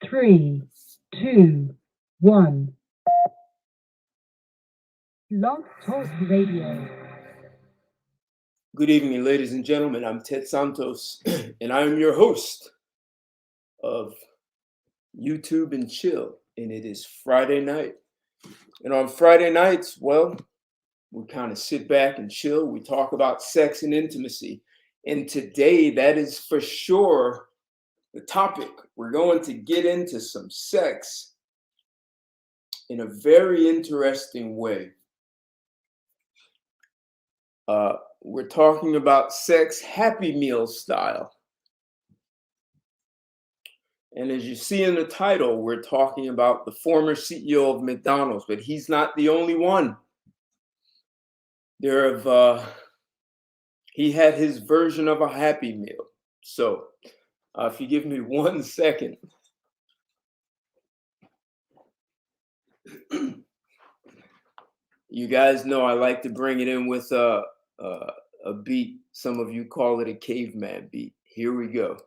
Three, two, one. Blog Talk Radio. Good evening, ladies and gentlemen. I'm Ted Santos, and I am your host of YouTube and Chill, and it is Friday night. And on Friday nights, well, we kind of sit back and chill. We talk about sex and intimacy. And today, that is for sure the topic. We're going to get into some sex in a very interesting way. We're talking about sex Happy Meal style. And as you see in the title, we're talking about the former CEO of McDonald's, but he's not the only one. He had his version of a Happy Meal. So if you give me 1 second. You guys know I like to bring it in with a beat. Some of you call it a caveman beat. Here we go.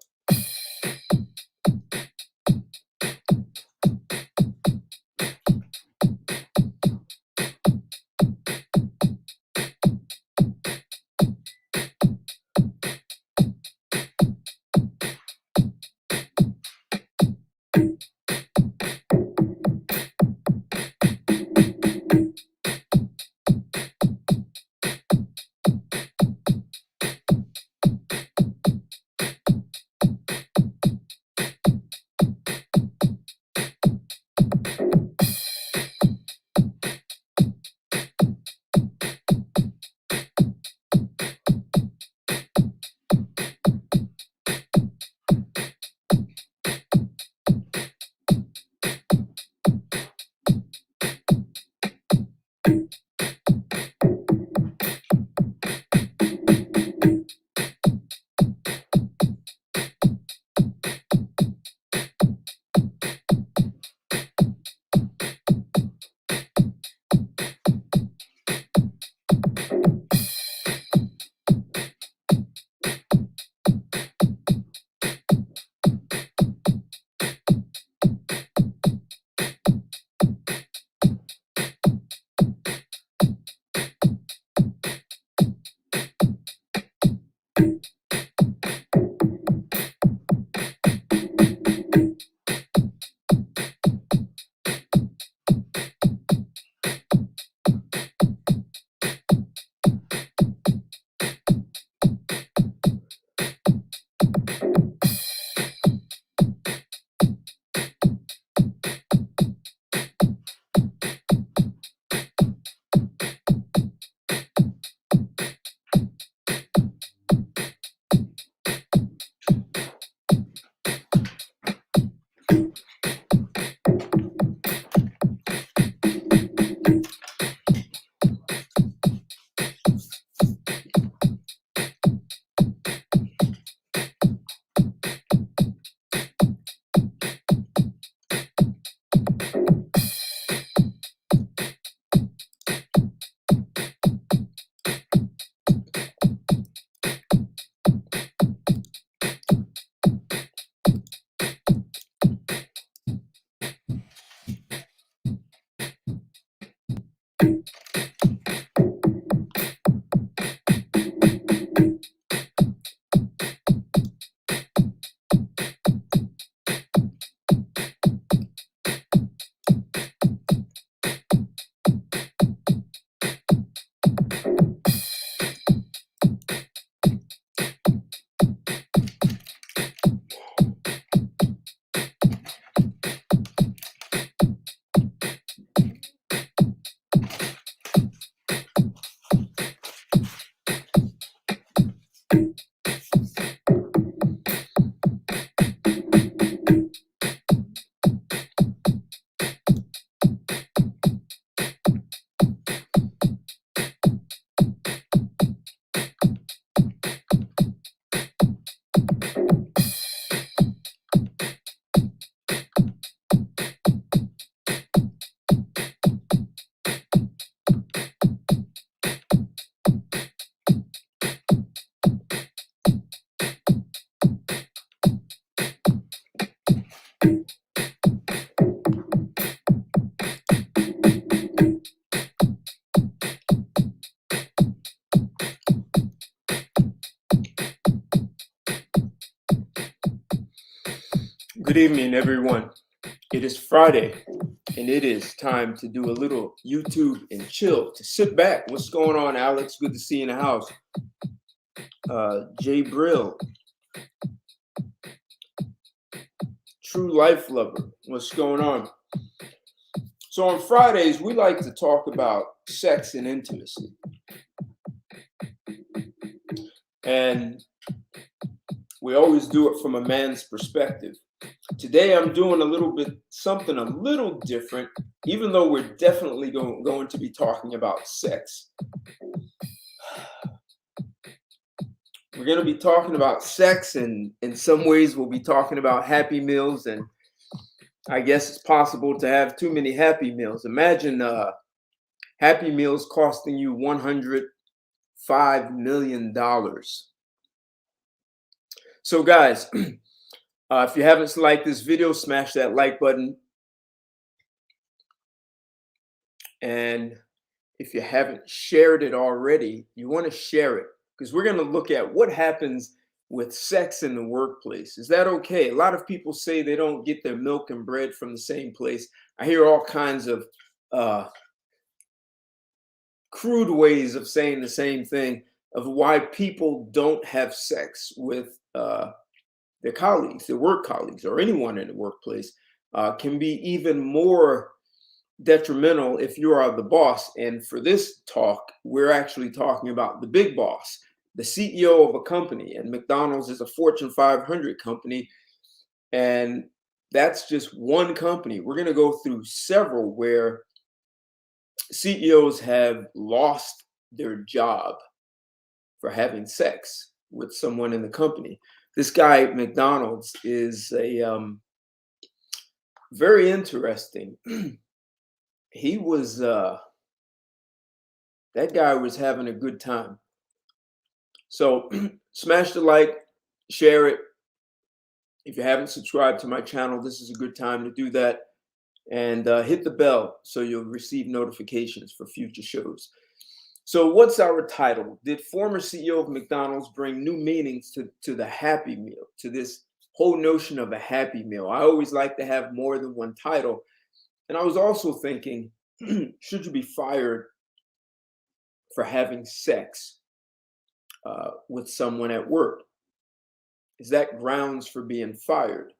evening, everyone. It is Friday, and it is time to do a little YouTube and chill, to sit back. What's going on, Alex? Good to see you in the house. Jay Brill, True Life Lover. What's going on? So on Fridays, we like to talk about sex and intimacy. And we always do it from a man's perspective. Today, I'm doing something a little different, even though we're definitely going to be talking about sex. We're going to be talking about sex, and in some ways, we'll be talking about Happy Meals. And I guess it's possible to have too many Happy Meals. Imagine Happy Meals costing you $105 million. So, guys, if you haven't liked this video, smash that like button. And if you haven't shared it already, you want to share it, because we're going to look at what happens with sex in the workplace. Is that okay? A lot of people say they don't get their milk and bread from the same place. I hear all kinds of crude ways of saying the same thing, of why people don't have sex with their colleagues, their work colleagues, or anyone in the workplace. Can be even more detrimental if you are the boss. And for this talk, we're actually talking about the big boss, the CEO of a company. And McDonald's is a Fortune 500 company. And that's just one company. We're going to go through several where CEOs have lost their job for having sex with someone in the company. This guy at McDonald's is a very interesting. He was that guy was having a good time. So smash the like, share it. If you haven't subscribed to my channel, this is a good time to do that. And hit the bell so you'll receive notifications for future shows. So what's our title? Did former CEO of McDonald's bring new meanings to the Happy Meal, to this whole notion of a Happy Meal? I always like to have more than one title. And I was also thinking, should you be fired for having sex with someone at work? Is that grounds for being fired?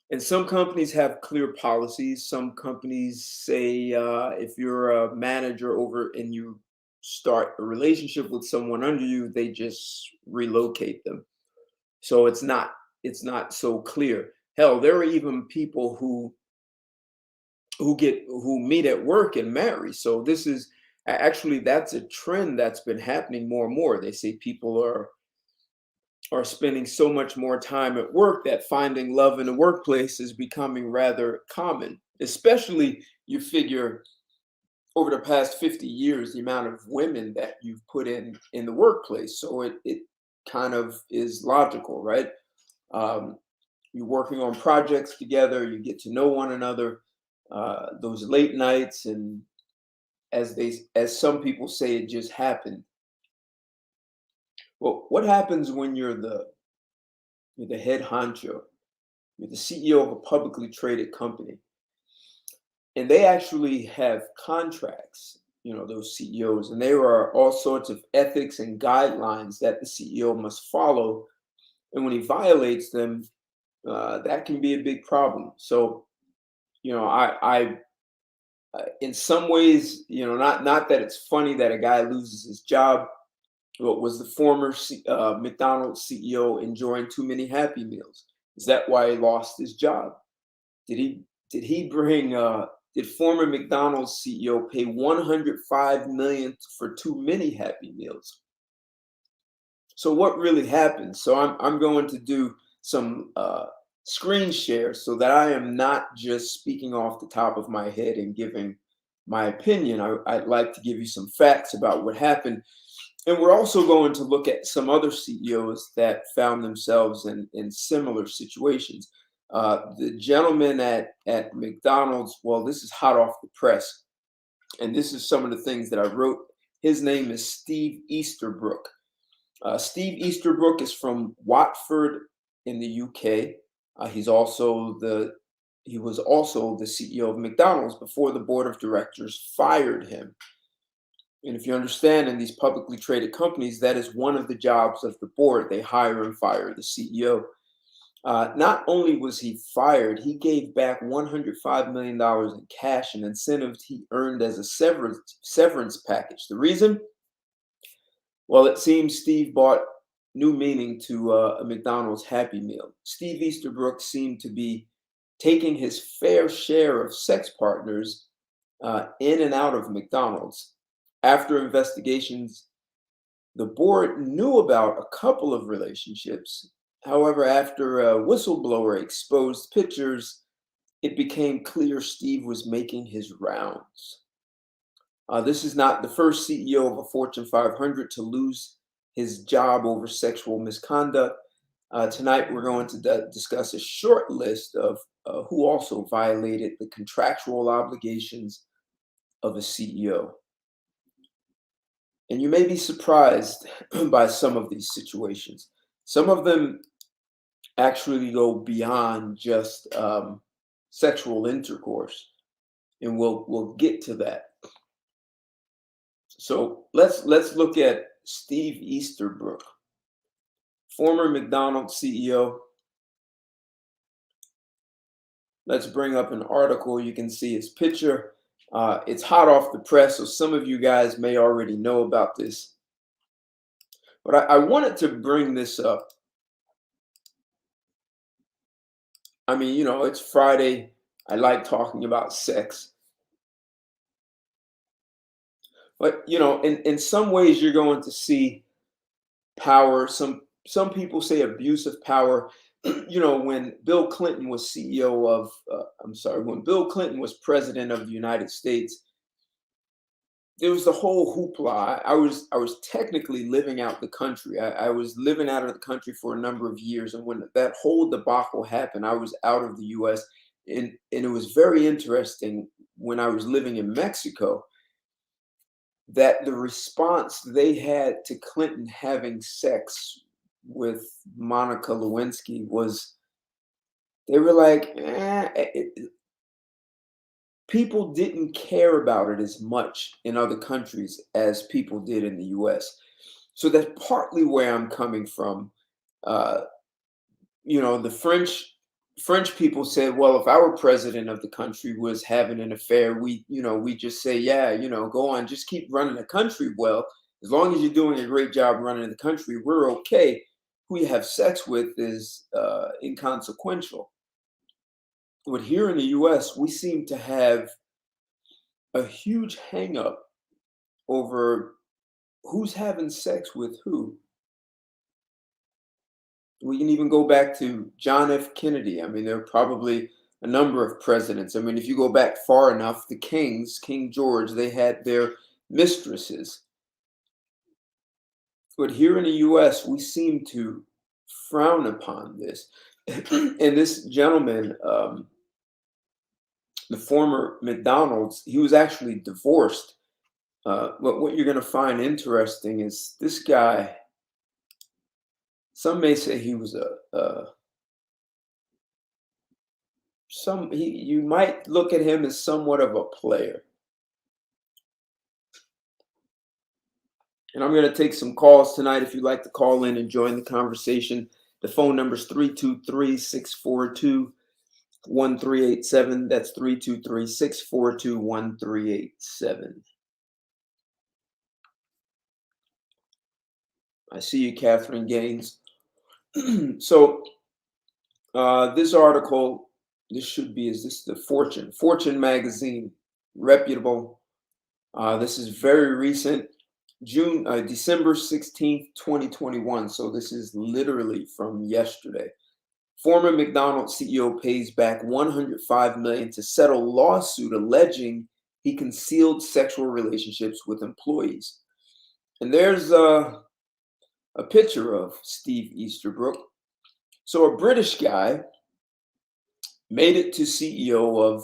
And some companies have clear policies. Some companies say if you're a manager over and you start a relationship with someone under you, they just relocate them. So it's not so clear. Hell, there are even people who meet at work and marry. So this is actually, that's a trend that's been happening more and more. They say people are spending so much more time at work that finding love in the workplace is becoming rather common. Especially, you figure, over the past 50 years, the amount of women that you've put in the workplace. So it kind of is logical, right? You're working on projects together, you get to know one another, those late nights, and as some people say, it just happened. Well, what happens when you're the head honcho, you're the CEO of a publicly traded company, and they actually have contracts, those CEOs, and there are all sorts of ethics and guidelines that the CEO must follow, and when he violates them, that can be a big problem. So, I in some ways, not that it's funny that a guy loses his job. But was the former McDonald's CEO enjoying too many Happy Meals? Is that why he lost his job? Did former McDonald's CEO pay $105 million for too many Happy Meals? So what really happened? So I'm going to do some screen share so that I am not just speaking off the top of my head and giving my opinion. I'd like to give you some facts about what happened. And we're also going to look at some other CEOs that found themselves in similar situations. The gentleman at McDonald's, well, this is hot off the press. And this is some of the things that I wrote. His name is Steve Easterbrook. Steve Easterbrook is from Watford in the UK. He's also he was also the CEO of McDonald's before the board of directors fired him. And if you understand, in these publicly traded companies, that is one of the jobs of the board. They hire and fire the CEO. Not only was he fired, he gave back $105 million in cash and incentives he earned as a severance package. The reason? Well, it seems Steve brought new meaning to a McDonald's Happy Meal. Steve Easterbrook seemed to be taking his fair share of sex partners in and out of McDonald's. After investigations, the board knew about a couple of relationships. However, after a whistleblower exposed pictures, it became clear Steve was making his rounds. This is not the first CEO of a Fortune 500 to lose his job over sexual misconduct. Tonight, we're going to discuss a short list of who also violated the contractual obligations of a CEO. And you may be surprised by some of these situations. Some of them actually go beyond just sexual intercourse, and we'll get to that. So let's look at Steve Easterbrook, former McDonald's CEO. Let's bring up an article. You can see his picture. It's hot off the press, so some of you guys may already know about this. But I wanted to bring this up. I mean, you know, it's Friday. I like talking about sex. But, you know, in some ways, you're going to see power. Some people say abuse of power. You know, when Bill Clinton was CEO of, when Bill Clinton was president of the United States, there was the whole hoopla. I was technically living out the country. I was living out of the country for a number of years, and when that whole debacle happened, I was out of the U.S. and it was very interesting when I was living in Mexico that the response they had to Clinton having sex with Monica Lewinsky was they were like, people didn't care about it as much in other countries as people did in the US. So that's partly where I'm coming from. Uh, you know, the French people said, well, if our president of the country was having an affair, we just say, yeah, go on, just keep running the country well. As long as you're doing a great job running the country, we're okay. Who you have sex with is inconsequential. But here in the US, we seem to have a huge hang up over who's having sex with who. We can even go back to John F. Kennedy. I mean, there are probably a number of presidents. I mean, if you go back far enough, the kings, King George, they had their mistresses. But here in the US, we seem to frown upon this. And this gentleman, the former McDonald's, he was actually divorced. But what you're going to find interesting is this guy, some may say he was you might look at him as somewhat of a player. And I'm going to take some calls tonight. If you'd like to call in and join the conversation, the phone number is 323-642-1387. That's 323-642-1387. I see you, Catherine Gaines. So this article, is this the Fortune magazine, reputable. This is very recent, December 16th, 2021. So this is literally from yesterday. Former McDonald's CEO pays back $105 million to settle lawsuit alleging he concealed sexual relationships with employees. And there's a picture of Steve Easterbrook. So a British guy made it to CEO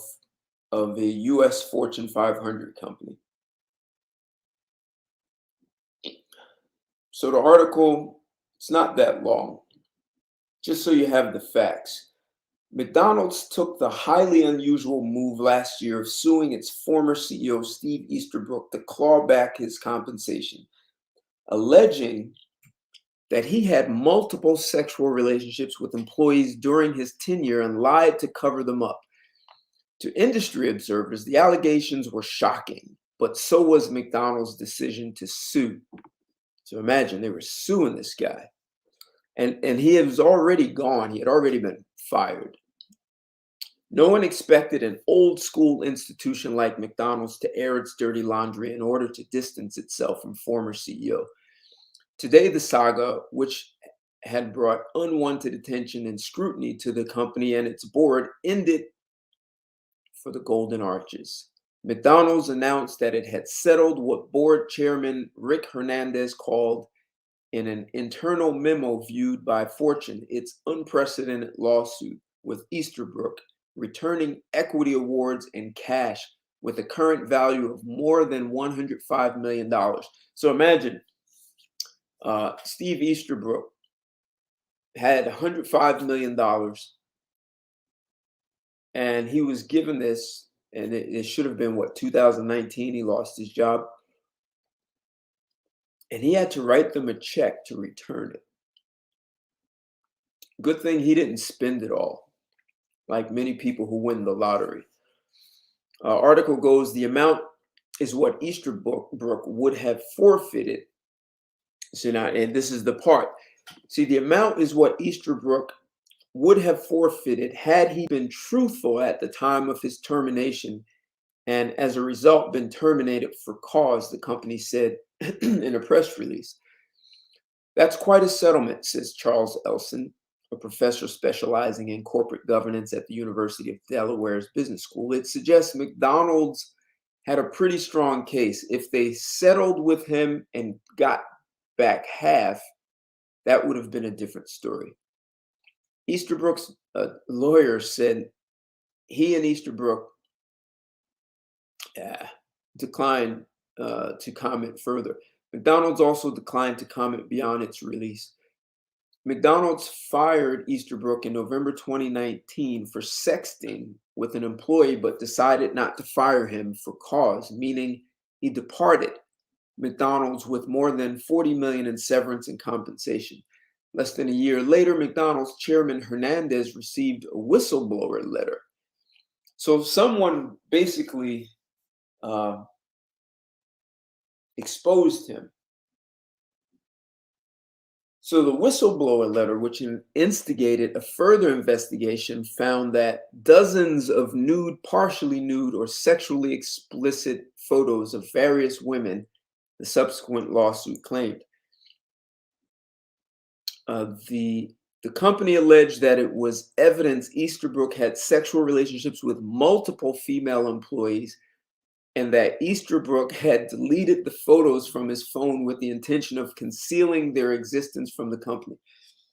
of a US Fortune 500 company. So the article, it's not that long, just so you have the facts. McDonald's took the highly unusual move last year of suing its former CEO, Steve Easterbrook, to claw back his compensation, alleging that he had multiple sexual relationships with employees during his tenure and lied to cover them up. To industry observers, the allegations were shocking, but so was McDonald's decision to sue. So imagine they were suing this guy. And he was already gone. He had already been fired. No one expected an old school institution like McDonald's to air its dirty laundry in order to distance itself from former CEO. Today, the saga, which had brought unwanted attention and scrutiny to the company and its board, ended for the Golden Arches. McDonald's announced that it had settled what board chairman Rick Hernandez called, in an internal memo viewed by Fortune, its unprecedented lawsuit, with Easterbrook returning equity awards and cash with a current value of more than $105 million. So imagine Steve Easterbrook had $105 million and he was given this, and it should have been, 2019, he lost his job. And he had to write them a check to return it. Good thing he didn't spend it all, like many people who win the lottery. Article goes, the amount is what Easterbrook would have forfeited. So now, and this is the part. See, the amount is what Easterbrook would have forfeited had he been truthful at the time of his termination, and as a result been terminated for cause, the company said in a press release. That's quite a settlement, says Charles Elson, a professor specializing in corporate governance at the University of Delaware's Business School. It suggests McDonald's had a pretty strong case. If they settled with him and got back half, that would have been a different story. Easterbrook's lawyer said he and Easterbrook declined to comment further. McDonald's also declined to comment beyond its release. McDonald's fired Easterbrook in November 2019 for sexting with an employee, but decided not to fire him for cause, meaning he departed McDonald's with more than $40 million in severance and compensation. Less than a year later, McDonald's chairman Hernandez received a whistleblower letter. So someone basically exposed him. So the whistleblower letter, which instigated a further investigation, found that dozens of nude, partially nude, or sexually explicit photos of various women, the subsequent lawsuit claimed. The company alleged that it was evidence Easterbrook had sexual relationships with multiple female employees, and that Easterbrook had deleted the photos from his phone with the intention of concealing their existence from the company.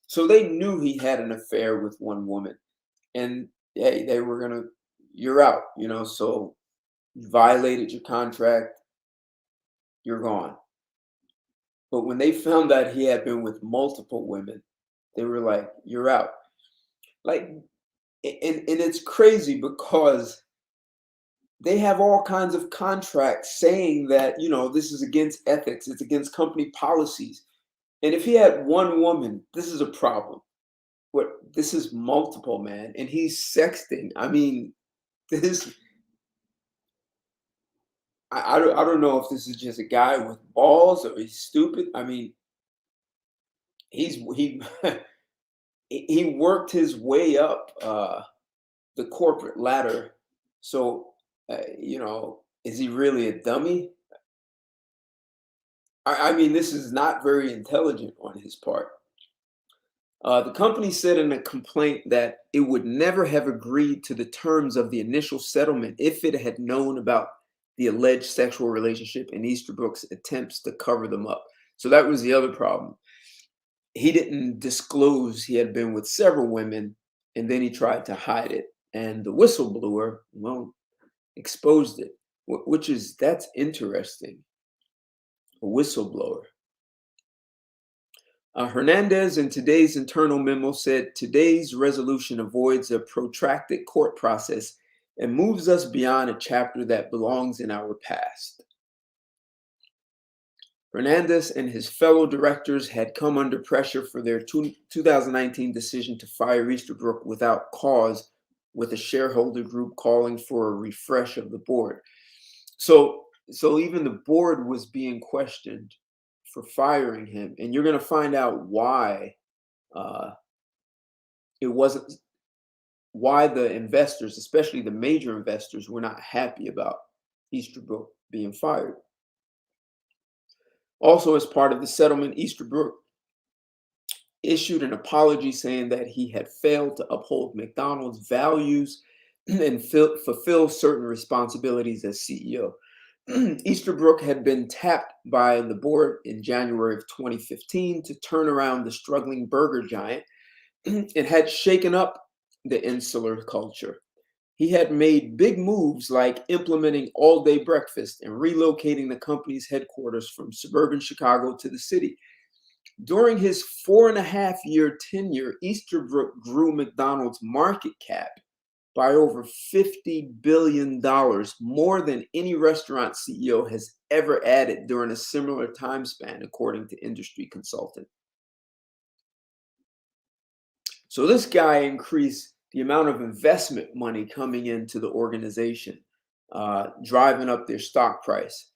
So they knew he had an affair with one woman, and hey, they were gonna, you're out, so you violated your contract, you're gone. But when they found out he had been with multiple women, they were like, you're out. Like, and it's crazy because they have all kinds of contracts saying that, this is against ethics, it's against company policies. And if he had one woman, this is a problem. This is multiple, man. And he's sexting. I mean, I don't know if this is just a guy with balls or he's stupid. I mean, he he worked his way up the corporate ladder. So, is he really a dummy? I mean, this is not very intelligent on his part. The company said in a complaint that it would never have agreed to the terms of the initial settlement if it had known about the alleged sexual relationship and Easterbrook's attempts to cover them up. So that was the other problem. He didn't disclose he had been with several women, and then he tried to hide it. And the whistleblower, exposed it, that's interesting. A whistleblower. Hernandez in today's internal memo said today's resolution avoids a protracted court process and moves us beyond a chapter that belongs in our past. Hernandez and his fellow directors had come under pressure for their 2019 decision to fire Easterbrook without cause, with a shareholder group calling for a refresh of the board. So even the board was being questioned for firing him, and you're going to find out why it wasn't, why the investors, especially the major investors, were not happy about Easterbrook being fired. Also, as part of the settlement, Easterbrook issued an apology saying that he had failed to uphold McDonald's values and fulfill certain responsibilities as CEO. Easterbrook had been tapped by the board in January of 2015 to turn around the struggling burger giant. It had shaken up the insular culture. He had made big moves like implementing all-day breakfast and relocating the company's headquarters from suburban Chicago to the city. During his 4.5-year tenure, Easterbrook grew McDonald's market cap by over $50 billion, more than any restaurant CEO has ever added during a similar time span, according to industry consultant. So this guy increased the amount of investment money coming into the organization, driving up their stock price.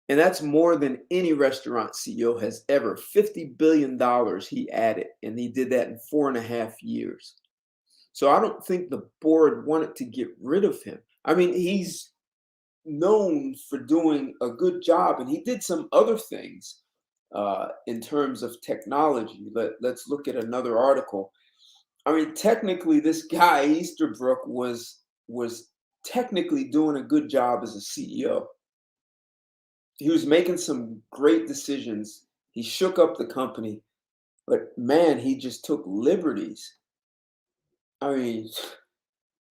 And that's more than any restaurant CEO has ever. $50 billion he added, and he did that in 4.5 years. So I don't think the board wanted to get rid of him. I mean, he's known for doing a good job, and he did some other things in terms of technology. Let's look at another article. I mean, technically, this guy Easterbrook was technically doing a good job as a CEO. He was making some great decisions. He shook up the company, but man, he just took liberties. I mean,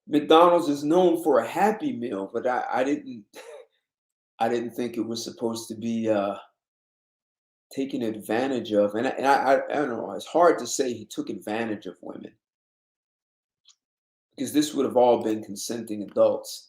McDonald's is known for a Happy Meal, but I didn't think it was supposed to be taken advantage of. And I don't know. It's hard to say he took advantage of women, because this would have all been consenting adults.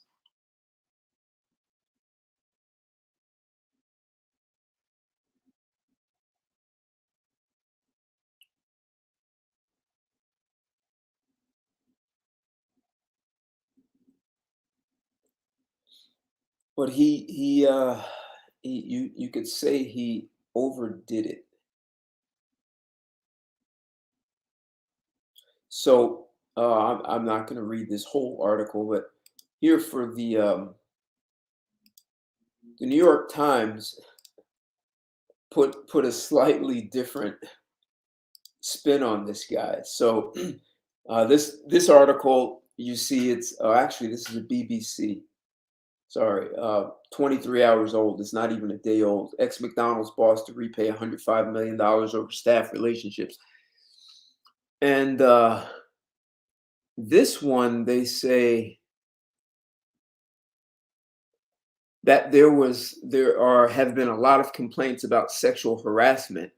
But you could say he overdid it. So I'm not going to read this whole article, but here for the New York Times put a slightly different spin on this guy. So this article, you see, it's actually, this is a BBC. Sorry, 23 hours old. It's not even a day old. Ex-McDonald's boss to repay $105 million over staff relationships. And this one, they say that have been a lot of complaints about sexual harassment.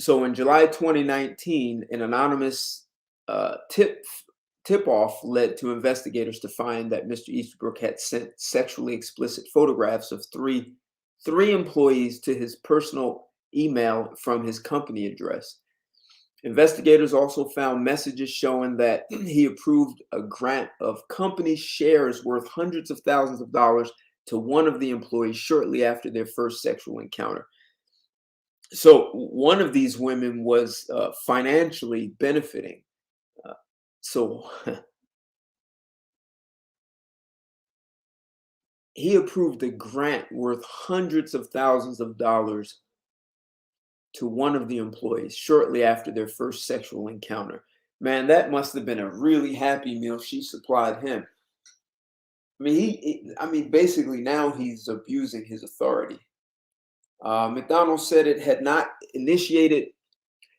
So in July 2019, an anonymous tip-off led to investigators to find that Mr. Easterbrook had sent sexually explicit photographs of three employees to his personal email from his company address. Investigators also found messages showing that he approved a grant of company shares worth hundreds of thousands of dollars to one of the employees shortly after their first sexual encounter. So one of these women was financially benefiting. So he approved a grant worth hundreds of thousands of dollars to one of the employees shortly after their first sexual encounter. Man, that must have been a really Happy Meal she supplied him. I mean, basically now he's abusing his authority. McDonald's said it had not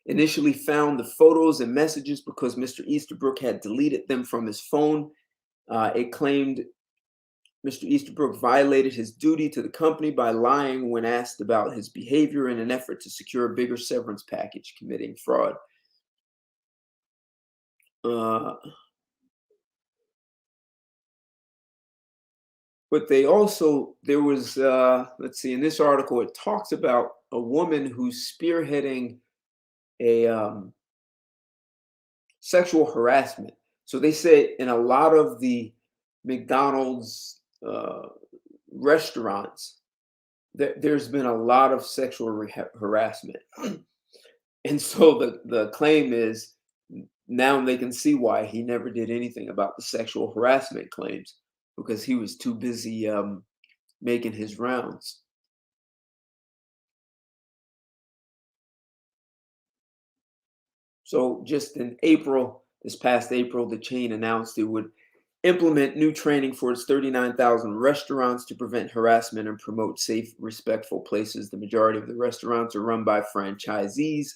initially found the photos and messages because Mr. Easterbrook had deleted them from his phone. It claimed Mr. Easterbrook violated his duty to the company by lying when asked about his behavior in an effort to secure a bigger severance package, committing fraud. But there was, let's see, in this article, it talks about a woman who's spearheading a sexual harassment. So they say in a lot of the McDonald's restaurants, there's been a lot of sexual harassment. And so the claim is now they can see why he never did anything about the sexual harassment claims, because he was too busy making his rounds. So just in April, this past April, the chain announced it would implement new training for its 39,000 restaurants to prevent harassment and promote safe, respectful places. The majority of the restaurants are run by franchisees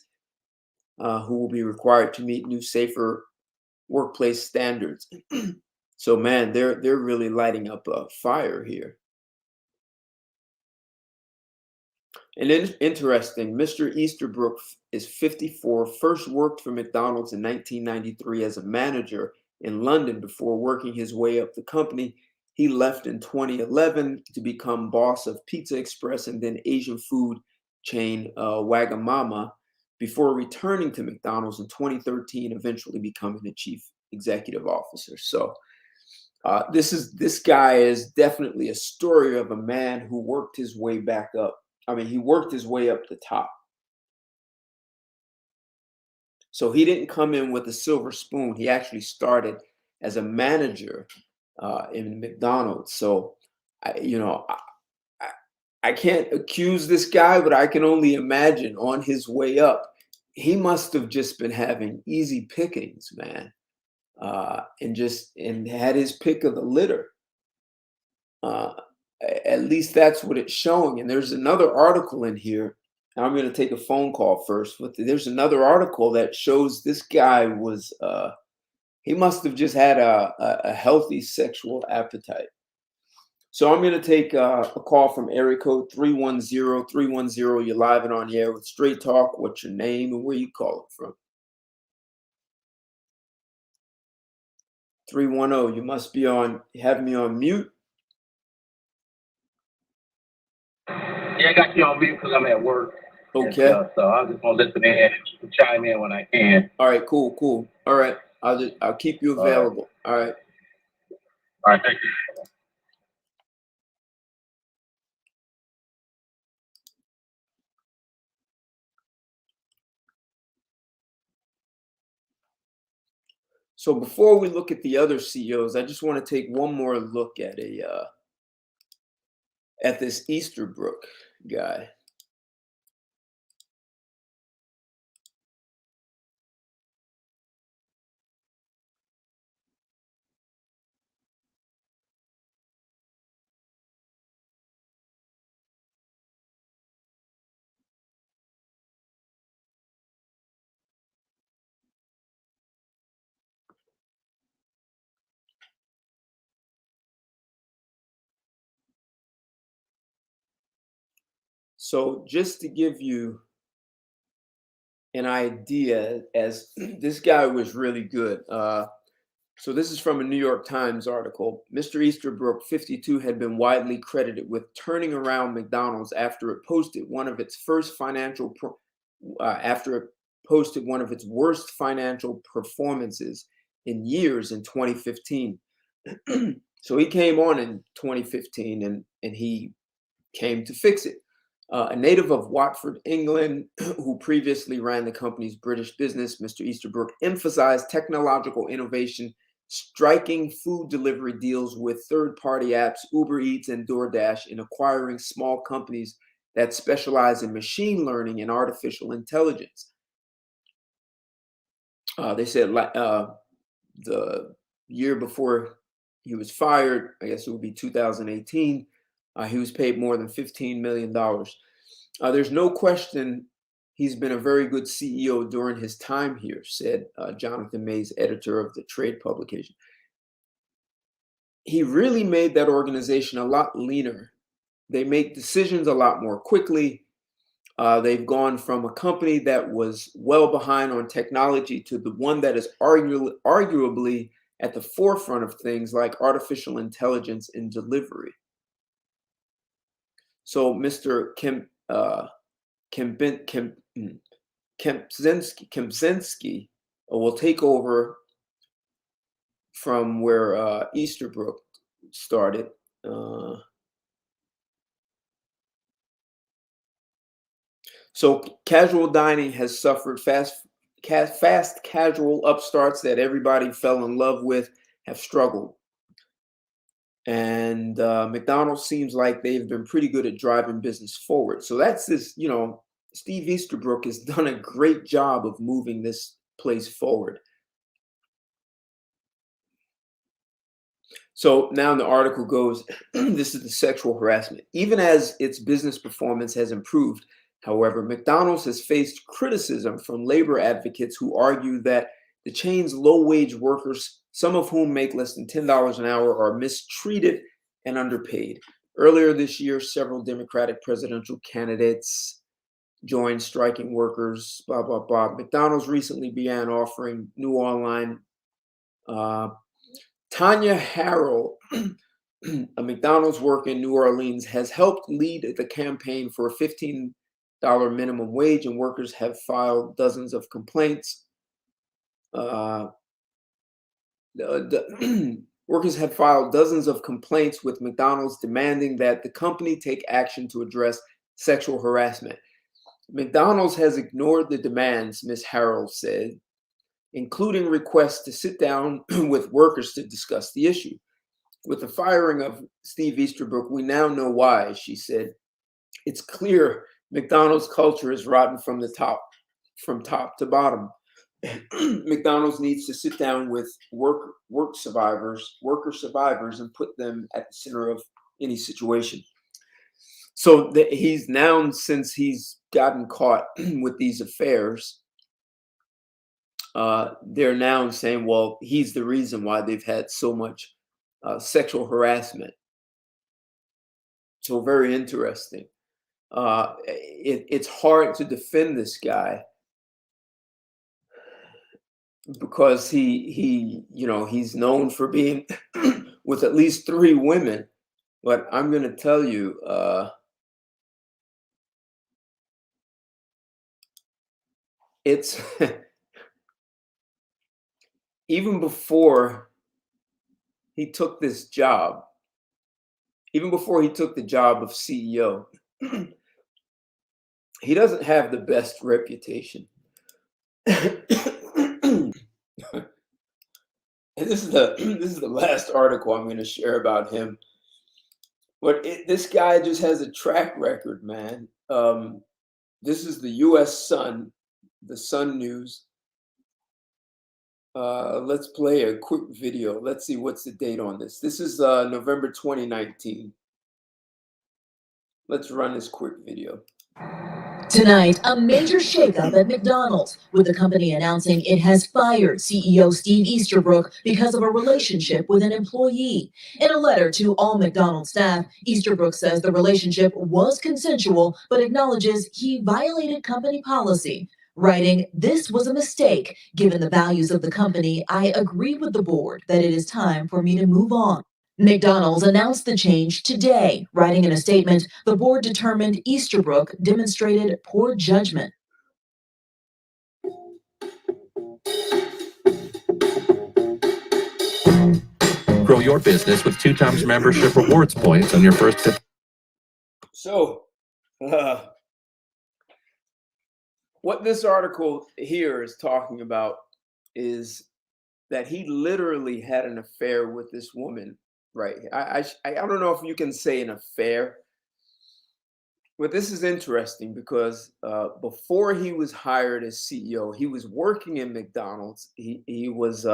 who will be required to meet new, safer workplace standards. So, man, they're really lighting up a fire here. And then interesting, Mr. Easterbrook is 54, first worked for McDonald's in 1993 as a manager in London before working his way up the company. He left in 2011 to become boss of Pizza Express and then Asian food chain Wagamama before returning to McDonald's in 2013, eventually becoming the chief executive officer. So this guy is definitely a story of a man who worked his way back up. I mean, he worked his way up the top. So he didn't come in with a silver spoon. He actually started as a manager in McDonald's. So, I can't accuse this guy, but I can only imagine on his way up, he must have just been having easy pickings, man, and had his pick of the litter. At least that's what it's showing. And there's another article in here. I'm going to take a phone call first. But there's another article that shows this guy was, he must have just had a healthy sexual appetite. So I'm going to take a call from area code 310-310. You're live and on the air with Straight Talk. What's your name and where you calling from? 310. You must be have me on mute. Yeah, I got you on mute because I'm at work. Okay. So I'm just gonna listen in and chime in when I can. All right. Cool. All right. I'll keep you available. All right. All right. Thank you. So before we look at the other CEOs, I just want to take one more look at this Easterbrook guy. So just to give you an idea, as this guy was really good. So this is from a New York Times article. Mr. Easterbrook, 52, had been widely credited with turning around McDonald's after it posted one of its worst financial performances in years in 2015. So he came on in 2015 and he came to fix it. A native of Watford, England, who previously ran the company's British business, Mr. Easterbrook emphasized technological innovation, striking food delivery deals with third-party apps, Uber Eats and DoorDash, in acquiring small companies that specialize in machine learning and artificial intelligence. They said the year before he was fired, I guess it would be 2018, he was paid more than $15 million. There's no question he's been a very good CEO during his time here, said Jonathan Mays, editor of the trade publication. he really made that organization a lot leaner. They make decisions a lot more quickly. They've gone from a company that was well behind on technology to the one that is arguably at the forefront of things like artificial intelligence in delivery. So Mr. Kempczynski will take over from where Easterbrook started. So casual dining has suffered fast casual upstarts that everybody fell in love with have struggled. And McDonald's seems like they've been pretty good at driving business forward. So that's this, Steve Easterbrook has done a great job of moving this place forward. So now the article goes, this is the sexual harassment. Even as its business performance has improved, however, McDonald's has faced criticism from labor advocates who argue that the chain's low-wage workers, some of whom make less than $10 an hour, are mistreated and underpaid. Earlier this year, several Democratic presidential candidates joined striking workers, blah, blah, blah. McDonald's recently began offering new online. Tanya Harrell, a McDonald's worker in New Orleans, has helped lead the campaign for a $15 minimum wage, and workers have filed dozens of complaints. Workers have filed dozens of complaints with McDonald's demanding that the company take action to address sexual harassment. McDonald's has ignored the demands, Ms. Harrell said, including requests to sit down with workers to discuss the issue. With the firing of Steve Easterbrook, we now know why, she said. It's clear McDonald's culture is rotten from top to bottom. McDonald's needs to sit down with worker survivors, and put them at the center of any situation. So he's now, since he's gotten caught with these affairs, they're now saying, well, he's the reason why they've had so much sexual harassment. So very interesting. It's hard to defend this guy because he's known for being with at least 3 women. But I'm going to tell you, it's even before he took this job, even before he took the job of CEO, he doesn't have the best reputation. And this is the last article I'm going to share about him. But this guy just has a track record, man. This is the U.S. Sun, the Sun News. Let's play a quick video. Let's see what's the date on this. This is November 2019. Let's run this quick video. Tonight, a major shakeup at McDonald's, with the company announcing it has fired CEO Steve Easterbrook because of a relationship with an employee. In a letter to all McDonald's staff, Easterbrook says the relationship was consensual, but acknowledges he violated company policy. Writing, "This was a mistake. Given the values of the company, I agree with the board that it is time for me to move on." McDonald's announced the change today, writing in a statement, the board determined Easterbrook demonstrated poor judgment. Grow your business with 2 times membership rewards points on your first. So, what this article here is talking about is that he literally had an affair with this woman. Right. I don't know if you can say an affair, but this is interesting because before he was hired as CEO, he was working in McDonald's. He was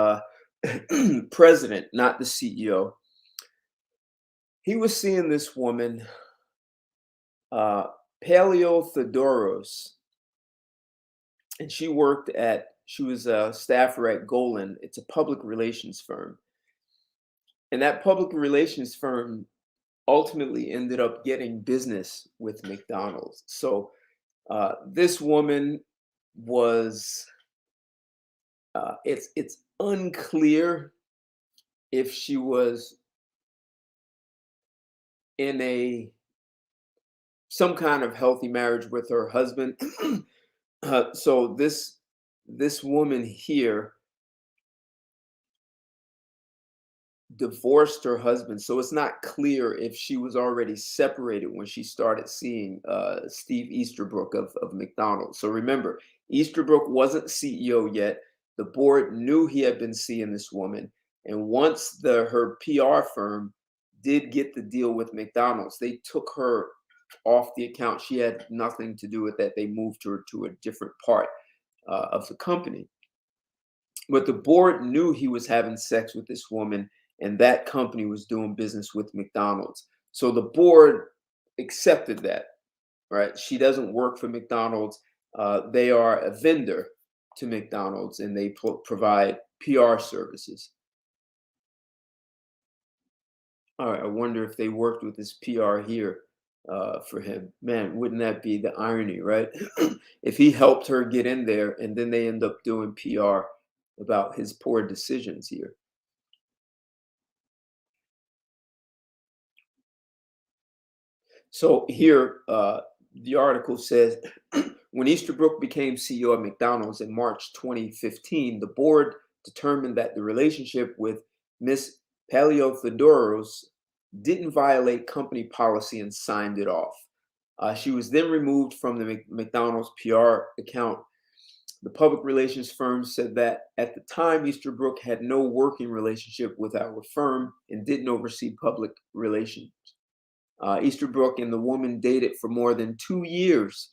president, not the CEO. He was seeing this woman, Paleo Theodoros, and she was a staffer at Golan. It's a public relations firm. And that public relations firm ultimately ended up getting business with McDonald's. So this woman was, it's unclear if she was in some kind of healthy marriage with her husband. So this woman here divorced her husband, so it's not clear if she was already separated when she started seeing Steve Easterbrook of McDonald's. So remember, Easterbrook wasn't CEO yet. The board knew he had been seeing this woman, and once her PR firm did get the deal with McDonald's, they took her off the account. She had nothing to do with that. They moved her to a different part of the company. But the board knew he was having sex with this woman, and that company was doing business with McDonald's. So the board accepted that, right? She doesn't work for McDonald's. They are a vendor to McDonald's, and they provide PR services. All right, I wonder if they worked with this PR here for him. Man, wouldn't that be the irony, right? If he helped her get in there, and then they end up doing PR about his poor decisions here. So here, the article says, when Easterbrook became CEO of McDonald's in March 2015, the board determined that the relationship with Miss Paleothedoros didn't violate company policy and signed it off. She was then removed from the McDonald's PR account. The public relations firm said that at the time, Easterbrook had no working relationship with our firm and didn't oversee public relations. Easterbrook and the woman dated for more than 2 years.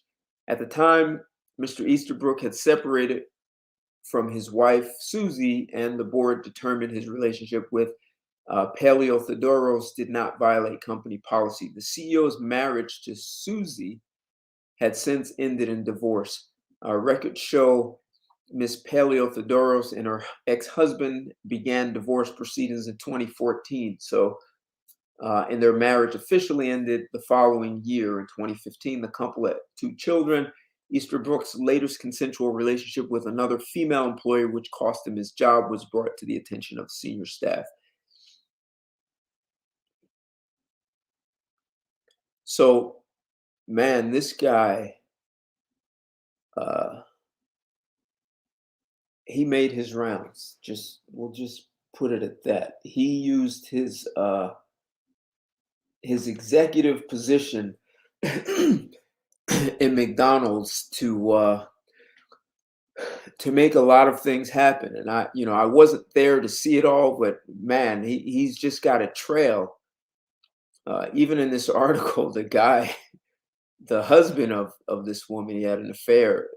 At the time, Mr. Easterbrook had separated from his wife, Susie, and the board determined his relationship with Paleothedoros did not violate company policy. The CEO's marriage to Susie had since ended in divorce. Records show Ms. Paleothedoros and her ex-husband began divorce proceedings in 2014. So and their marriage officially ended the following year in 2015. The couple had 2 children. Easterbrook's latest consensual relationship with another female employee, which cost him his job, was brought to the attention of senior staff. So, man, this guy, he made his rounds. We'll just put it at that. He used his executive position in McDonald's to make a lot of things happen. And I wasn't there to see it all, but man, he's just got a trail. Even in this article, the guy, the husband of this woman, he had an affair.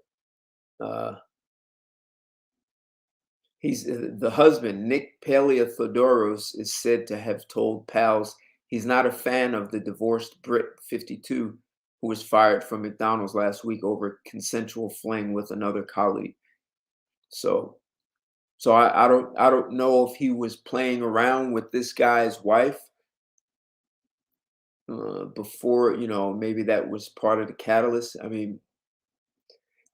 He's the husband, Nick Paleothedoros, is said to have told pals he's not a fan of the divorced Brit, 52, who was fired from McDonald's last week over consensual fling with another colleague. So I don't know if he was playing around with this guy's wife before, maybe that was part of the catalyst. I mean,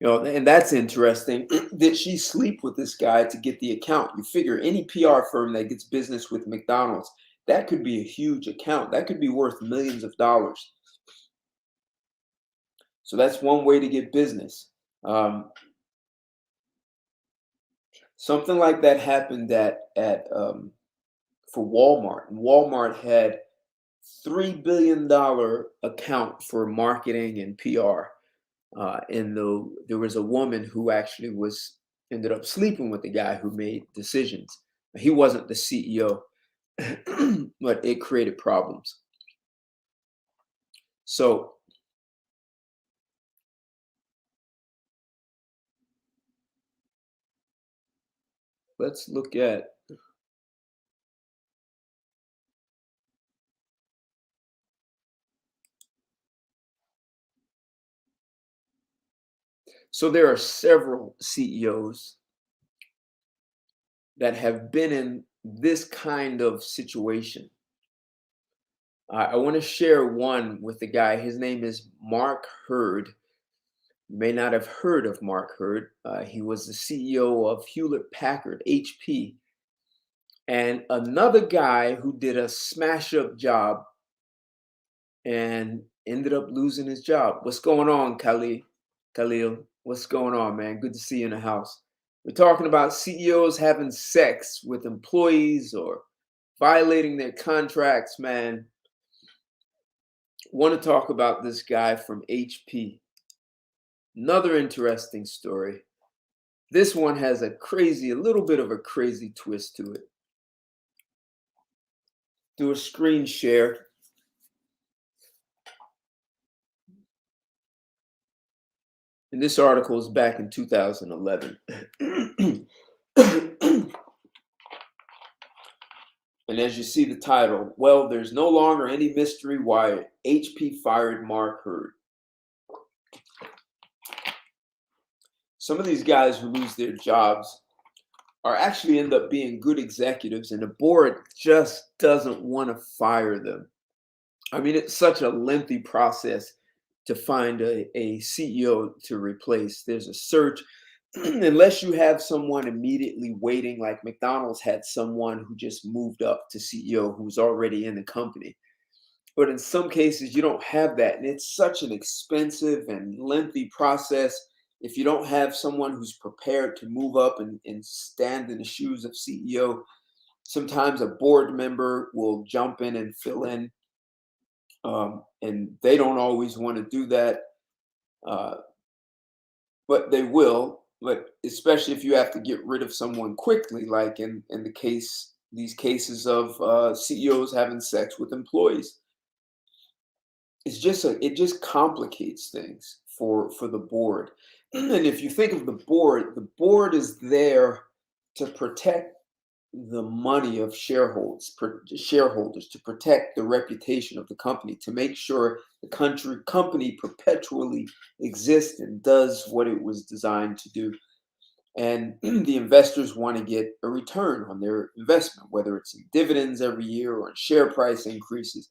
and that's interesting. Did she sleep with this guy to get the account? You figure any PR firm that gets business with McDonald's, that could be a huge account. That could be worth millions of dollars. So that's one way to get business. Something like that happened for Walmart. And Walmart had $3 billion account for marketing and PR. And there was a woman who actually ended up sleeping with the guy who made decisions. He wasn't the CEO, but it created problems. So let's look at so there are several CEOs that have been in this kind of situation. I want to share one with the guy. His name is Mark Hurd. You may not have heard of Mark Hurd. He was the CEO of Hewlett Packard, HP, and another guy who did a smash up job and ended up losing his job. What's going on, Khalil? What's going on, man? Good to see you in the house. We're talking about CEOs having sex with employees or violating their contracts, man. Want to talk about this guy from HP. Another interesting story. This one has a little bit of a crazy twist to it. Do a screen share. And this article is back in 2011. And as you see the title, well, there's no longer any mystery why HP fired Mark Hurd. Some of these guys who lose their jobs are actually end up being good executives, and the board just doesn't want to fire them. I mean, it's such a lengthy process to find a CEO to replace. There's a search. Unless you have someone immediately waiting, like McDonald's had someone who just moved up to CEO who's already in the company. But in some cases, you don't have that. And it's such an expensive and lengthy process. If you don't have someone who's prepared to move up and stand in the shoes of CEO, sometimes a board member will jump in and fill in. And they don't always want to do that. But they will. But especially if you have to get rid of someone quickly, like in these cases of CEOs having sex with employees, it just complicates things for the board. And if you think of the board is there to protect the money of shareholders, to protect the reputation of the company, to make sure the company perpetually exists and does what it was designed to do. And the investors want to get a return on their investment, whether it's in dividends every year or in share price increases,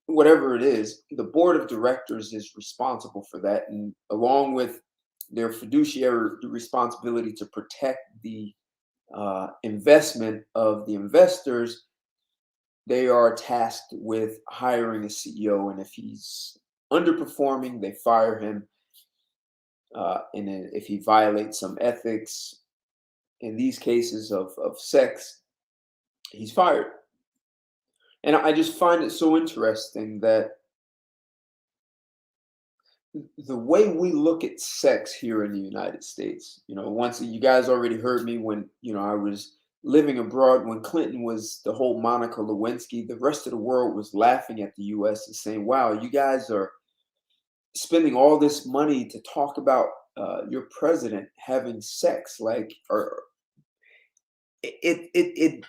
whatever it is. The board of directors is responsible for that, and along with their fiduciary responsibility to protect the investment of the investors, they are tasked with hiring a CEO, and if he's underperforming, they fire him. And then if he violates some ethics, in these cases of sex, he's fired. And I just find it so interesting that the way we look at sex here in the United States, once you guys already heard me when, I was living abroad, when Clinton was the whole Monica Lewinsky, the rest of the world was laughing at the US and saying, wow, you guys are spending all this money to talk about your president having sex. Like, or the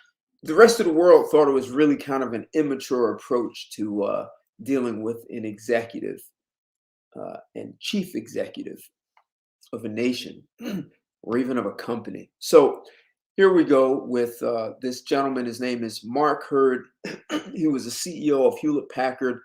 rest of the world thought it was really kind of an immature approach to dealing with an executive and chief executive of a nation or even of a company. So here we go with this gentleman. His name is Mark Hurd. He was the CEO of Hewlett Packard.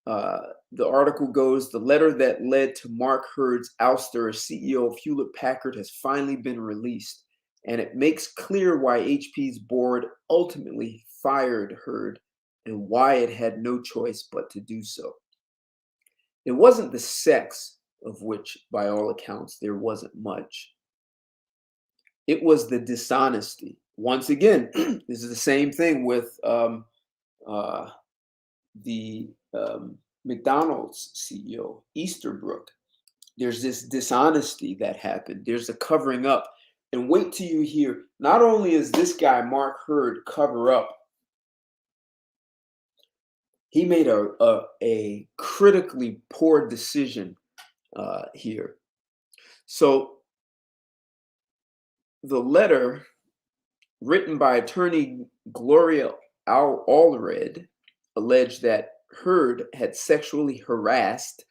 The article goes, the letter that led to Mark Hurd's ouster as CEO of Hewlett Packard has finally been released, and it makes clear why HP's board ultimately fired Hurd and why it had no choice but to do so. It wasn't the sex, of which, by all accounts, there wasn't much. It was the dishonesty. Once again, this is the same thing with the McDonald's CEO, Easterbrook. There's this dishonesty that happened. There's a covering up. And wait till you hear, not only is this guy, Mark Hurd, cover up, he made a critically poor decision here. So the letter written by attorney Gloria Allred alleged that Hurd had sexually harassed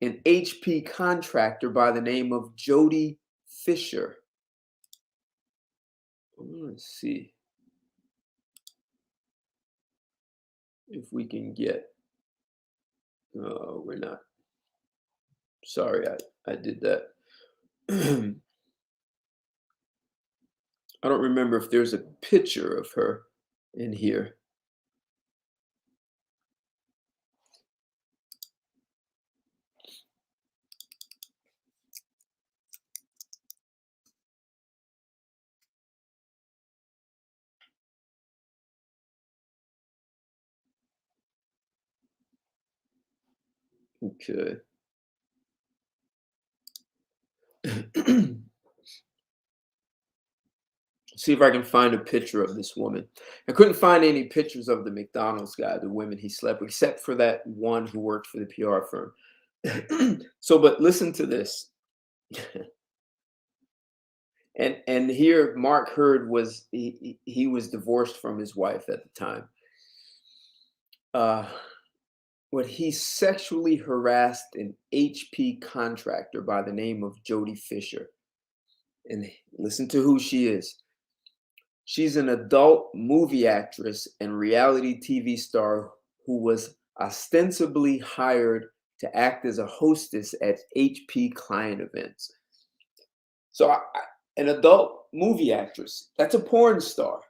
an HP contractor by the name of Jody Fisher. Let's see. if we can get, we're not, sorry, I did that. I don't remember if there's a picture of her in here. Okay. See if I can find a picture of this woman. I couldn't find any pictures of the McDonald's guy, the women he slept with, except for that one who worked for the PR firm. So, but listen to this. And here Mark Hurd was, he was divorced from his wife at the time. When he sexually harassed an HP contractor by the name of Jody Fisher. And listen to who she is. She's an adult movie actress and reality TV star who was ostensibly hired to act as a hostess at HP client events. So an adult movie actress, that's a porn star.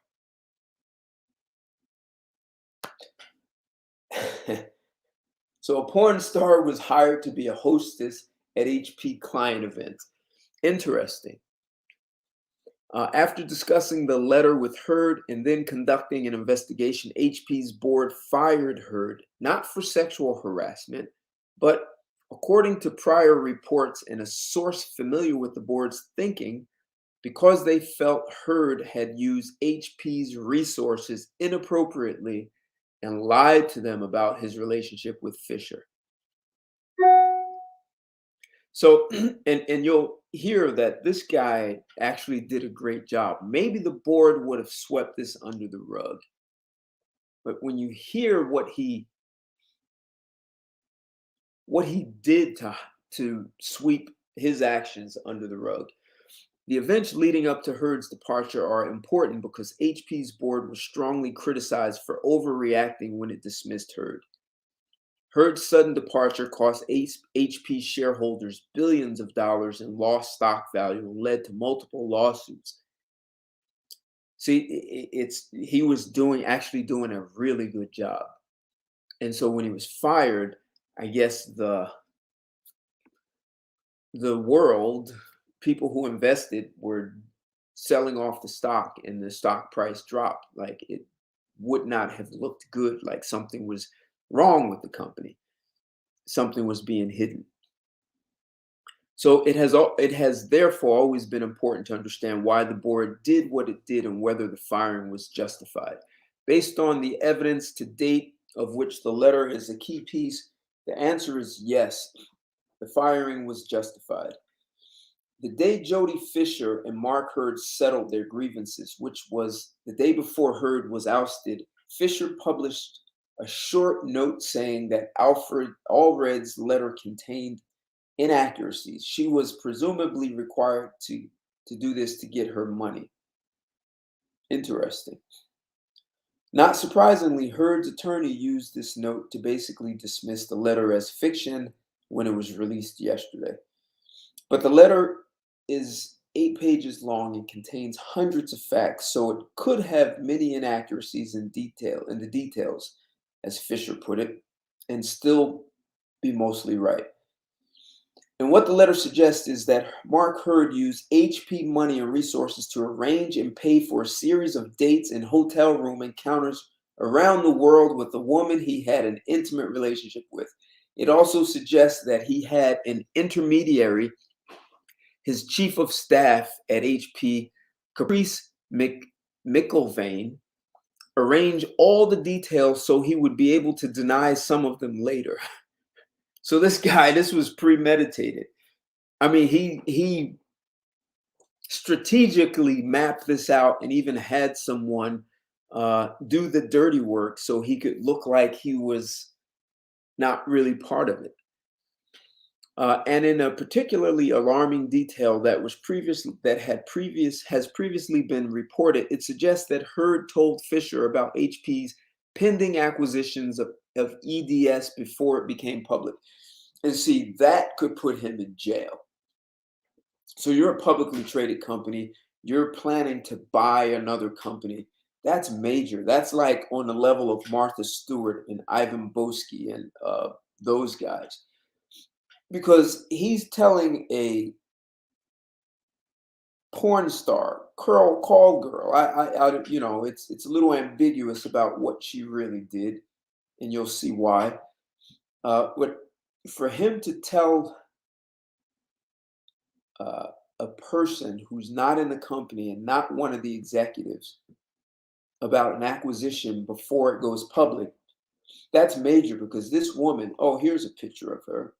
So a porn star was hired to be a hostess at HP client events. Interesting. After discussing the letter with Hurd and then conducting an investigation, HP's board fired Hurd, not for sexual harassment, but according to prior reports and a source familiar with the board's thinking, because they felt Hurd had used HP's resources inappropriately and lied to them about his relationship with Fisher. So, and you'll hear that this guy actually did a great job. Maybe the board would have swept this under the rug. But when you hear what he did to sweep his actions under the rug, the events leading up to Hurd's departure are important because HP's board was strongly criticized for overreacting when it dismissed Hurd. Hurd's sudden departure cost HP shareholders billions of dollars in lost stock value and led to multiple lawsuits. See, he was actually doing a really good job. And so when he was fired, I guess the world, people who invested, were selling off the stock and the stock price dropped. Like, it would not have looked good, like something was wrong with the company. Something was being hidden. So it has therefore always been important to understand why the board did what it did and whether the firing was justified. Based on the evidence to date, of which the letter is a key piece, the answer is yes, the firing was justified. The day Jody Fisher and Mark Hurd settled their grievances, which was the day before Hurd was ousted, Fisher published a short note saying that Allred's letter contained inaccuracies. She was presumably required to do this to get her money. Interesting. Not surprisingly, Hurd's attorney used this note to basically dismiss the letter as fiction when it was released yesterday. But the letter is 8 pages long and contains hundreds of facts, so it could have many inaccuracies in the details, as Fisher put it, and still be mostly right. And what the letter suggests is that Mark Hurd used HP money and resources to arrange and pay for a series of dates and hotel room encounters around the world with a woman he had an intimate relationship with. It also suggests that he had an intermediary, his chief of staff at HP, Caprice McIlvaine, arrange all the details so he would be able to deny some of them later. So this guy, this was premeditated. I mean, he strategically mapped this out and even had someone do the dirty work so he could look like he was not really part of it. And in a particularly alarming detail that has previously been reported, it suggests that Hurd told Fisher about HP's pending acquisitions of EDS before it became public. And see, that could put him in jail. So you're a publicly traded company. You're planning to buy another company. That's major. That's like on the level of Martha Stewart and Ivan Boesky and those guys. Because he's telling a porn star, call girl. I you know, it's a little ambiguous about what she really did, and you'll see why. But for him to tell a person who's not in the company and not one of the executives about an acquisition before it goes public, that's major, because this woman, oh, here's a picture of her.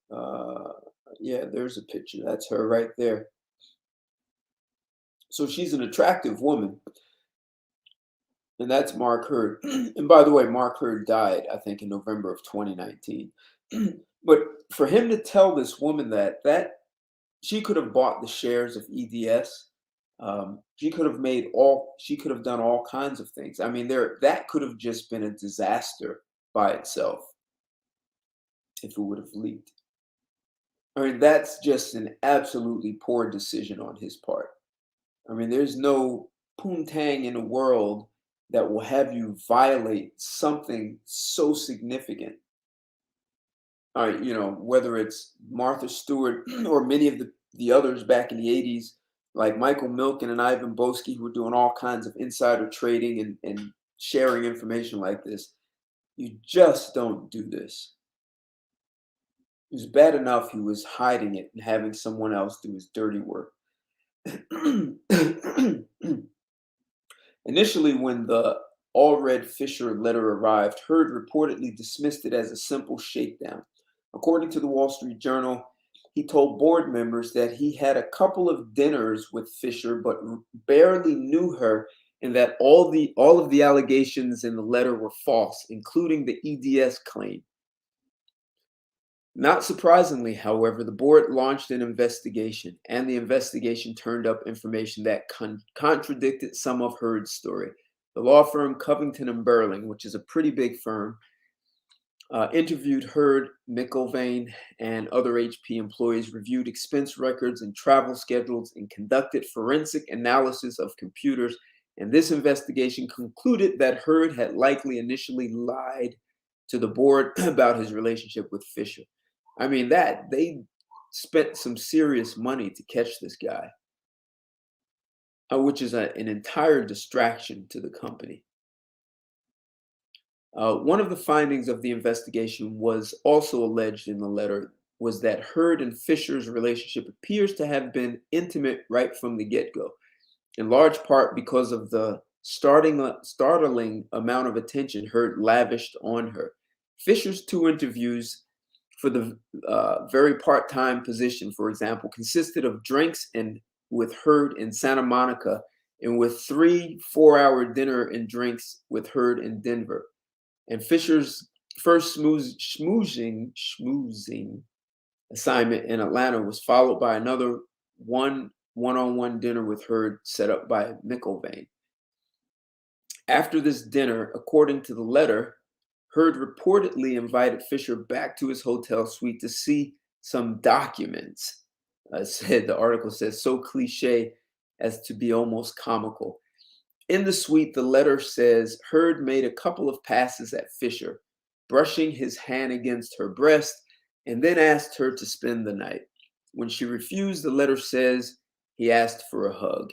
Yeah, there's a picture. That's her right there. So she's an attractive woman. And that's Mark Hurd. And by the way, Mark Hurd died, I think, in November of 2019. But for him to tell this woman that she could have bought the shares of EDS, she could have done all kinds of things. I mean, that could have just been a disaster by itself if it would have leaked. I mean, that's just an absolutely poor decision on his part. I mean, there's no poontang in the world that will have you violate something so significant. All right, you know, whether it's Martha Stewart or many of the others back in the 80s, like Michael Milken and Ivan Boesky, who were doing all kinds of insider trading and sharing information like this. You just don't do this. It was bad enough he was hiding it and having someone else do his dirty work. Initially, when the Allred Fisher letter arrived, Hurd reportedly dismissed it as a simple shakedown. According to the Wall Street Journal, he told board members that he had a couple of dinners with Fisher, but barely knew her, and that all of the allegations in the letter were false, including the EDS claim. Not surprisingly, however, the board launched an investigation, and the investigation turned up information that contradicted some of Hurd's story. The law firm Covington and Burling, which is a pretty big firm, interviewed Hurd, McIlvaine, and other HP employees, reviewed expense records and travel schedules, and conducted forensic analysis of computers. And this investigation concluded that Hurd had likely initially lied to the board about his relationship with Fisher. I mean, they spent some serious money to catch this guy, which is an entire distraction to the company. One of the findings of the investigation was also alleged in the letter was that Hurd and Fisher's relationship appears to have been intimate right from the get-go, in large part because of the startling amount of attention Hurd lavished on her. Fisher's 2 interviews for the very part-time position, for example, consisted of drinks with Hurd in Santa Monica, and with 3 4-hour dinner and drinks with Hurd in Denver. And Fisher's first schmoozing assignment in Atlanta was followed by another one-on-one dinner with Hurd set up by McIlvaine. After this dinner, according to the letter, Hurd reportedly invited Fisher back to his hotel suite to see some documents. The article says, so cliche as to be almost comical. In the suite, the letter says Hurd made a couple of passes at Fisher, brushing his hand against her breast, and then asked her to spend the night. When she refused, the letter says he asked for a hug.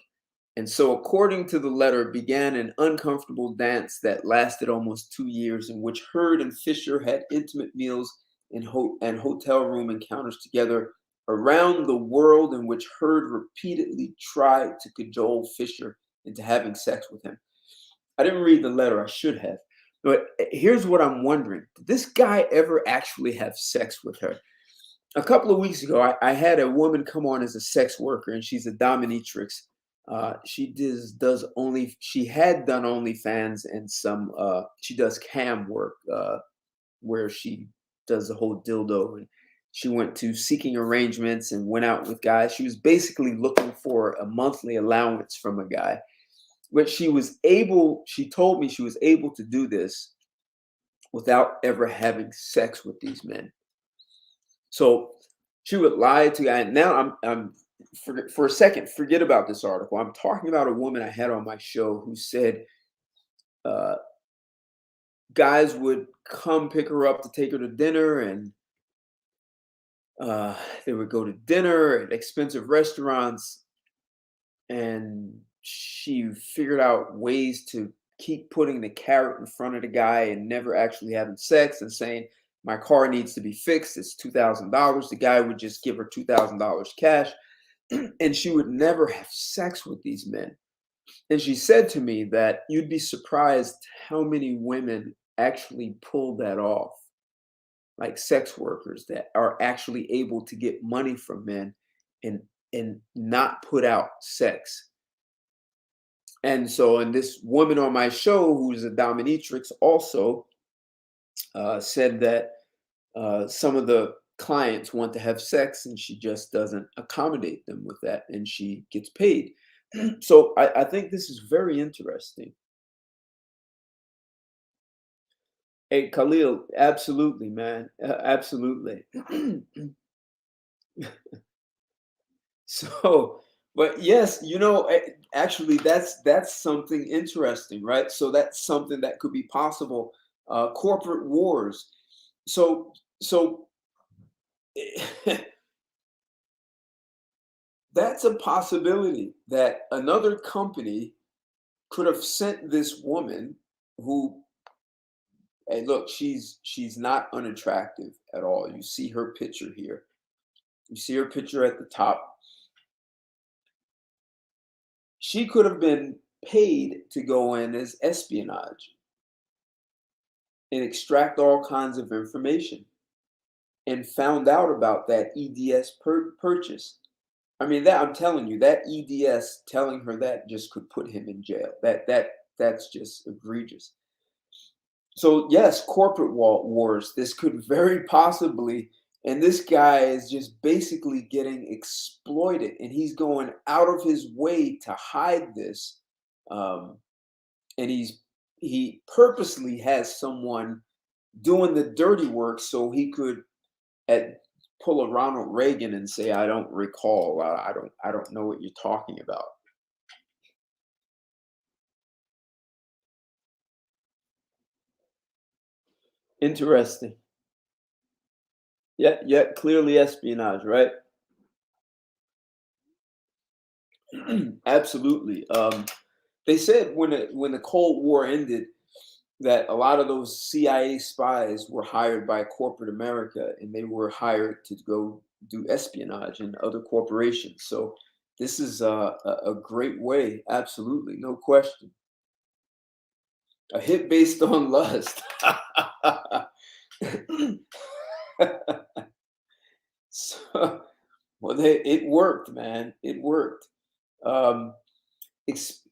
And so, according to the letter, began an uncomfortable dance that lasted almost 2 years, in which Hurd and Fisher had intimate meals and hotel room encounters together around the world, in which Hurd repeatedly tried to cajole Fisher into having sex with him. I didn't read the letter. I should have. But here's what I'm wondering. Did this guy ever actually have sex with her? A couple of weeks ago, I had a woman come on as a sex worker, and she's a dominatrix. She had done OnlyFans and she does cam work where she does the whole dildo, and she went to Seeking Arrangements and went out with guys. She was basically looking for a monthly allowance from a guy, but she told me she was able to do this without ever having sex with these men. So she would lie to guys. Now I'm for a second, forget about this article. I'm talking about a woman I had on my show who said guys would come pick her up to take her to dinner, and they would go to dinner at expensive restaurants, and she figured out ways to keep putting the carrot in front of the guy and never actually having sex and saying, my car needs to be fixed. It's $2,000. The guy would just give her $2,000 cash, and she would never have sex with these men. And she said to me that you'd be surprised how many women actually pull that off, like sex workers that are actually able to get money from men and not put out sex. And so, and this woman on my show, who's a dominatrix, also said that some of the clients want to have sex and she just doesn't accommodate them with that, and she gets paid. So I think this is very interesting. Hey, Khalil, absolutely, man. Absolutely. So, but yes, you know, actually, that's something interesting, right? So that's something that could be possible. Corporate wars. So that's a possibility that another company could have sent this woman who, hey, look, she's not unattractive at all. You see her picture here. You see her picture at the top. She could have been paid to go in as espionage and extract all kinds of information, and found out about that EDS purchase. I mean, that, I'm telling you, that EDS telling her that just could put him in jail. That's just egregious. So yes, corporate wars. This could very possibly, and this guy is just basically getting exploited, and he's going out of his way to hide this, and he purposely has someone doing the dirty work so he could pull a Ronald Reagan and say, "I don't recall. I don't know what you're talking about." Interesting. Yeah, clearly espionage, right? Absolutely. They said when the Cold War ended that a lot of those CIA spies were hired by corporate America, and they were hired to go do espionage in other corporations. So this is a great way. Absolutely, no question. A hit based on lust. So, well, it worked, man. It worked.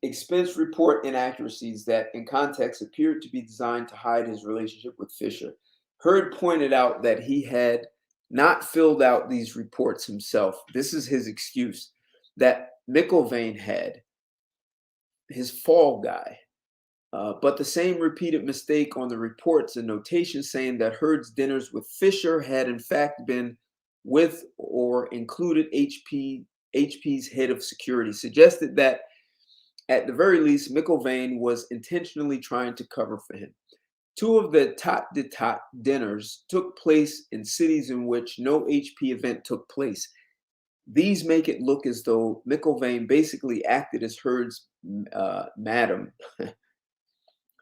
Expense report inaccuracies that, in context, appeared to be designed to hide his relationship with Fisher. Hurd pointed out that he had not filled out these reports himself. This is his excuse, that McIlvaine had, his fall guy. But the same repeated mistake on the reports and notations saying that Hurd's dinners with Fisher had in fact been with or included HP's head of security suggested that at the very least, McIlvaine was intentionally trying to cover for him. Two of the top dinners took place in cities in which no HP event took place. These make it look as though McIlvaine basically acted as Hurd's madam,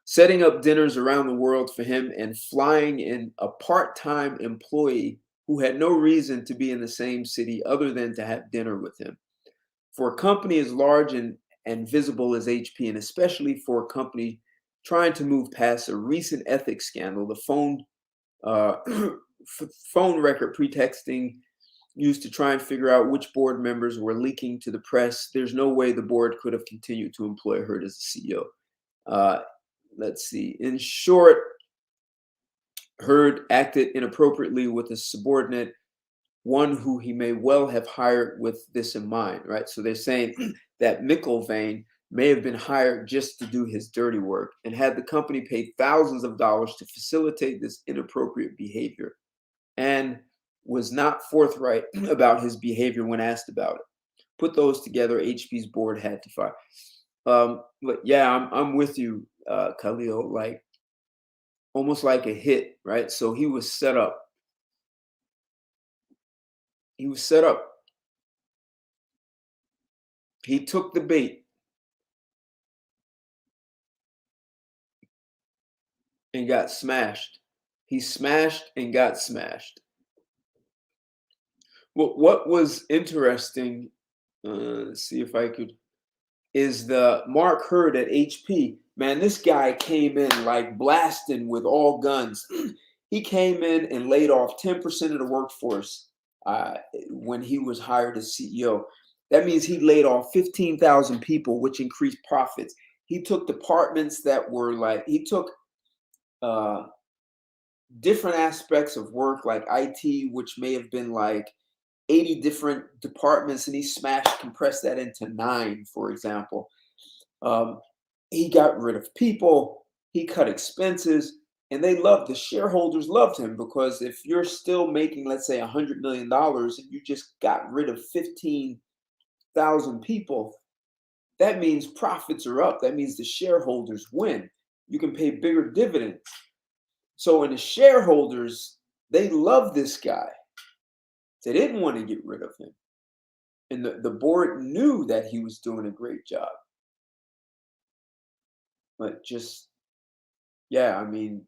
setting up dinners around the world for him and flying in a part-time employee who had no reason to be in the same city other than to have dinner with him. For a company as large and visible as HP, and especially for a company trying to move past a recent ethics scandal, the phone record pretexting used to try and figure out which board members were leaking to the press, there's no way the board could have continued to employ Hurd as the CEO. Let's see. In short, Hurd acted inappropriately with a subordinate, one who he may well have hired with this in mind, right? So they're saying that McIlvaine may have been hired just to do his dirty work and had the company pay thousands of dollars to facilitate this inappropriate behavior and was not forthright about his behavior when asked about it. Put those together, HP's board had to fire. But yeah, I'm with you, Khalil, like almost like a hit, right? So he was set up. He was set up. He took the bait and got smashed. He smashed and got smashed. Well, what was interesting, let's see if I could, is the Mark Hurd at HP. Man, this guy came in like blasting with all guns. He came in and laid off 10% of the workforce when he was hired as CEO. That means he laid off 15,000 people, which increased profits. He took departments that were like, he took different aspects of work like IT, which may have been like 80 different departments, and he compressed that into 9, for example. He got rid of people, he cut expenses, and the shareholders loved him, because if you're still making, let's say, $100 million and you just got rid of 15,000 people, that means profits are up. That means the shareholders win. You can pay bigger dividends. So in the shareholders, they love this guy. They didn't want to get rid of him. And the board knew that he was doing a great job. But just, yeah, I mean,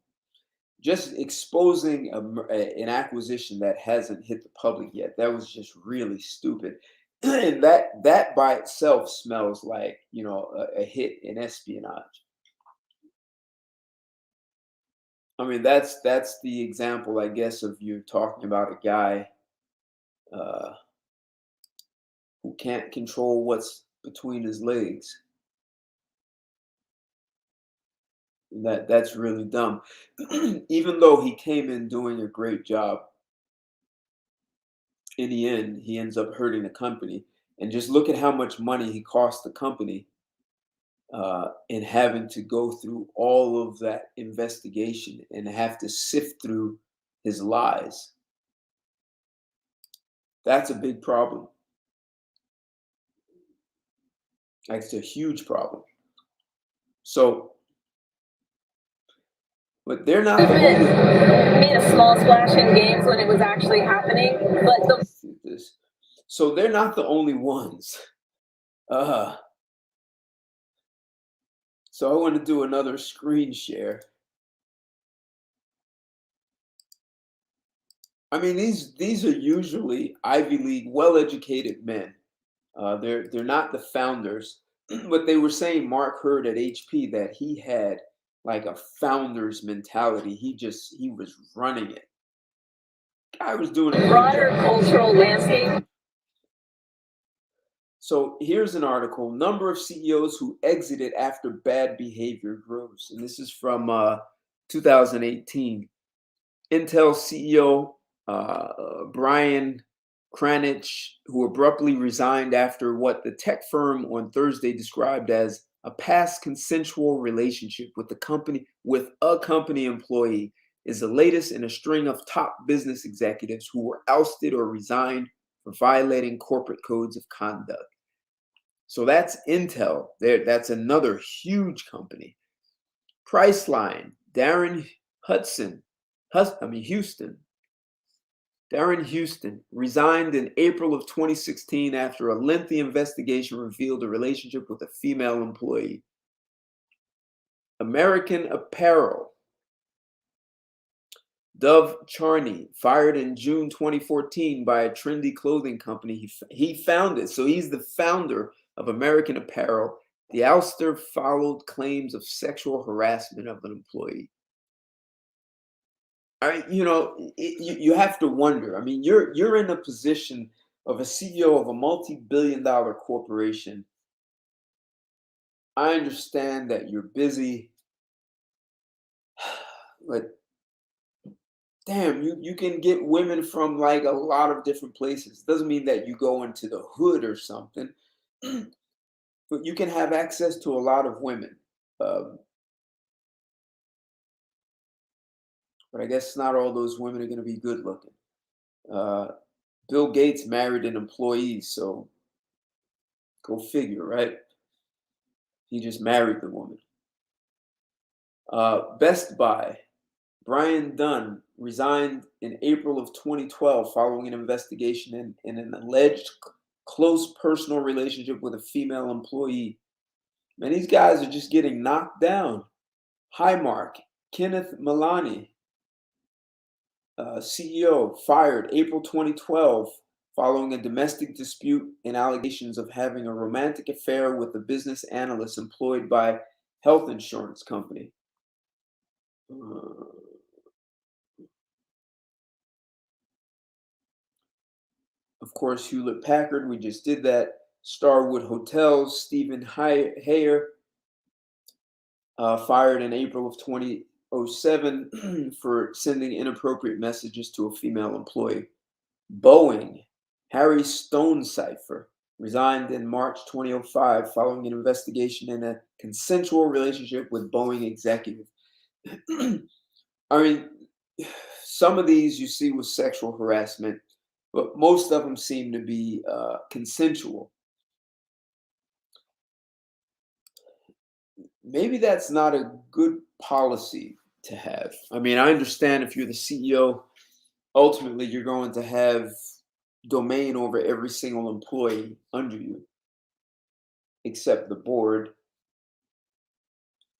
just exposing an acquisition that hasn't hit the public yet, that was just really stupid. And that by itself smells like, you know, a hit in espionage. I mean, that's the example, I guess, of you talking about a guy who can't control what's between his legs. That's really dumb. Even though he came in doing a great job, in the end, he ends up hurting the company. And just look at how much money he cost the company in having to go through all of that investigation and have to sift through his lies. That's a big problem. That's a huge problem. So, but they're not the only. Made a small splash in games when it was actually happening, but So they're not the only ones. So I want to do another screen share. I mean, these are usually Ivy League, well-educated men. They're not the founders, but they were saying Mark Hurd at HP that he had like a founder's mentality. He was running it. Guy was doing a broader cultural landscape. So here's an article: number of CEOs who exited after bad behavior grows, and this is from 2018. Intel CEO Brian Kranich, who abruptly resigned after what the tech firm on Thursday described as a past consensual relationship with a company employee, is the latest in a string of top business executives who were ousted or resigned for violating corporate codes of conduct. So that's Intel. That's another huge company. Priceline, Houston. Darren Houston resigned in April of 2016 after a lengthy investigation revealed a relationship with a female employee. American Apparel. Dov Charney, fired in June 2014 by a trendy clothing company he founded. So he's the founder of American Apparel. The ouster followed claims of sexual harassment of an employee. You have to wonder. I mean, you're in a position of a CEO of a multi-billion-dollar corporation. I understand that you're busy, but damn, you can get women from like a lot of different places. Doesn't mean that you go into the hood or something. but you can have access to a lot of women. But I guess not all those women are going to be good looking. Bill Gates married an employee, so go figure, right? He just married the woman. Best Buy. Brian Dunn resigned in April of 2012 following an investigation in an alleged close personal relationship with a female employee. Man, these guys are just getting knocked down. Highmark. Kenneth Milani, CEO, fired April 2012 following a domestic dispute and allegations of having a romantic affair with a business analyst employed by health insurance company. Of course, Hewlett Packard, we just did that. Starwood Hotels, Stephen Hayer, fired in April of 2007 for sending inappropriate messages to a female employee. Boeing, Harry Stonecipher, resigned in March 2005 following an investigation in a consensual relationship with Boeing executive. I mean, some of these you see was sexual harassment, but most of them seem to be consensual. Maybe that's not a good policy to have. I mean, I understand if you're the CEO, ultimately you're going to have domain over every single employee under you, except the board.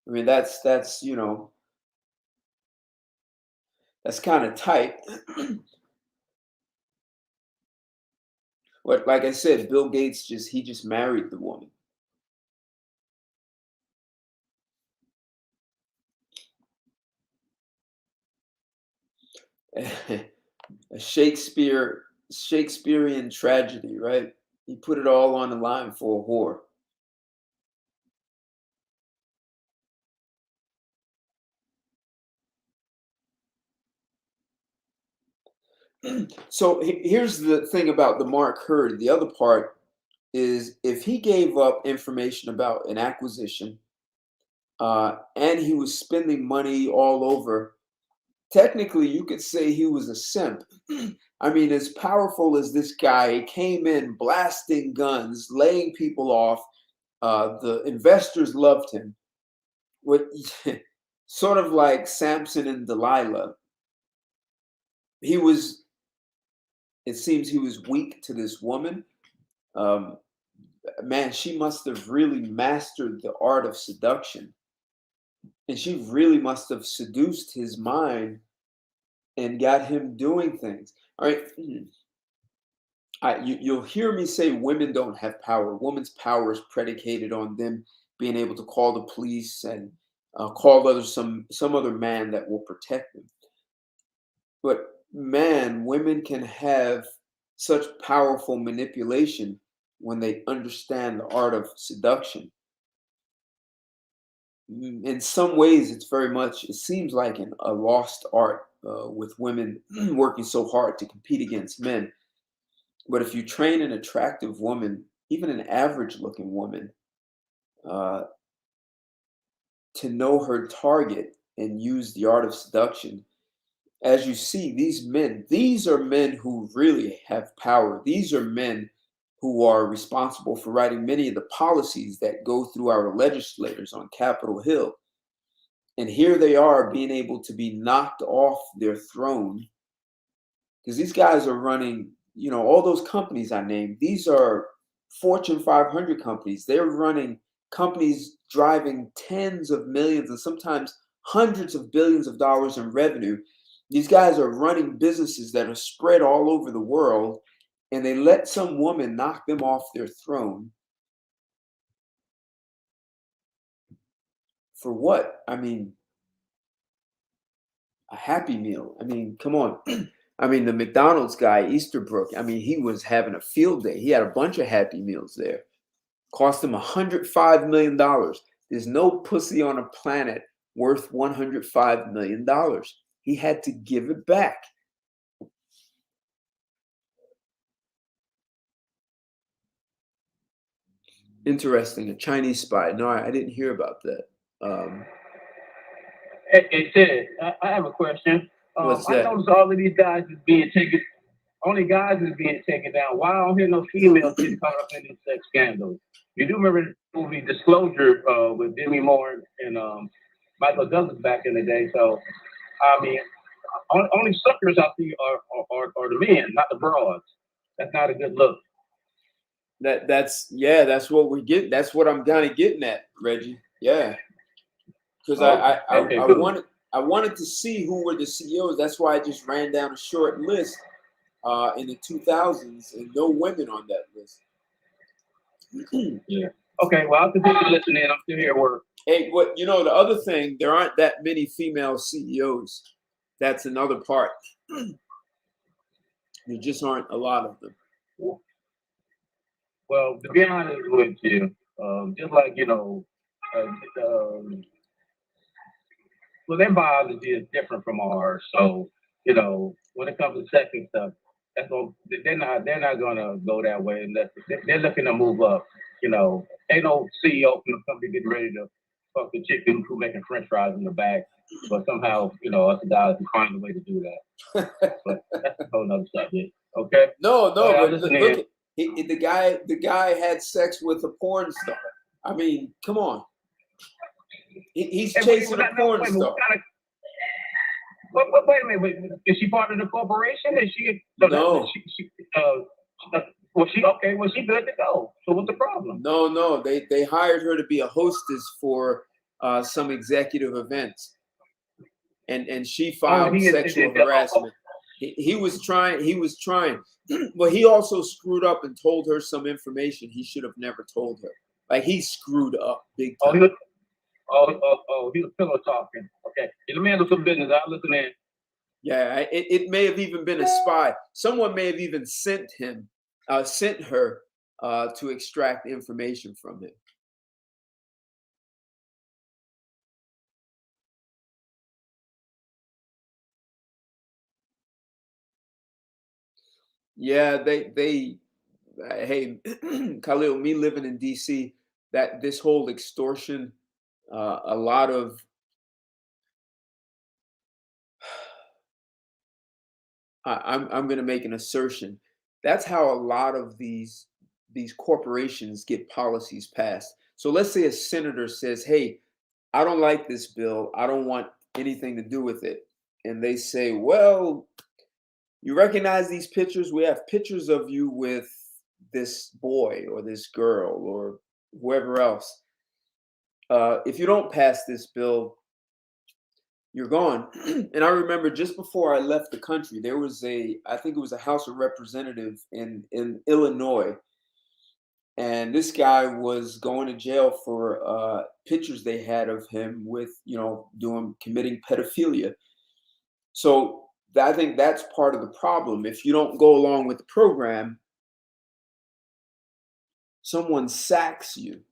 I mean, that's that's kind of tight. But like I said, Bill Gates just married the woman. A Shakespearean tragedy, right? He put it all on the line for a whore. So here's the thing about the Mark Hurd. The other part is if he gave up information about an acquisition and he was spending money all over, technically you could say he was a simp. I mean, as powerful as this guy came in blasting guns, laying people off, the investors loved him. What sort of like Samson and Delilah. It seems he was weak to this woman. Man, she must have really mastered the art of seduction. And she really must have seduced his mind and got him doing things. All right. You'll hear me say women don't have power. Women's power is predicated on them being able to call the police and call some other man that will protect them. But man, women can have such powerful manipulation when they understand the art of seduction. In some ways, it seems like a lost art with women working so hard to compete against men. But if you train an attractive woman, even an average looking woman, to know her target and use the art of seduction, as you see, these are men who really have power. These are men who are responsible for writing many of the policies that go through our legislators on Capitol Hill. And here they are being able to be knocked off their throne because these guys are running, all those companies I named. These are Fortune 500 companies. They're running companies driving tens of millions and sometimes hundreds of billions of dollars in revenue. These guys are running businesses that are spread all over the world, and they let some woman knock them off their throne. For what? I mean, a Happy Meal. I mean, come on. I mean, the McDonald's guy, Easterbrook, I mean, he was having a field day. He had a bunch of Happy Meals there. Cost him $105 million. There's no pussy on a planet worth $105 million. He had to give it back. Interesting. A Chinese spy. No, I didn't hear about that. Hey, Ted, I have a question. What's I that? noticed all of these guys is being taken, only guys is being taken down. Why I don't hear no females getting caught up in these sex scandals? You do remember the movie Disclosure with Demi Moore and Michael Douglas back in the day? So, I mean, only suckers out there are the men, not the broads. That's not a good look. That's what we're getting. That's what I'm kind of getting at, Reggie. Yeah, because Okay, cool. I wanted to see who were the CEOs. That's why I just ran down a short list in the 2000s, and no women on that list. Yeah. Okay. Well, I'll continue listening. I'm still here at work. Hey, the other thing, there aren't that many female CEOs. That's another part. There just aren't a lot of them. Well, to be honest with you, just like well, their biology is different from ours. So, when it comes to sex and stuff, they're not gonna go that way unless they're looking to move up. Ain't no CEO from the company getting ready to fuck the chicken who making French fries in the back, but somehow us guys can find a way to do that. But that's a whole nother subject. Okay. No, But but look, the guy had sex with a porn star. I mean, come on. He's chasing a porn star. Wait a minute. Is she part of the corporation? Is she? No. Was she okay? Was she good to go? So what's the problem? No. They hired her to be a hostess for some executive events, and she filed sexual harassment. He was trying. But he also screwed up and told her some information he should have never told her. Like, he screwed up big time. He was pillow talking. Okay. Let me handle some business. I'll listen in. Yeah, it may have even been a spy. Someone may have even sent her to extract information from him. Yeah, hey, Khalil, me living in DC, that this whole extortion, a lot of I'm going to make an assertion. That's how a lot of these corporations get policies passed. So let's say a senator says, "Hey, I don't like this bill. I don't want anything to do with it." And they say, "Well, you recognize these pictures? We have pictures of you with this boy or this girl or whoever else. If you don't pass this bill, you're gone." And I remember just before I left the country, there was I think it was a House of Representative in Illinois. And this guy was going to jail for pictures they had of him with, committing pedophilia. So I think that's part of the problem. If you don't go along with the program, someone sacks you.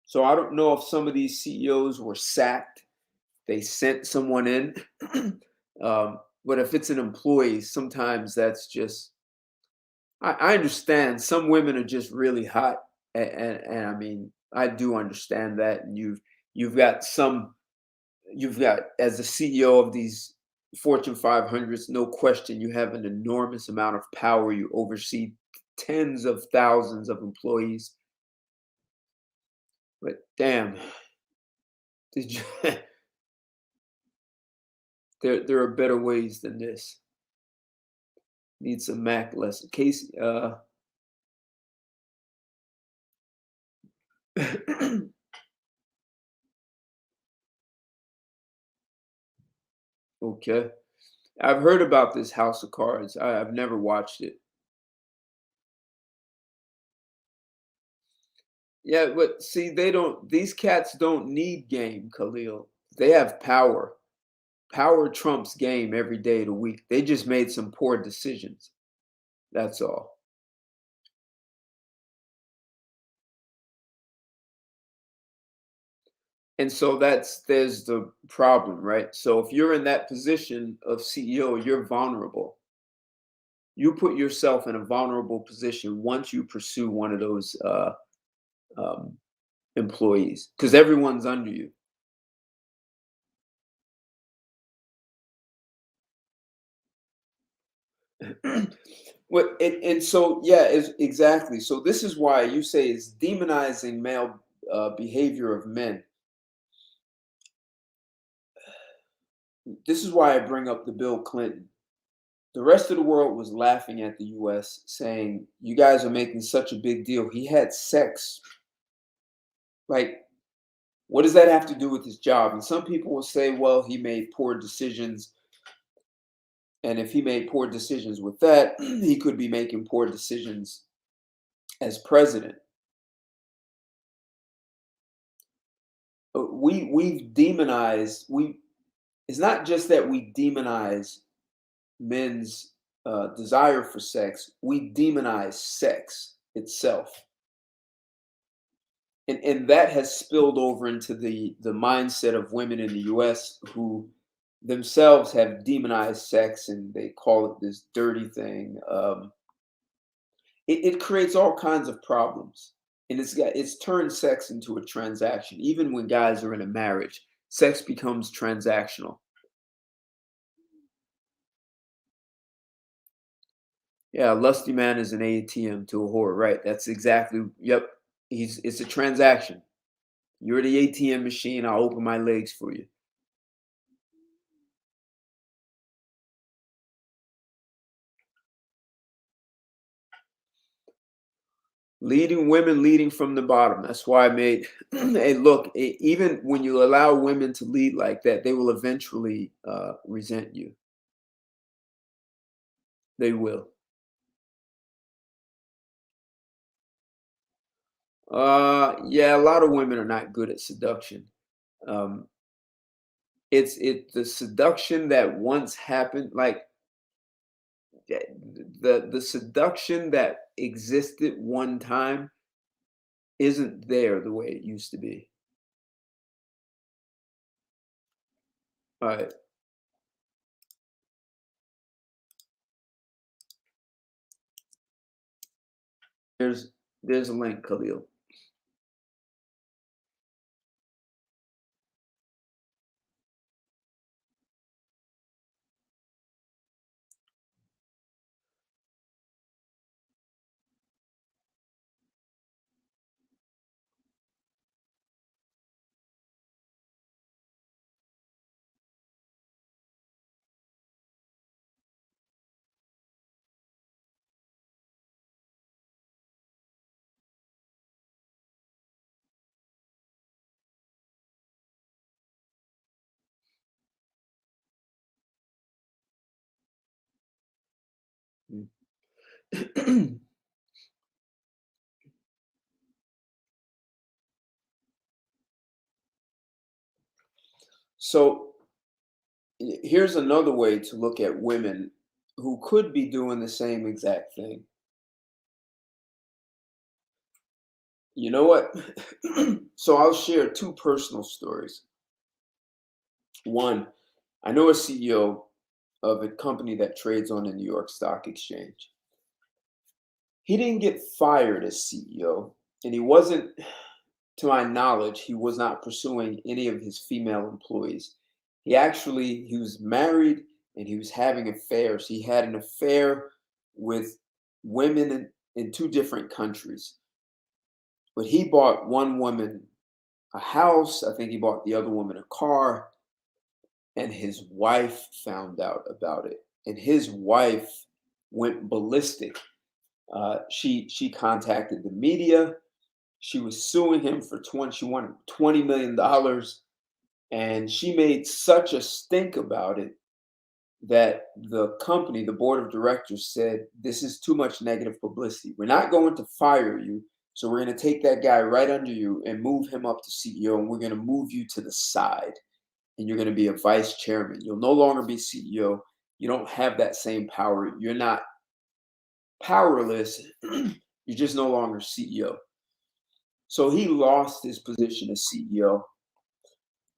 So I don't know if some of these CEOs were sacked. They sent someone in. But if it's an employee, sometimes that's just, I understand some women are just really hot. And I mean, I do understand that. And you've got, as the CEO of these Fortune 500s, no question, you have an enormous amount of power. You oversee tens of thousands of employees. But damn, did you? There are better ways than this. Need some Mac lesson. Casey, okay. I've heard about this House of Cards. I've never watched it. Yeah, but see, these cats don't need game, Khalil. They have power. Power trumps game every day of the week. They just made some poor decisions. That's all. And so there's the problem, right? So if you're in that position of CEO, you're vulnerable. you put yourself in a vulnerable position once you pursue one of those employees, because everyone's under you. And so, yeah, exactly. So this is why you say it's demonizing male behavior of men. This is why I bring up the Bill Clinton. The rest of the world was laughing at the US, saying, you guys are making such a big deal. He had sex. Like, what does that have to do with his job? And some people will say, well, he made poor decisions. And if he made poor decisions with that, he could be making poor decisions as president. We've demonized, it's not just that we demonize men's desire for sex, we demonize sex itself. And that has spilled over into the mindset of women in the US who themselves have demonized sex, and they call it this dirty thing. It creates all kinds of problems, and it's turned sex into a transaction. Even when guys are in a marriage, sex becomes transactional. Yeah, a lusty man is an ATM to a whore, right? That's exactly, yep. It's a transaction. You're the ATM machine, I'll open my legs for you. Leading women, leading from the bottom. That's why I made, hey, look, even when you allow women to lead like that, they will eventually resent you. They will. Yeah, a lot of women are not good at seduction. It's the seduction that once happened, like the seduction that existed one time isn't there the way it used to be. All right. There's a link, Khalil. So here's another way to look at women who could be doing the same exact thing. You know what? So I'll share two personal stories. One, I know a CEO of a company that trades on the New York Stock Exchange. He didn't get fired as CEO, and he wasn't, to my knowledge, he was not pursuing any of his female employees. He was married and he was having affairs. He had an affair with women in two different countries. But he bought one woman a house. I think he bought the other woman a car. And his wife found out about it. And his wife went ballistic. She contacted the media. She was suing him for she wanted $20 million. And she made such a stink about it that the company, the board of directors, said, this is too much negative publicity. We're not going to fire you. So we're going to take that guy right under you and move him up to CEO. And we're going to move you to the side. And you're going to be a vice chairman. You'll no longer be CEO. You don't have that same power. You're not powerless. You're just no longer CEO. So he lost his position as CEO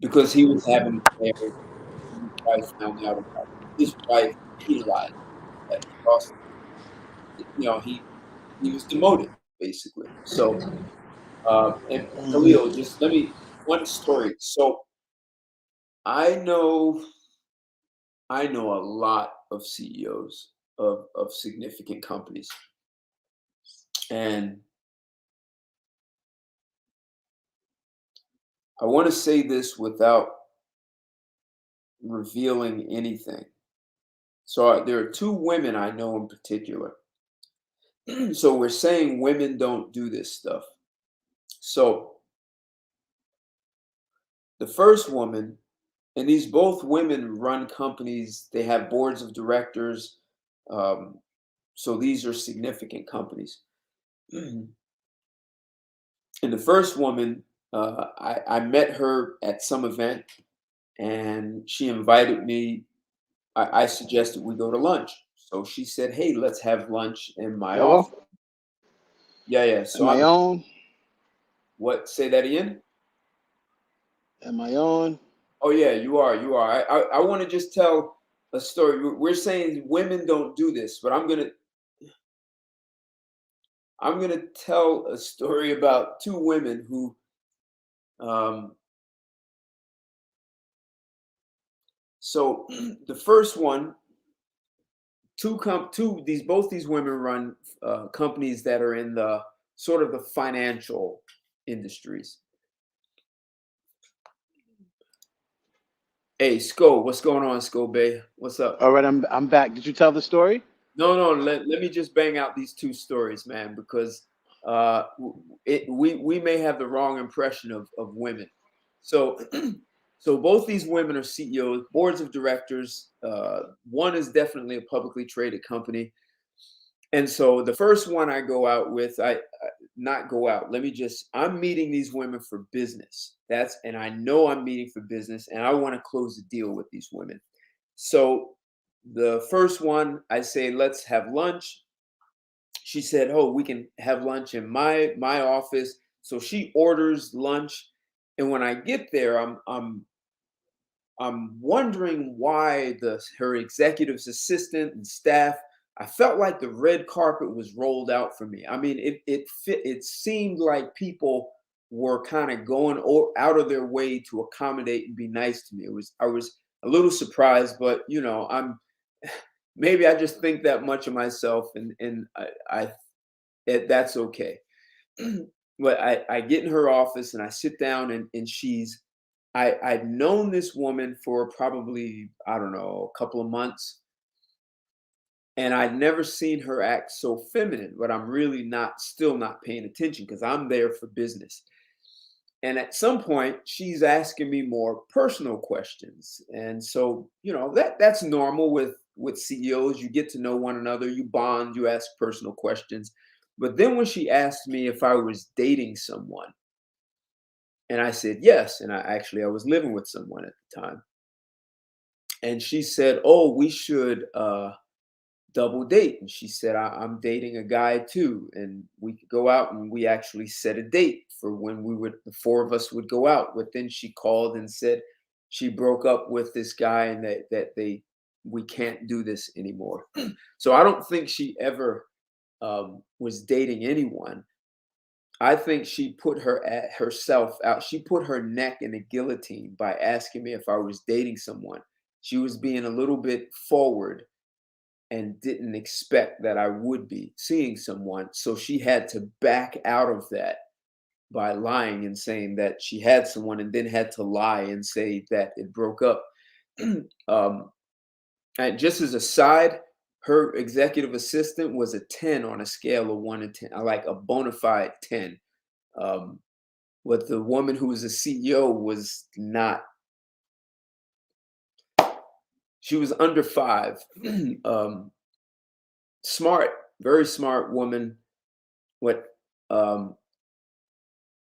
because he was having an affair. His wife found out about it. His wife penalized that. He lost he was demoted basically. So and Mhm. Khalil, just let me one story. So I know I know a lot of CEOs of significant companies, and I want to say this without revealing anything. So there are two women I know in particular. So we're saying women don't do this stuff. So the first woman, and these both women run companies, they have boards of directors. Um, so these are significant companies. And the first woman, I met her at some event and she invited me. I suggested we go to lunch. So she said, "Hey, let's have lunch in my Hello? office." Yeah, yeah. Am So I on? what? Say that again. Am I on? Oh yeah, you are. You are. I want to just tell a story. We're saying women don't do this, but I'm gonna tell a story about two women who um so the first one, two these both these women run companies that are in the sort of the financial industries. Hey, Sco, what's going on, Sco Bay? What's up? All right, I'm back. Did you tell the story? No, no, let me just bang out these two stories, man, because we may have the wrong impression of women. So so both these women are CEOs, boards of directors. One is definitely a publicly traded company. And so the first one I go out with, I not go out. Let me just I'm meeting these women for business. And I know I'm meeting for business and I want to close the deal with these women. So the first one, I say, let's have lunch. She said, "Oh, we can have lunch in my office." So she orders lunch, and when I get there, I'm wondering why her executive's assistant and staff. I felt like the red carpet was rolled out for me. I mean, it seemed like people were kind of going out of their way to accommodate and be nice to me. I was a little surprised, but I'm maybe I just think that much of myself, and that's okay. But I get in her office and I sit down and I'd known this woman for probably, I don't know, a couple of months, and I'd never seen her act so feminine, but I'm really still not paying attention because I'm there for business. And at some point, she's asking me more personal questions. And so, that's normal with CEOs. You get to know one another, you bond, you ask personal questions. But then when she asked me if I was dating someone, and I said yes, and I was living with someone at the time. And she said, "Oh, we should double date." And she said, I'm dating a guy too, and we could go out, and we actually set a date for when the four of us would go out. But then she called and said she broke up with this guy and we can't do this anymore. So I don't think she ever was dating anyone. I think she put herself out. She put her neck in a guillotine by asking me if I was dating someone. She was being a little bit forward and didn't expect that I would be seeing someone. So she had to back out of that by lying and saying that she had someone, and then had to lie and say that it broke up. um, and just as a side, her executive assistant was a 10 on a scale of 1 to 10, like a bona fide 10. Um, but the woman who was a CEO was not. She was under 5. um, Smart, very smart woman. What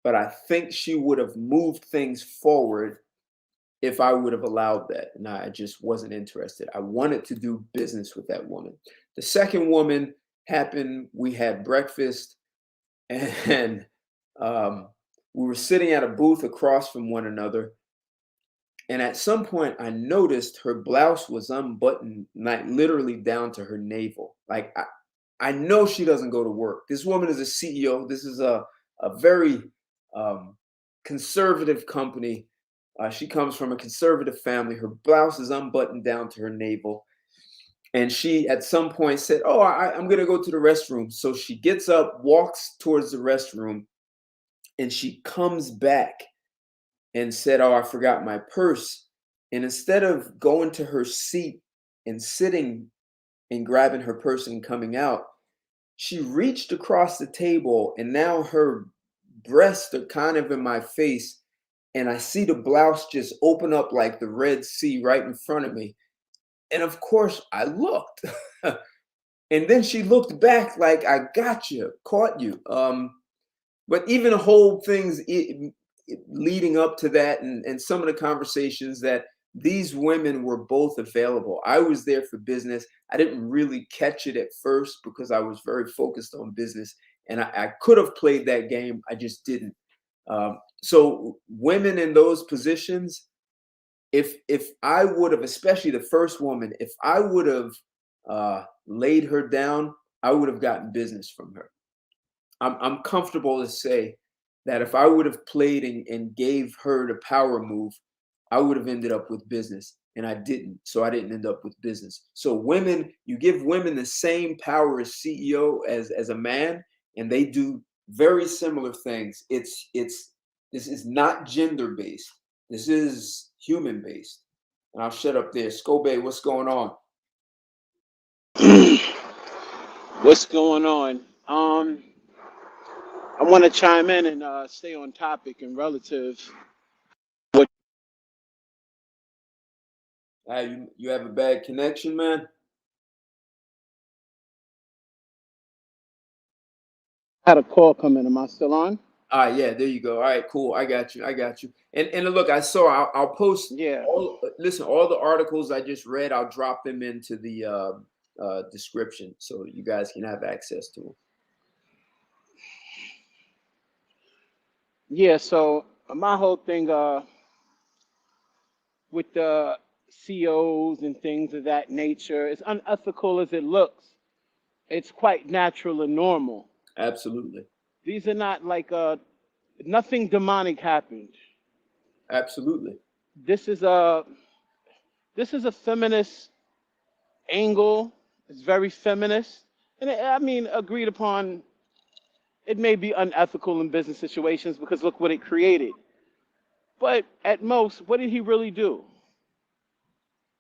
But I think she would have moved things forward if I would have allowed that. And I just wasn't interested. I wanted to do business with that woman. The second woman happened. We had breakfast, and um, we were sitting at a booth across from one another. And at some point, I noticed her blouse was unbuttoned, like literally down to her navel. Like I know she doesn't go to work. This woman is a CEO. This is a very conservative company. She comes from a conservative family. Her blouse is unbuttoned down to her navel. And she at some point said, oh, I'm going to go to the restroom. So she gets up, walks towards the restroom, and she comes back and said, oh, I forgot my purse. And instead of going to her seat and sitting and grabbing her purse and coming out, she reached across the table, and now her breasts are kind of in my face. And I see the blouse just open up like the Red Sea right in front of me. And of course, I looked. And then she looked back like, I got you, caught you. But even the whole things leading up to that, and some of the conversations, that these women were both available. I was there for business. I didn't really catch it at first because I was very focused on business, and I could have played that game. I just didn't. So women in those positions, if I would have, especially the first woman, if I would have laid her down, I would have gotten business from her. I'm comfortable to say that if I would have played and gave her the power move, I would have ended up with business, and I didn't. So I didn't end up with business. So women, you give women the same power as CEO as a man, and they do very similar things. This is not gender based. This is human based. And I'll shut up there. Scobe, what's going on? What's going on? I want to chime in and stay on topic and relative. You have a bad connection, man? I had a call come in. Am I still on? Yeah, there you go. All right, cool. I got you. And look, I'll post. Yeah. All the articles I just read, I'll drop them into the description so you guys can have access to them. Yeah. So my whole thing with the CEOs and things of that nature, as unethical as it looks, it's quite natural and normal. Absolutely. These are not like nothing demonic happened. Absolutely. This is a feminist angle. It's very feminist, and I mean, agreed upon. It may be unethical in business situations because look what it created. But at most, what did he really do?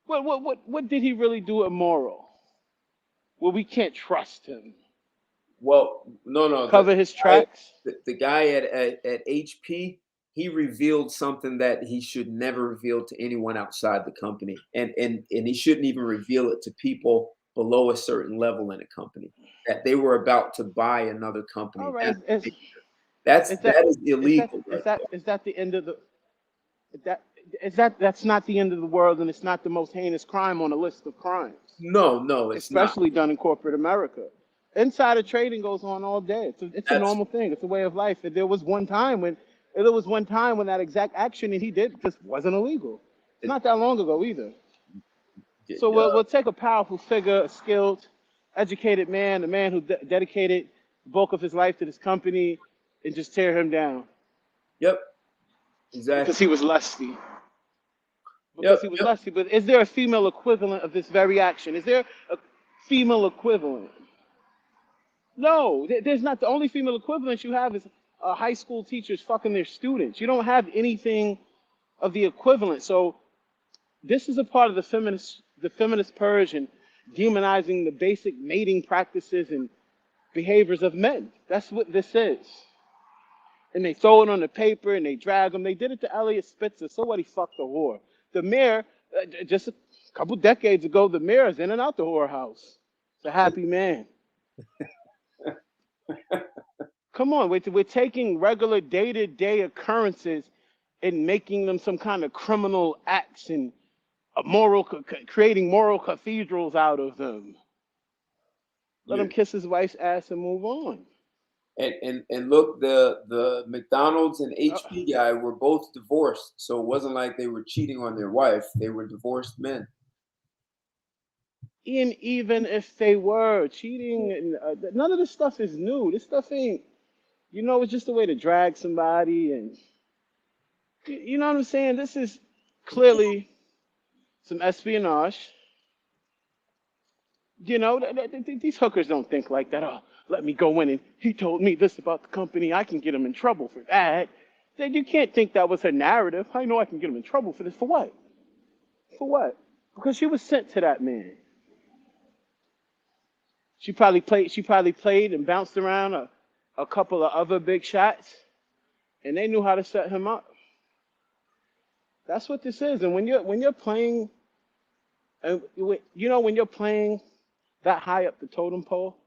What did he really do immoral? Well, we can't trust him. Well, no. Cover his tracks. The guy at HP, he revealed something that he should never reveal to anyone outside the company, and he shouldn't even reveal it to people below a certain level in a company, that they were about to buy another company. All right, that is illegal. Is that the end of the? That's not the end of the world, and it's not the most heinous crime on a list of crimes. No, it's especially not. done in corporate America. Insider trading goes on all day. It's a normal thing. It's a way of life. And there was one time when that exact action that he did just wasn't illegal. It's not that long ago either. So we'll take a powerful figure, a skilled, educated man, a man who dedicated the bulk of his life to this company, and just tear him down. Yep. Exactly. Because he was lusty. Lusty. But is there a female equivalent of this very action? Is there a female equivalent? No, there's not. The only female equivalent you have is high school teachers fucking their students. You don't have anything of the equivalent. So this is a part of the feminist purge and demonizing the basic mating practices and behaviors of men. That's what this is. And they throw it on the paper and they drag them. They did it to Elliot Spitzer. So what? He fucked the whore. The mayor, just a couple decades ago, the mayor is in and out the whorehouse. It's a happy man. Come on, we're taking regular day-to-day occurrences and making them some kind of criminal acts and creating moral cathedrals out of them. Let him kiss his wife's ass and move on. And look, the McDonald's and HP guy were both divorced, so it wasn't like they were cheating on their wife. They were divorced men. And even if they were cheating, and none of this stuff is new. This stuff ain't, it's just a way to drag somebody, and you know what I'm saying. This is clearly some espionage. These hookers don't think like that. Oh, let me go in and he told me this about the company. I can get him in trouble for that. You can't think that was her narrative. I know I can get him in trouble for this. For what? For what? Because she was sent to that man. She probably played and bounced around a couple of other big shots, and they knew how to set him up. That's what this is. And when you're playing, when you're playing that high up the totem pole,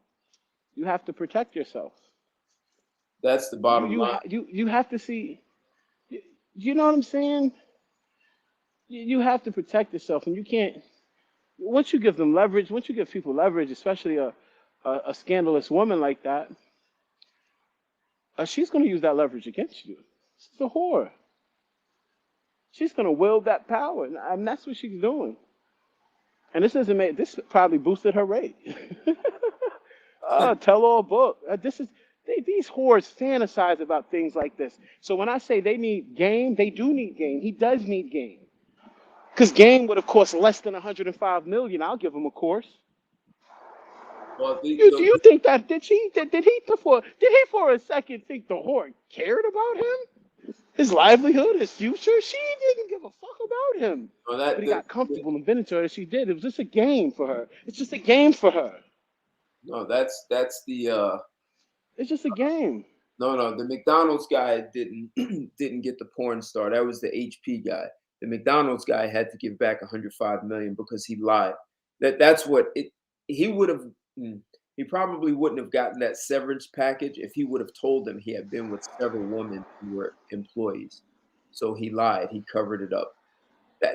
you have to protect yourself. That's the bottom line. You have to see. You know what I'm saying? You have to protect yourself, and you can't. Once you give them leverage, once you give people leverage, especially a scandalous woman like that, she's going to use that leverage against you. She's a whore. She's going to wield that power, and that's what she's doing. And this probably boosted her rate. Tell-all book. These whores fantasize about things like this. So when I say they need game, they do need game. He does need game. Because game would have cost less than $105 million. I'll give him a course. Well, Do you think that did he for a second think the whore cared about him? His livelihood, his future? She didn't give a fuck about him. But he got comfortable and been to her as she did. It was just a game for her. It's just a game for her. No, that's the It's just a game. No, the McDonald's guy didn't get the porn star. That was the HP guy. The McDonald's guy had to give back $105 million because he lied. That's what it. He would have. He probably wouldn't have gotten that severance package if he would have told them he had been with several women who were employees. So he lied. He covered it up.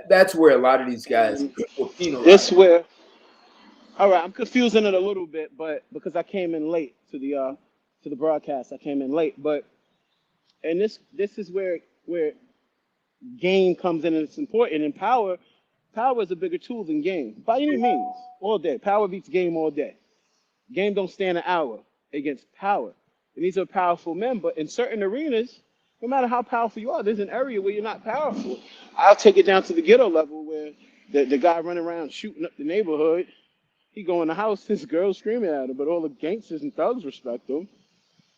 That's where a lot of these guys were penalized. This where. All right, I'm confusing it a little bit, but because I came in late to the broadcast, I came in late. And this is where game comes in and it's important. And power is a bigger tool than game by any means. All day, power beats game all day. Game don't stand an hour against power. And these are powerful men, but in certain arenas, no matter how powerful you are, there's an area where you're not powerful. I'll take it down to the ghetto level where the guy running around shooting up the neighborhood. He go in the house, his girl's screaming at him, but all the gangsters and thugs respect him.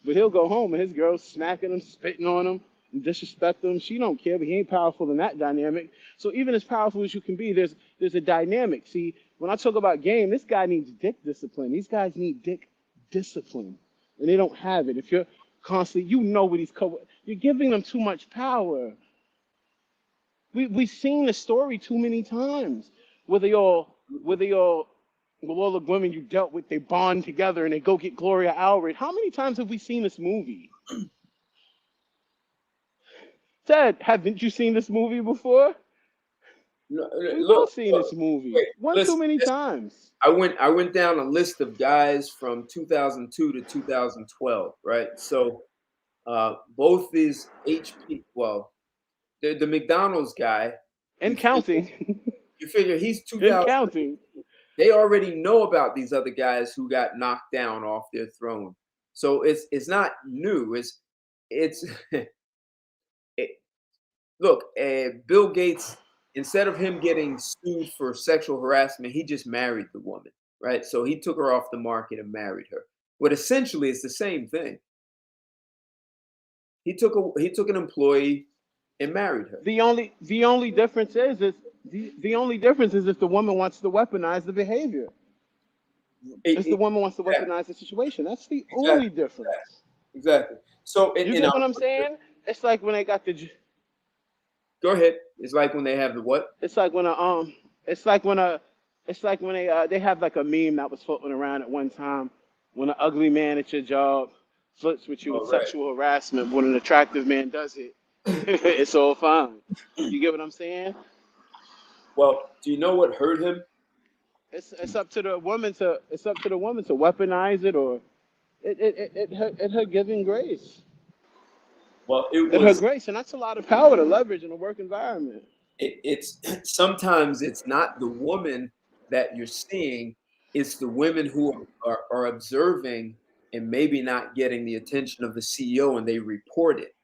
But he'll go home and his girl's smacking him, spitting on him, and disrespect him. She don't care, but he ain't powerful in that dynamic. So even as powerful as you can be, there's a dynamic. See, when I talk about game, this guy needs dick discipline. These guys need dick discipline, and they don't have it. If you're constantly, what he's you're giving them too much power. We've seen the story too many times. With all the women you dealt with, they bond together and they go get Gloria Allred. How many times have we seen this movie? Ted, haven't you seen this movie before? No, We've all seen this movie. Too many times. I went down a list of guys from 2002 to 2012, right? So both these HP, the McDonald's guy. And counting. You figure he's 2000. And counting. They already know about these other guys who got knocked down off their throne. So it's not new. Look, Bill Gates, instead of him getting sued for sexual harassment, he just married the woman, right? So he took her off the market and married her. But essentially, it's the same thing. He took an employee and married her. The only difference is if the woman wants to weaponize the behavior. If the woman wants to weaponize the situation, that's the only difference. Exactly. So you get what I'm saying? It's like when they got the. Go ahead. It's like when they have the what? It's like when they have like a meme that was floating around at one time when an ugly man at your job flirts with you with sexual harassment. When an attractive man does it, it's all fine. You get what I'm saying? Well, do you know what hurt him? It's up to the woman to weaponize it, or it her giving grace. Well, it her grace, and that's a lot of power to leverage in a work environment. It's sometimes it's not the woman that you're seeing, it's the women who are observing and maybe not getting the attention of the CEO, and they report it.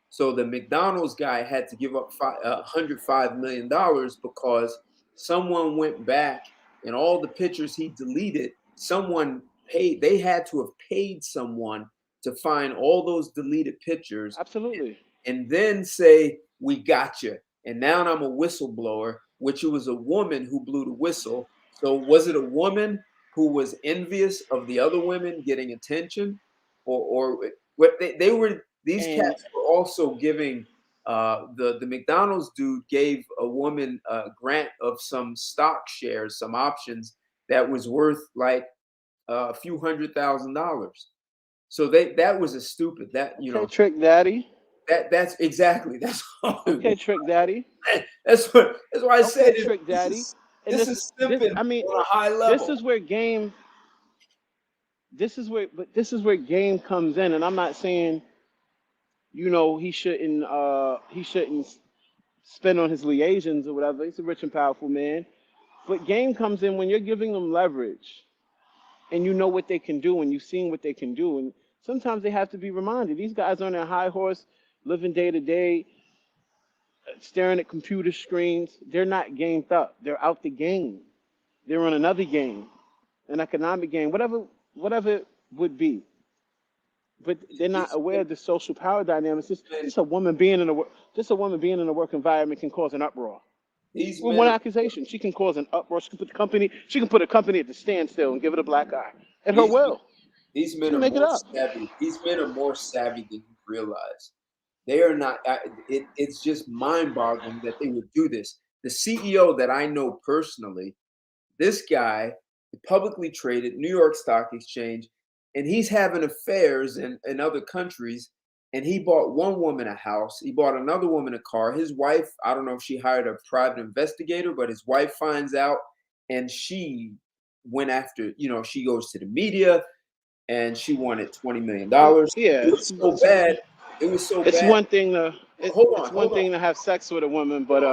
So the McDonald's guy had to give up $105 million because someone went back and all the pictures he deleted, someone paid, they had to have paid someone to find all those deleted pictures Absolutely. and then say, we got you. And now I'm a whistleblower, which it was a woman who blew the whistle. So was it a woman who was envious of the other women getting attention? Or what they were, these And cats were also giving, the McDonald's dude gave a woman a grant of some stock shares, some options that was worth like a few $100,000. So that was a stupid, that, you okay, know, Trick Daddy. that's exactly, that's Okay, Trick Daddy. that's why I said Okay, Trick Daddy. And this is simping I mean, on a high level. this is where game. This is where game comes in, and I'm not saying, you know, he shouldn't spend on his liaisons or whatever. He's a rich and powerful man. But game comes in when you're giving them leverage and you know what they can do and you've seen what they can do. And sometimes they have to be reminded. These guys are on their high horse, living day to day, staring at computer screens. They're not gamed up. They're out the game. They're on another game, an economic game, whatever it would be. But they're not aware of the social power dynamics. Just a woman being in a work environment can cause an uproar. These With men one are, accusation, she can cause an uproar. She can put a company at the standstill and give it a black eye at her these will. these She men can are make it more up. savvy. These men are more savvy than you realize. They are not. It's just mind-boggling that they would do this. The CEO that I know personally, this guy, publicly traded, New York Stock Exchange, and he's having affairs in other countries. And he bought one woman a house. He bought another woman a car. His wife, I don't know if she hired a private investigator, but his wife finds out, and she went after, you know, she goes to the media and she wanted $20 million. Yeah, It was so bad. It was so it's bad. one thing to Hold it's on, one hold on, thing to have sex with a woman, but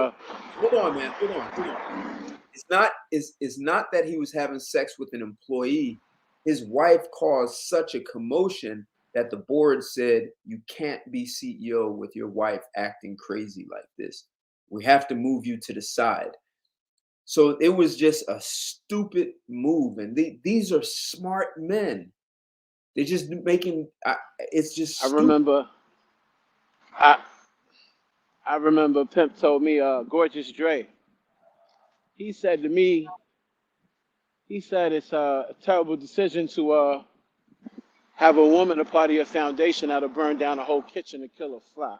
hold on, man. Hold on. It's not that he was having sex with an employee. His wife caused such a commotion that the board said, you can't be CEO with your wife acting crazy like this. We have to move you to the side. So it was just a stupid move. And these are smart men. They're just making, it's just I stupid. remember I remember Pimp told me, Gorgeous Dre. He said to me, he said it's a terrible decision to have a woman a part of your foundation that'll burn down a whole kitchen to kill a fly.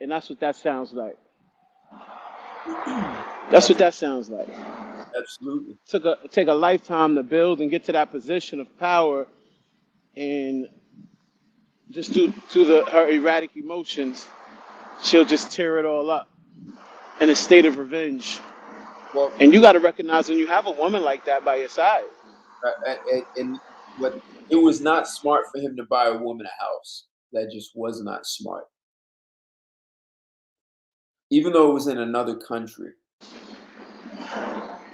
And that's what that sounds like. That's what that sounds like. Absolutely. Take a lifetime to build and get to that position of power, and just her erratic emotions, she'll just tear it all up in a state of revenge. Well, And you got to recognize when you have a woman like that by your side. and what, it was not smart for him to buy a woman a house. That just was not smart. Even though it was in another country.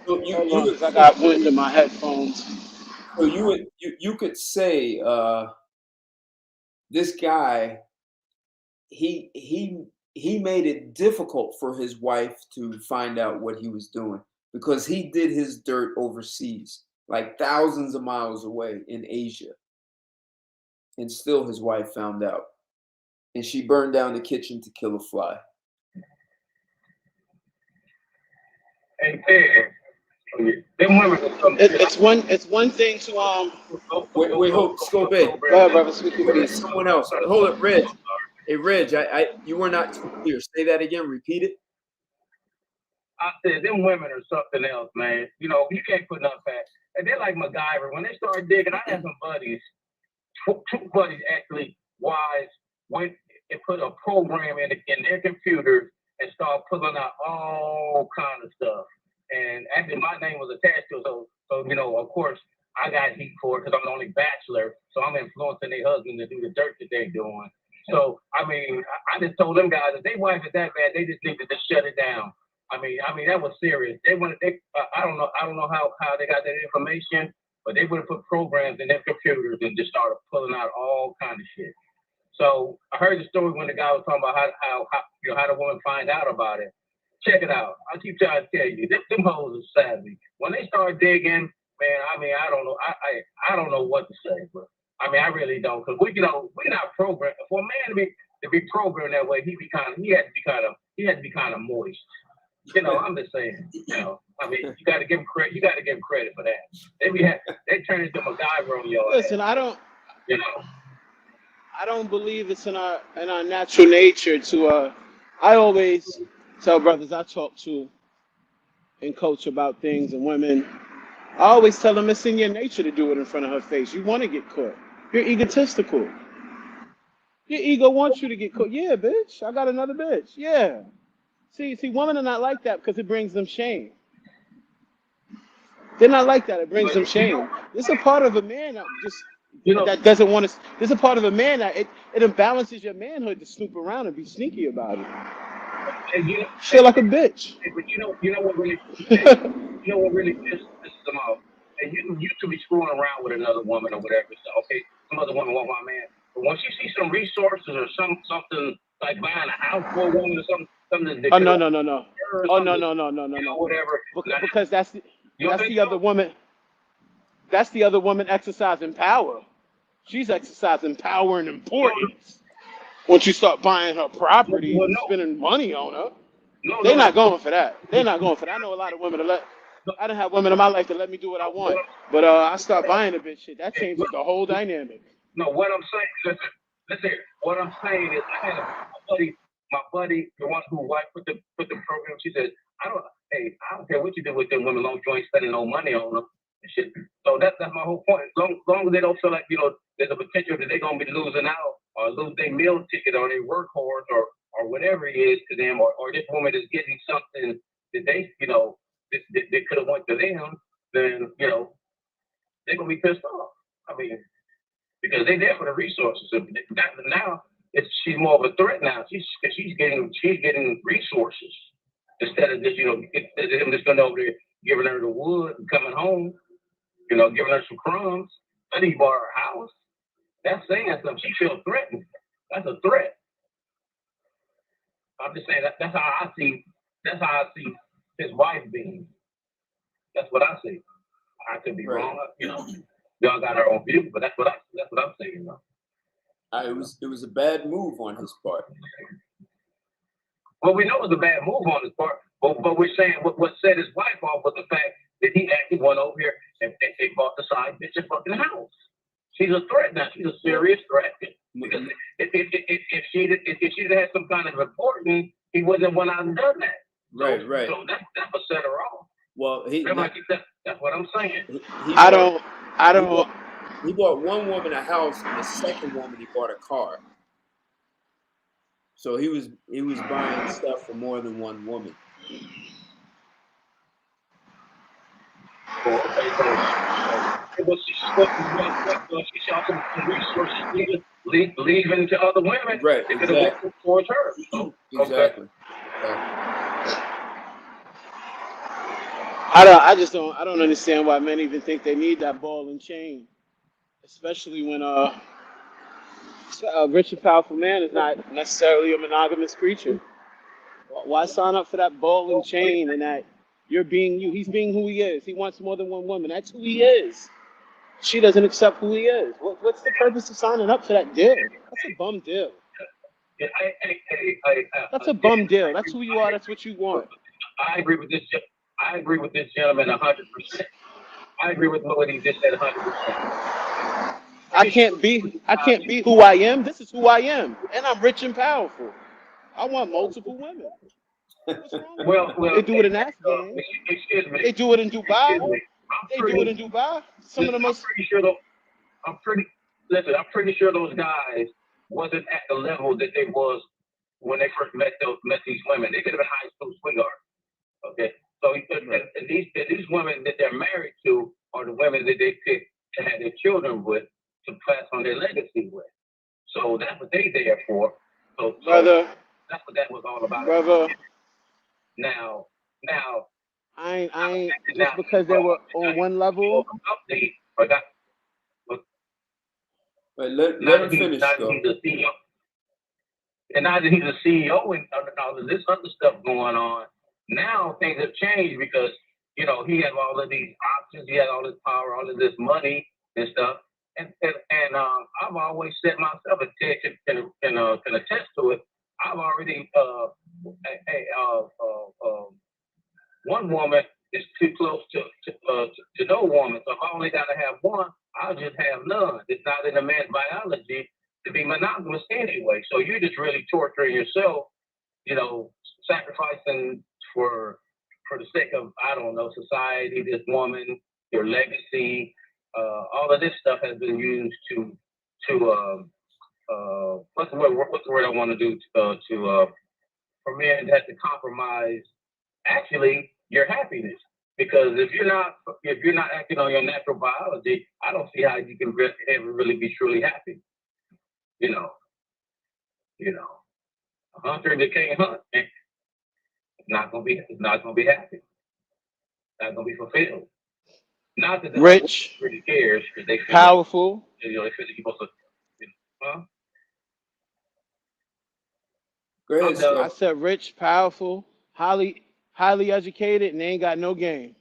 So Hold on, 'cause I got wind in my headphones. so you could say this guy, he made it difficult for his wife to find out what he was doing because he did his dirt overseas, like thousands of miles away in Asia. And still his wife found out. And she burned down the kitchen to kill a fly. Hey, Ted, them women are something. It's one thing to Wait, hold, Scope A. Go ahead, brother, speak your piece. Someone else. Hold it, Reg. Hey, Reg, you were not too clear. Say that again. Repeat it. I said, them women are something else, man. You know, you can't put enough past. And they're like MacGyver. When they start digging, I have some buddies, two buddies actually, wise, went and put a program in their computers and start pulling out all kind of stuff. And actually, my name was attached to it. So you know, of course, I got heat for it because I'm the only bachelor. So I'm influencing their husband to do the dirt that they're doing. So, I mean, I just told them guys, if their wife is that bad, they just need to just shut it down. I mean that was serious. They wanted I don't know how they got that information, but they would have put programs in their computers and just started pulling out all kind of shit. So I heard the story when the guy was talking about how the woman find out about it. Check it out. I keep trying to tell you, them hoes are savvy. When they start digging, man, I mean, I don't know. I don't know what to say, but I mean, I really don't, because we're not programmed. For a man to be programmed that way, he had to be kind of moist. You know, I'm just saying. You know, I mean, you got to give him credit. You got to give him credit for that. They turn into MacGyver on your Listen, ass. I don't. You know. I don't believe it's in our natural nature to. I always tell brothers I talk to and coach about things and women. I always tell them it's in your nature to do it in front of her face. You want to get caught. You're egotistical. Your ego wants you to get caught. Yeah, bitch. I got another bitch. Yeah. See, women are not like that because it brings them shame. They're not like that. It brings them shame. This is a part of a man that that doesn't want to. This is a part of a man that it imbalances your manhood to snoop around and be sneaky about it. And Feel like a bitch. but you know what really pisses them off. And you used to be screwing around with another woman or whatever. So okay, some other woman want my man. But once you see some resources or something like buying a house for a woman or something that Oh no. Oh no. whatever. Because that's the other woman. That's the other woman exercising power. She's exercising power and importance. Once you start buying her property and spending money on her, they're not going for that. They're not going for that. I know a lot of women I done have women in my life that let me do what I want. But I start buying a bitch shit. That changes the whole dynamic. No, what I'm saying, listen. What I'm saying is, I had my buddy, the one who wife put the program. She said, I don't care what you do with them women, long as you ain't spending no money on them and shit. So that's my whole point. Long as they don't feel like there's a potential that they're gonna be losing out or lose their meal ticket or their workhorse or whatever it is to them, or this woman is getting something that they that could have went to them, then they're gonna be pissed off. I mean, because they're there for the resources. Now she's more of a threat now. She's getting resources instead of just them just going over there giving her the wood and coming home, giving her some crumbs. I need to borrow her house. That's saying something. She feels threatened. That's a threat. I'm just saying that's how I see his wife being. That's what I see. I could be wrong. Y'all got our own view, but that's what I'm saying. It was a bad move on his part. Well, we know it was a bad move on his part, but we're saying what set his wife off was the fact that he actually went over here and they bought the side bitch a fucking house. She's a threat now. She's a serious threat. Because if she'd had some kind of importance, he wouldn't have went out and done that. Right. So that's what set her off. Well, that's what I'm saying. I don't. He bought one woman a house, and the second woman he bought a car. So he was buying stuff for more than one woman. She shot some resources leaving to other women. Right. They could have went towards her. Exactly. I don't understand why men even think they need that ball and chain, especially when a rich and powerful man is not necessarily a monogamous creature. Why sign up for that ball and chain and that you're being you? He's being who he is. He wants more than one woman. That's who he is. She doesn't accept who he is. What's the purpose of signing up for that deal? That's a bum deal. That's a bum deal. That's who you are. That's what you want. I agree with this gentleman 100%. I agree with what he just said 100%. I can't be who I am. This is who I am, and I'm rich and powerful. I want multiple women. What's wrong with well, they do it in Afghan. Excuse me. They do it in Dubai. I'm pretty sure those guys wasn't at the level that they was when they first met these women. They could have been high school sweethearts. Okay, so and these women that they're married to are the women that they pick to have their children with, to pass on their legacy with. So that's what they there for. So brother, that's what that was all about. Brother. Now, ain't just because they were on one level. Update, but that, but But let now him that finish, now that though. he's a CEO, and now that he's a CEO and all of this other stuff going on, now things have changed because he has all of these options, he has all this power, all of this money and stuff. And I've always said myself, and Ted can attest to it. I've already one woman is too close to no woman. So if I only got to have one, I'll just have none. It's not in the man's biology to be monogamous anyway. So you're just really torturing yourself, sacrificing for the sake of, I don't know, society, this woman, your legacy. All of this stuff has been used to what's the word I want to do for men to have to compromise actually your happiness. Because if you're not acting on your natural biology, I don't see how you can ever really be truly happy. A hunter that can't hunt, it's not gonna be happy. Not gonna be fulfilled. Not that the Rich, really cares because they feel powerful. they feel like you're supposed to. Huh? Go ahead, I'm done. I Scott. said rich, powerful, highly educated, and they ain't got no game.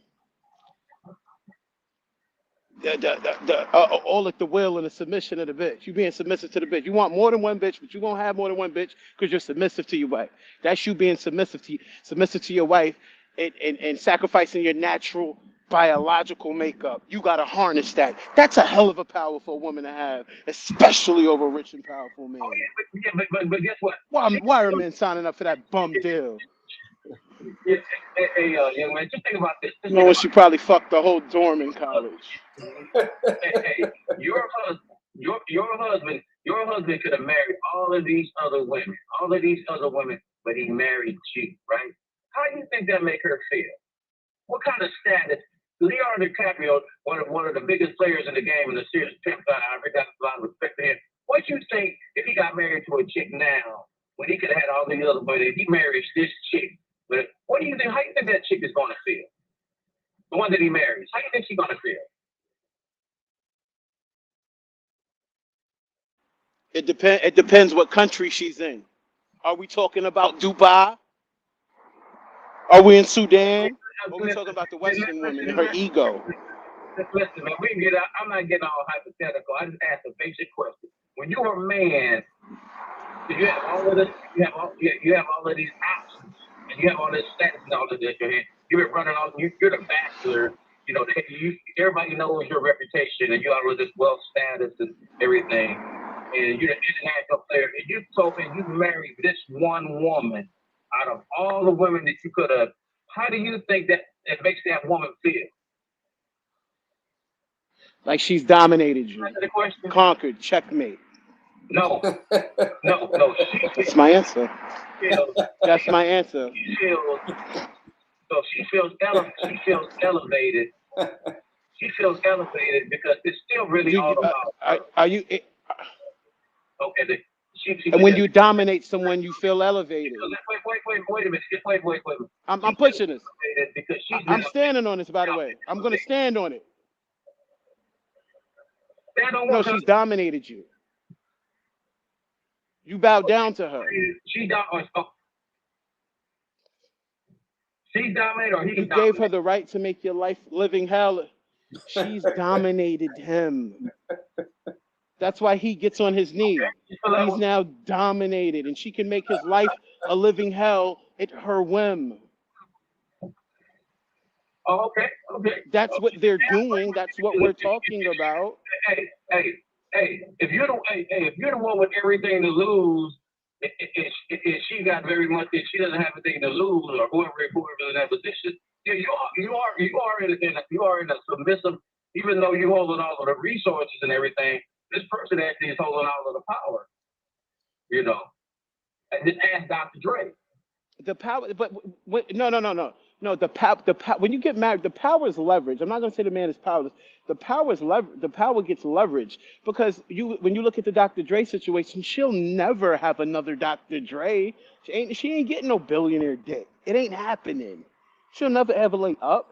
All at the will and the submission of the bitch. You being submissive to the bitch. You want more than one bitch, but you gonna have more than one bitch because you're submissive to your wife. That's you being submissive to your wife, and sacrificing your natural biological makeup. You gotta harness that. That's a hell of a powerful woman to have, especially over a rich and powerful man. Oh yeah, but guess what? Why are men signing up for that bum deal? Hey, young man, just think about this. Knowing she probably fucked the whole dorm in college. Hey, your husband could have married all of these other women, but he married you, right? How do you think that make her feel? What kind of status? Leonardo DiCaprio, one of the biggest players in the game in the series Pimp, I got a lot of respect for him. What do you think if he got married to a chick now, when he could have had all these other women, he marries this chick? But what do you think? How do you think that chick is going to feel? The one that he marries. How do you think she's going to feel? It depends what country she's in. Are we talking about Dubai? Are we in Sudan? Or are we talking about the Western woman and her ego? Listen, man, I'm not getting all hypothetical. I just asked a basic question. When you're a man, you have all of this, you have all of these options, and you have all this status and all of this. You've been running all. You're the bachelor. Everybody knows your reputation, and you have all this wealth status and everything. And you're an international player, and you married this one woman out of all the women that you could have. How do you think that it makes that woman feel? Like she's dominated you, Answer the question. conquered, checkmate. No. That's my answer. That's my answer. She feels elevated. She feels elevated because it's still really all about her. Are you? Okay. And when you dominate someone, you feel elevated. Wait a minute. Wait a minute. I'm pushing this. Because I'm standing on this, by the way. I'm going to stand on it. No, she's dominated you. You bow down to her. She's dominated or he You gave her the right to make your life living hell. She's dominated him. That's why he gets on his knee. He's now dominated, and she can make his life a living hell at her whim. Oh, okay. That's what they're doing. That's what we're talking about. Hey, if you're the one with everything to lose, if she got very much, if she doesn't have anything to lose, or whoever is in that position, yeah, you are in a submissive, even though you're holding all of the resources and everything. This person actually is holding all of the power, And just ask Dr. Dre. The power, but no. The power. When you get married, the power is leverage. I'm not going to say the man is powerless. The power is leverage. The power gets leverage because when you look at the Dr. Dre situation, she'll never have another Dr. Dre. She ain't getting no billionaire dick. It ain't happening. She'll never ever lay up.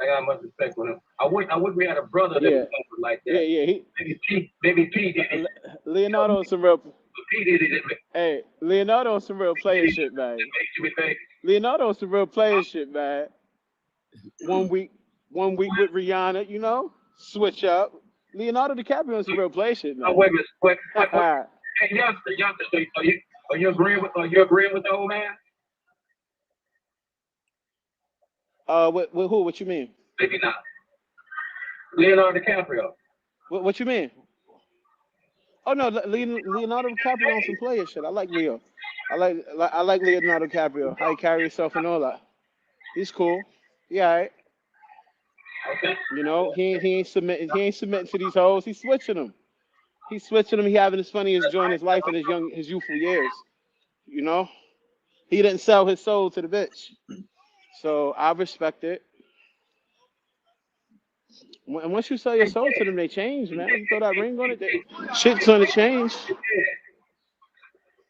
I got much respect for him. I wish we had a brother that Yeah. was like Yeah, that. yeah. Maybe P did it. Leonardo on some real. P did it. Hey, Leonardo on some real player shit, man. Leonardo on some real player shit, man. 1 week with Rihanna, you know, switch up. Leonardo DiCaprio on some real player shit, man. Wait a minute. Hey, youngster, are you agreeing with the old man? With who? What you mean? Maybe not. Leonardo DiCaprio. What you mean? Oh no, Leonardo DiCaprio on some player shit. I like Leo. I like Leonardo DiCaprio. How he carry himself and all that. He's cool. Yeah, all right. Okay. You know, he ain't submitting to these hoes. He's switching them. He having his funniest joy in his life in his youthful years. You know, he didn't sell his soul to the bitch. So I respect it. And once you sell your soul to them, they change, man. You throw that ring on it, shit's gonna change.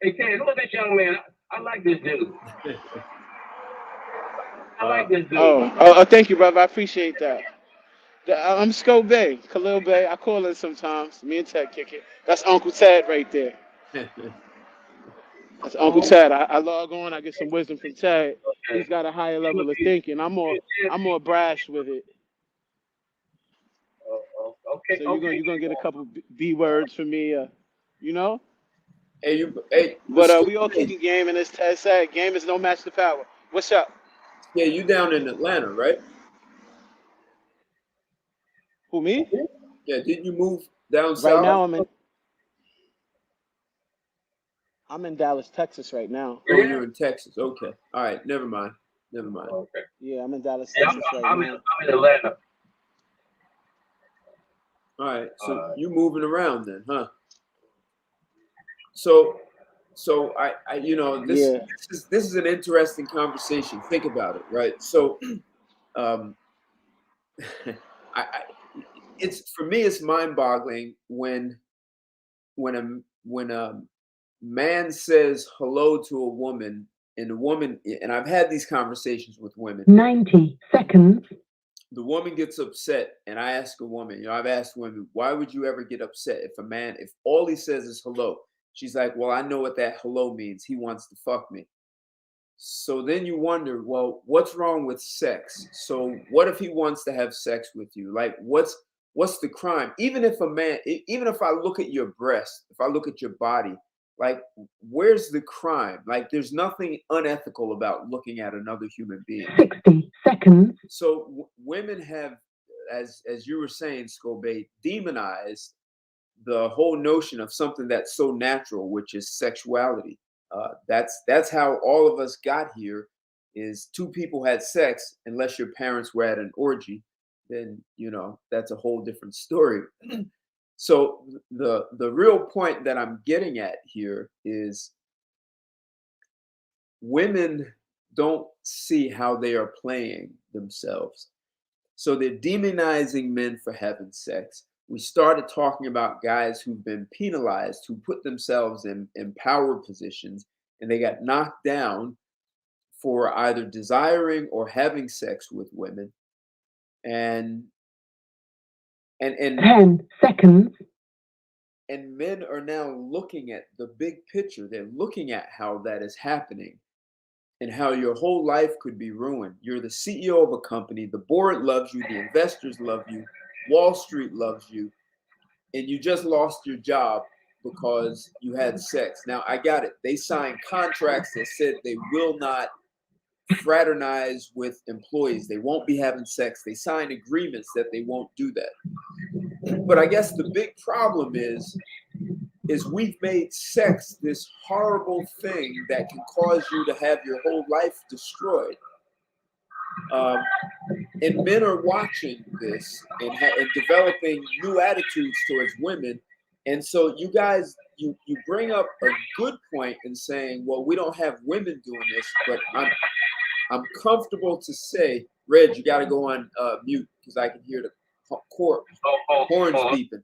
Hey, Ted, look at this young man. I like this dude. I like this dude. Oh, thank you, brother. I appreciate that. I'm Sco Bay, Khalil Bay. I call it sometimes. Me and Ted kick it. That's Uncle Ted right there. That's Uncle Ted. I log on. I get some wisdom from Ted. He's got a higher level of thinking. I'm more brash with it. Okay. So you're gonna get a couple B words from me, you know. But we all kicking game, and as Ted said, game is no match to power. What's up? Yeah, you down in Atlanta, right? Who, me? Yeah, didn't you move down south? Right now I'm in Dallas, Texas right now. Oh, you're in Texas. Okay. All right. Never mind. Okay. Yeah, I'm in Dallas, Texas right now. I'm in Atlanta. All right. So you moving around then, huh? So I you know, this is an interesting conversation. Think about it, right? So it's for me it's mind-boggling when a man says hello to a woman and the woman, and I've had these conversations with women. 90 seconds. The woman gets upset, and I ask a woman, you know, I've asked women, why would you ever get upset if all he says is hello? She's like, well, I know what that hello means. He wants to fuck me. So then you wonder, well, what's wrong with sex? So what if he wants to have sex with you? Like, what's the crime? Even if I look at your breast, if I look at your body, like, where's the crime? Like, there's nothing unethical about looking at another human being. 60 seconds. So women have, as you were saying, Scobay, demonized the whole notion of something that's so natural, which is sexuality. That's how all of us got here. Is two people had sex, unless your parents were at an orgy, then you know that's a whole different story. So the real point that I'm getting at here is women don't see how they are playing themselves. So they're demonizing men for having sex. We started talking about guys who've been penalized, who put themselves in power positions, and they got knocked down for either desiring or having sex with women. And 10 seconds. And men are now looking at the big picture. They're looking at how that is happening and how your whole life could be ruined. You're the CEO of a company. The board loves you. The investors love you. Wall Street loves you. And you just lost your job because you had sex. Now, I got it. They signed contracts that said they will not fraternize with employees. They won't be having sex. They signed agreements that they won't do that. But I guess the big problem is we've made sex this horrible thing that can cause you to have your whole life destroyed. And men are watching this and developing new attitudes towards women. And so you guys, you bring up a good point in saying, well, we don't have women doing this, but I'm comfortable to say, Reg, you got to go on mute because I can hear the horns beeping.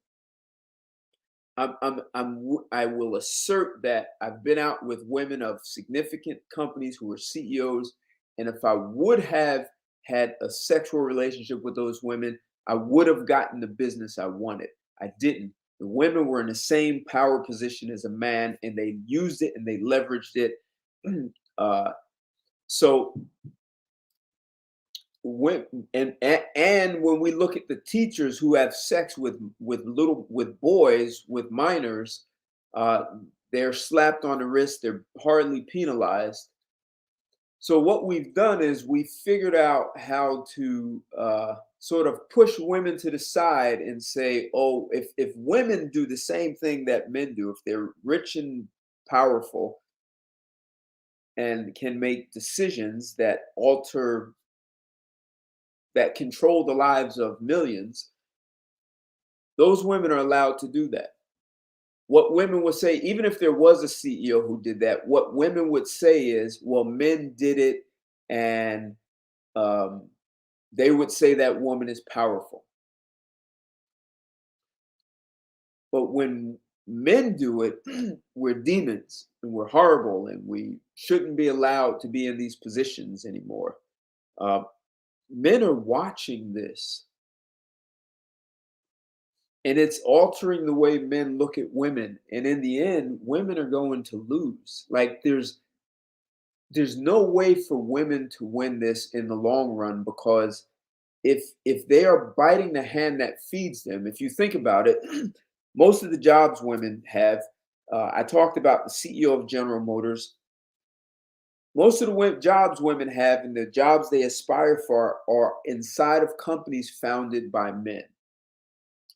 I will assert that I've been out with women of significant companies who are CEOs, and if I would have had a sexual relationship with those women, I would have gotten the business I wanted. I didn't. The women were in the same power position as a man, and they used it and they leveraged it. So when and when we look at the teachers who have sex with boys, with minors, they're slapped on the wrist. They're hardly penalized. So what we've done is we figured out how to sort of push women to the side and say, oh, if women do the same thing that men do, if they're rich and powerful and can make decisions that control the lives of millions, those women are allowed to do that. What women would say, even if there was a CEO who did that, what women would say is, well, men did it, and they would say that woman is powerful. But when men do it, we're demons and we're horrible and we shouldn't be allowed to be in these positions anymore. Men are watching this, and it's altering the way men look at women. And in the end, women are going to lose. Like there's no way for women to win this in the long run, because if they are biting the hand that feeds them, if you think about it, most of the jobs women have, I talked about the CEO of General Motors. Most of the jobs women have and the jobs they aspire for are inside of companies founded by men.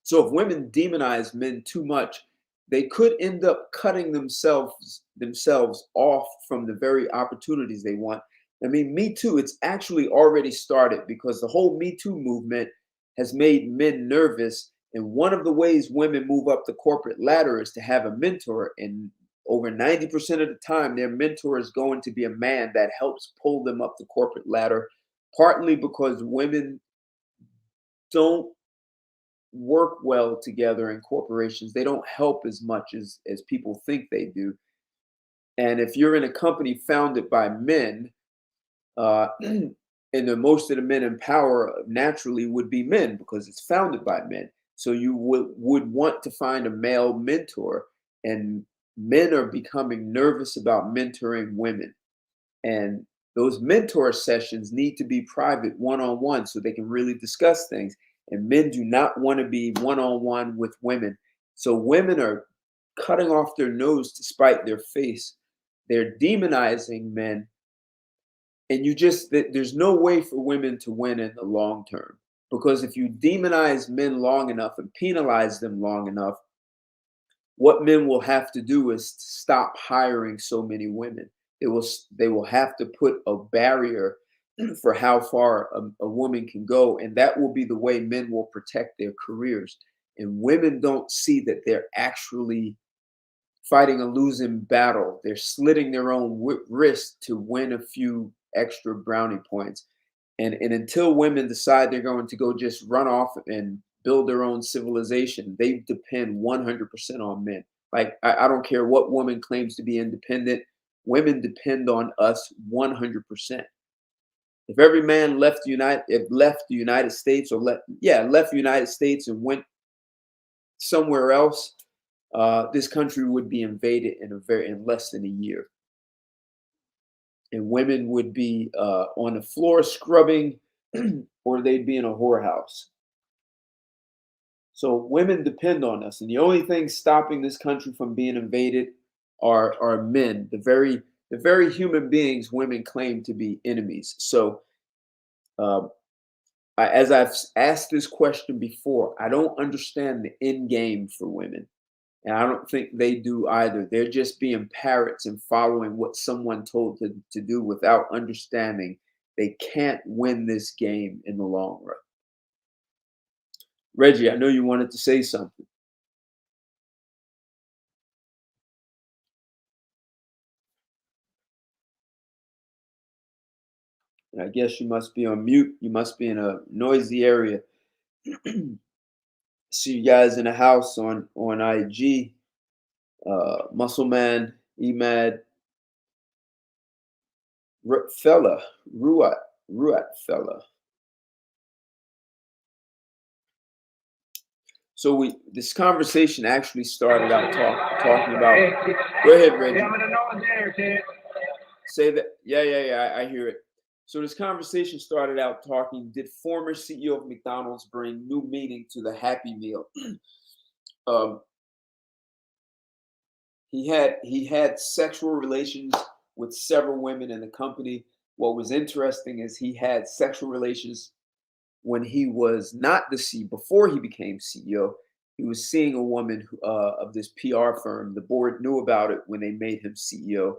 So if women demonize men too much, they could end up cutting themselves off from the very opportunities they want. I mean, Me Too, it's actually already started, because the whole Me Too movement has made men nervous. And one of the ways women move up the corporate ladder is to have a mentor. And over 90% of the time, their mentor is going to be a man that helps pull them up the corporate ladder, partly because women don't work well together in corporations. They don't help as much as people think they do. And if you're in a company founded by men, and most of the men in power naturally would be men because it's founded by men. So you would want to find a male mentor, and men are becoming nervous about mentoring women. And those mentor sessions need to be private, one-on-one, so they can really discuss things. And men do not want to be one-on-one with women. So women are cutting off their nose to spite their face. They're demonizing men. And there's no way for women to win in the long term. Because if you demonize men long enough and penalize them long enough, what men will have to do is stop hiring so many women. They will have to put a barrier for how far a woman can go, and that will be the way men will protect their careers. And women don't see that they're actually fighting a losing battle. They're slitting their own wrist to win a few extra brownie points. And until women decide they're going to go just run off and build their own civilization, they depend 100% on men. Like, I don't care what woman claims to be independent, women depend on us 100%. If every man left the United States, or left the United States and went somewhere else, this country would be invaded in less than a year. And women would be on the floor scrubbing, or they'd be in a whorehouse. So women depend on us, and the only thing stopping this country from being invaded are men, the very human beings women claim to be enemies. So, as I've asked this question before, I don't understand the end game for women. And I don't think they do either. They're just being parrots and following what someone told them to do without understanding they can't win this game in the long run. Reggie, I know you wanted to say something. And I guess you must be on mute. You must be in a noisy area. See you guys in the house on IG. Muscle Man, Emad, Fella, Ruat Fella. So this conversation actually started out talking about. Go ahead, Reggie. Say that. Yeah. I hear it. So this conversation started out talking. Did former CEO of McDonald's bring new meaning to the Happy Meal? He had sexual relations with several women in the company. What was interesting is he had sexual relations when he was not the CEO, before he became CEO. He was seeing a woman of this PR firm. The board knew about it when they made him CEO.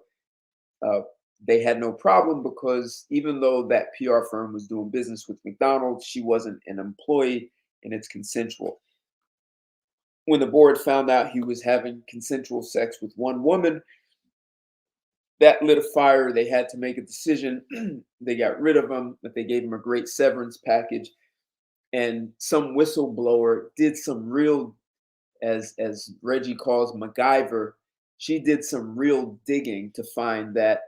They had no problem because even though that PR firm was doing business with McDonald's, she wasn't an employee and it's consensual. When the board found out he was having consensual sex with one woman, that lit a fire. They had to make a decision. They got rid of him, but they gave him a great severance package. And some whistleblower did some real, as Reggie calls MacGyver, she did some real digging to find that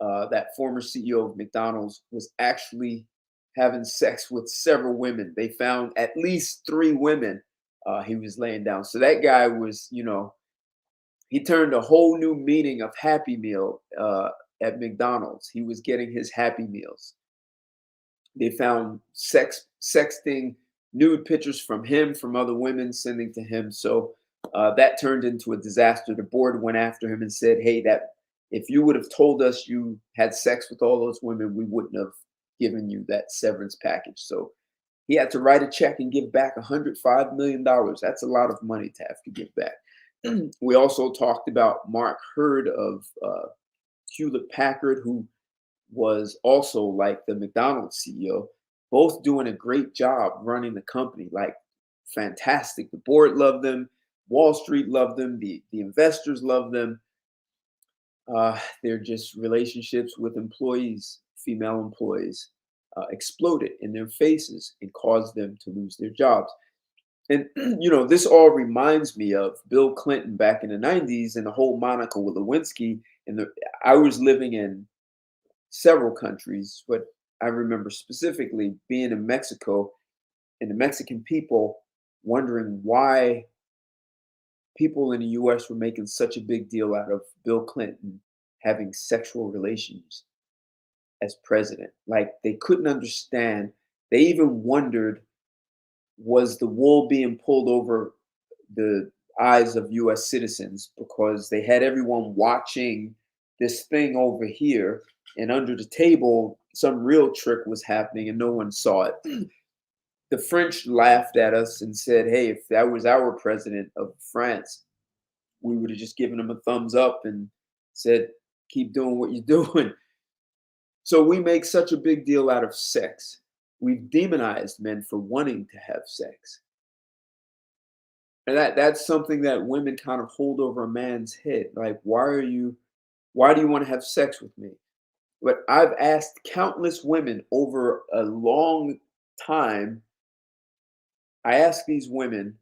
that former CEO of McDonald's was actually having sex with several women. They found at least 3 women he was laying down. So that guy was, he turned a whole new meaning of Happy Meal at McDonald's. He was getting his Happy Meals. They found sexting, nude pictures from him, from other women sending to him. So that turned into a disaster. The board went after him and said, hey, that if you would have told us you had sex with all those women, we wouldn't have given you that severance package. So he had to write a check and give back $105 million. That's a lot of money to have to give back. We also talked about Mark Hurd of Hewlett Packard, who was also like the McDonald's CEO, both doing a great job running the company, like fantastic. The board loved them, Wall Street loved them, the investors loved them. They're just relationships with employees, female employees, exploded in their faces and caused them to lose their jobs. And, this all reminds me of Bill Clinton back in the 90s and the whole Monica Lewinsky. I was living in several countries, but I remember specifically being in Mexico and the Mexican people wondering why people in the US were making such a big deal out of Bill Clinton having sexual relations as president. Like they couldn't understand. They even wondered, was the wool being pulled over the eyes of US citizens because they had everyone watching this thing over here, and under the table, some real trick was happening and no one saw it. The French laughed at us and said, hey, if that was our president of France, we would have just given him a thumbs up and said, keep doing what you're doing. So we make such a big deal out of sex. We've demonized men for wanting to have sex. And that's something that women kind of hold over a man's head. Like, why do you want to have sex with me? But I've asked countless women over a long time. I asked these women,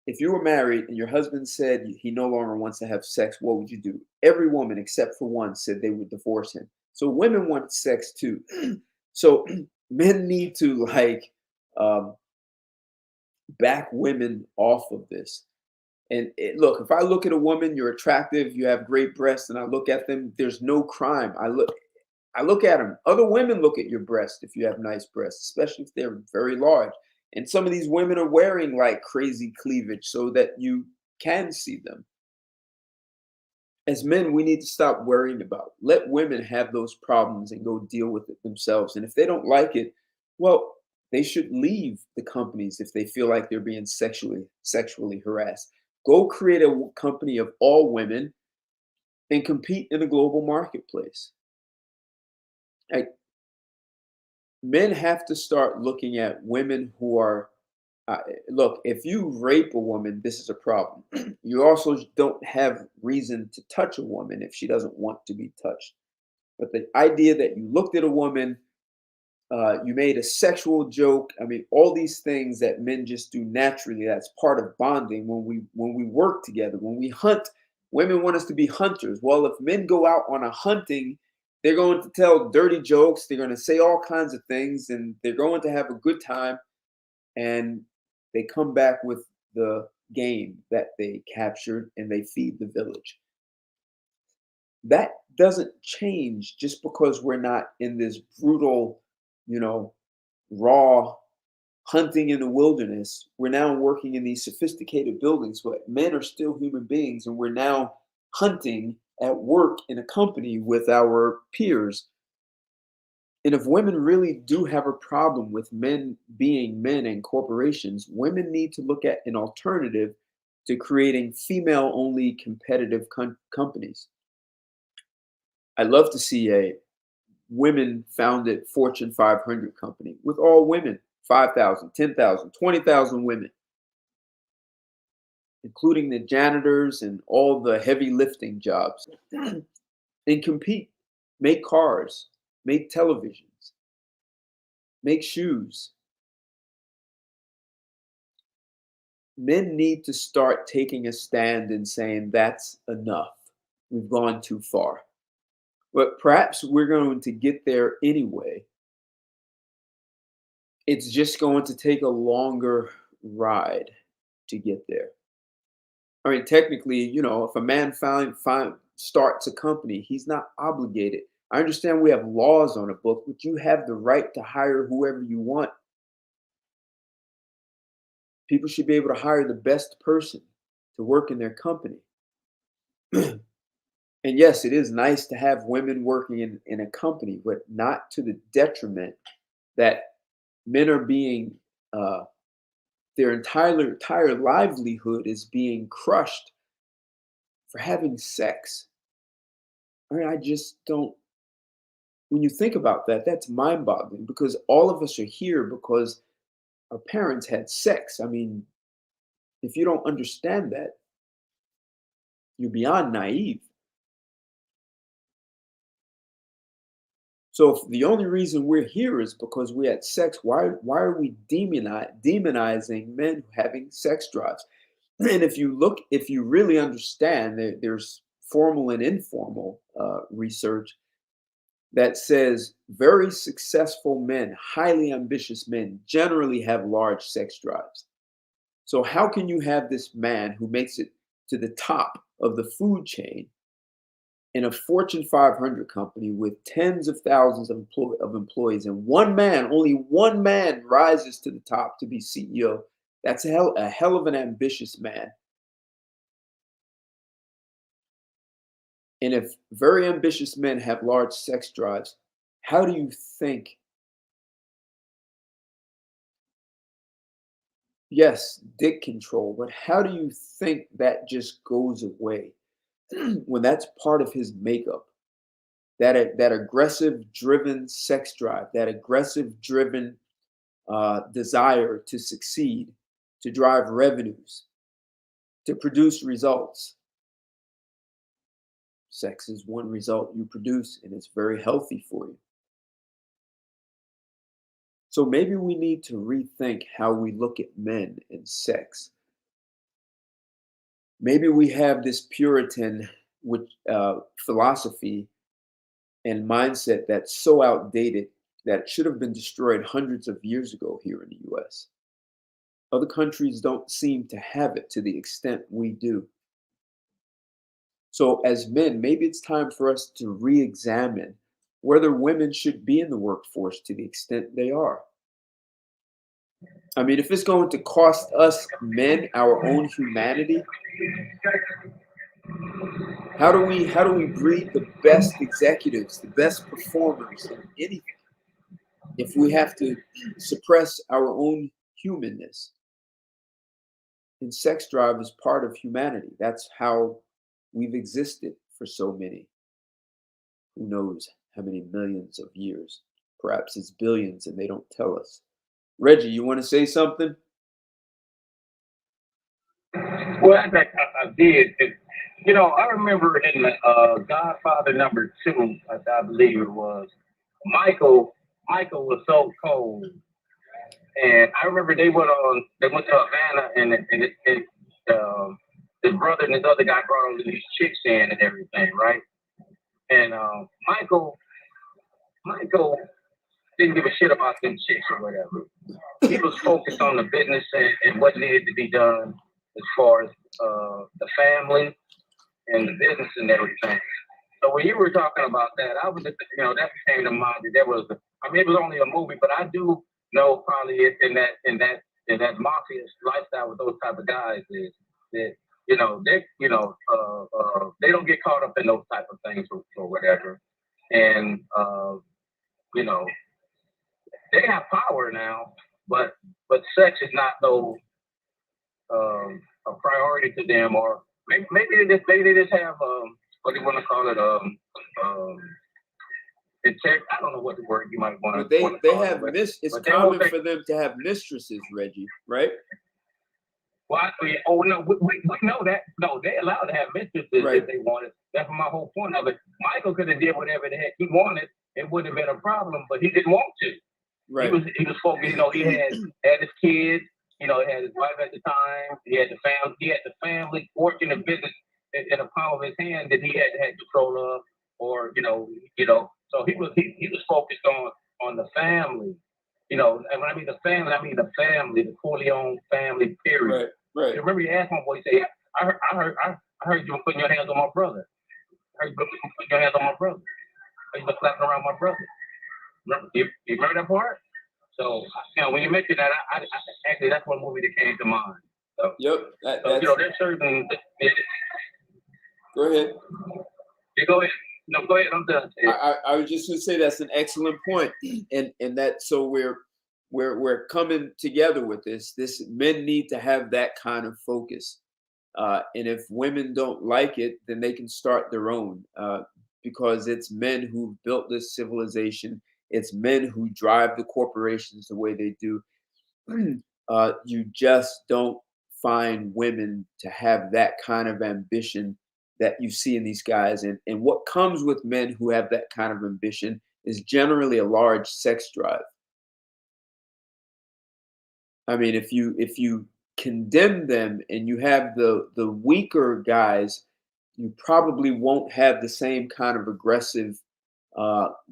if you were married and your husband said he no longer wants to have sex, what would you do? Every woman except for one said they would divorce him. So women want sex too. So men need to back women off of this. And look, if I look at a woman, you're attractive, you have great breasts, and I look at them, there's no crime. I look at them. Other women look at your breasts if you have nice breasts, especially if they're very large. And some of these women are wearing like crazy cleavage so that you can see them. As men, we need to stop worrying about. Let women have those problems and go deal with it themselves. And if they don't like it, well, they should leave the companies if they feel like they're being sexually harassed. Go create a company of all women and compete in a global marketplace. Men have to start looking at women who are, look, if you rape a woman, this is a problem. You also don't have reason to touch a woman if she doesn't want to be touched. But the idea that you looked at a woman, you made a sexual joke. I mean, all these things that men just do naturally, that's part of bonding. When we work together, when we hunt, women want us to be hunters. Well, if men go out on a hunting, they're going to tell dirty jokes. They're going to say all kinds of things, and they're going to have a good time. And they come back with the game that they captured and they feed the village. That doesn't change just because we're not in this brutal, raw hunting in the wilderness. We're now working in these sophisticated buildings, but men are still human beings, and we're now hunting at work in a company with our peers. And if women really do have a problem with men being men in corporations, women need to look at an alternative to creating female-only competitive companies. I'd love to see a women-founded Fortune 500 company with all women, 5,000, 10,000, 20,000 women, including the janitors and all the heavy lifting jobs, and compete, make cars, make televisions, make shoes. Men need to start taking a stand and saying, that's enough. We've gone too far. But perhaps we're going to get there anyway. It's just going to take a longer ride to get there. I mean, technically, if a man starts a company, he's not obligated. I understand we have laws on a book, but you have the right to hire whoever you want. People should be able to hire the best person to work in their company. And yes, it is nice to have women working in a company, but not to the detriment that men are being, their entire livelihood is being crushed for having sex. I mean, I just don't, when you think about that, that's mind-boggling, because all of us are here because our parents had sex. I mean, if you don't understand that, you're beyond naive. So if the only reason we're here is because we had sex, why are we demonizing men having sex drives? And if you really understand, there's formal and informal research that says very successful men, highly ambitious men, generally have large sex drives. So how can you have this man who makes it to the top of the food chain in a Fortune 500 company with tens of thousands of employees, and only one man rises to the top to be CEO? That's a hell of an ambitious man. And if very ambitious men have large sex drives, how do you think? Yes, dick control, but how do you think that just goes away when that's part of his makeup? That aggressive driven sex drive, that aggressive driven desire to succeed, to drive revenues, to produce results. Sex is one result you produce, and it's very healthy for you. So maybe we need to rethink how we look at men and sex. Maybe we have this Puritan philosophy and mindset that's so outdated that it should have been destroyed hundreds of years ago here in the US. Other countries don't seem to have it to the extent we do. So as men, maybe it's time for us to re-examine whether women should be in the workforce to the extent they are. I mean, if it's going to cost us men our own humanity, how do we breed the best executives, the best performers in anything, if we have to suppress our own humanness? And sex drive is part of humanity. That's how we've existed for so many, who knows how many millions of years. Perhaps it's billions and they don't tell us. Reggie, you want to say something? Well, I did. I remember in Godfather #2, I believe it was, Michael was so cold. And I remember they went to Havana, and the brother and his other guy brought all these chicks in and everything, right? And Michael, didn't give a shit about them chicks or whatever. He was focused on the business and what needed to be done as far as the family and the business and everything. So when you were talking about that, I was just, that came to mind that there was, it was only a movie, but I do know probably in that mafia lifestyle with those type of guys is that, they don't get caught up in those type of things or whatever. And, they have power now, but sex is not a priority to them, or maybe they just have what do you want to call it? I don't know what the word you might want to. But they have it's common for them to have mistresses, Reggie, right? Well, we know that. No, they're allowed to have mistresses right. if they wanted. That's my whole point of it. Michael could have did whatever the heck he wanted. It wouldn't have been a problem, but he didn't want to. Right. He was focused. He had his kids. He had his wife at the time. He had the family. He had the family working the business in the palm of his hand that he had control of, or So he was focused on the family. And when I mean the family, the family, the Corleone family. Period. Right. Remember, you asked my boy. He said, "I heard you were putting your hands on my brother. I heard you were putting your hands on my brother. You were slapping around my brother." You remember that part? So, when you mentioned that, I actually, that's one movie that came to mind. So, yep. There's certain. Go ahead. You go ahead. No, go ahead. I'm done. I was just going to say that's an excellent point, and that so we're coming together with this. Men need to have that kind of focus, and if women don't like it, then they can start their own, because it's men who built this civilization. It's men who drive the corporations the way they do. You just don't find women to have that kind of ambition that you see in these guys. And what comes with men who have that kind of ambition is generally a large sex drive. I mean, if you condemn them and you have the weaker guys, you probably won't have the same kind of aggressive,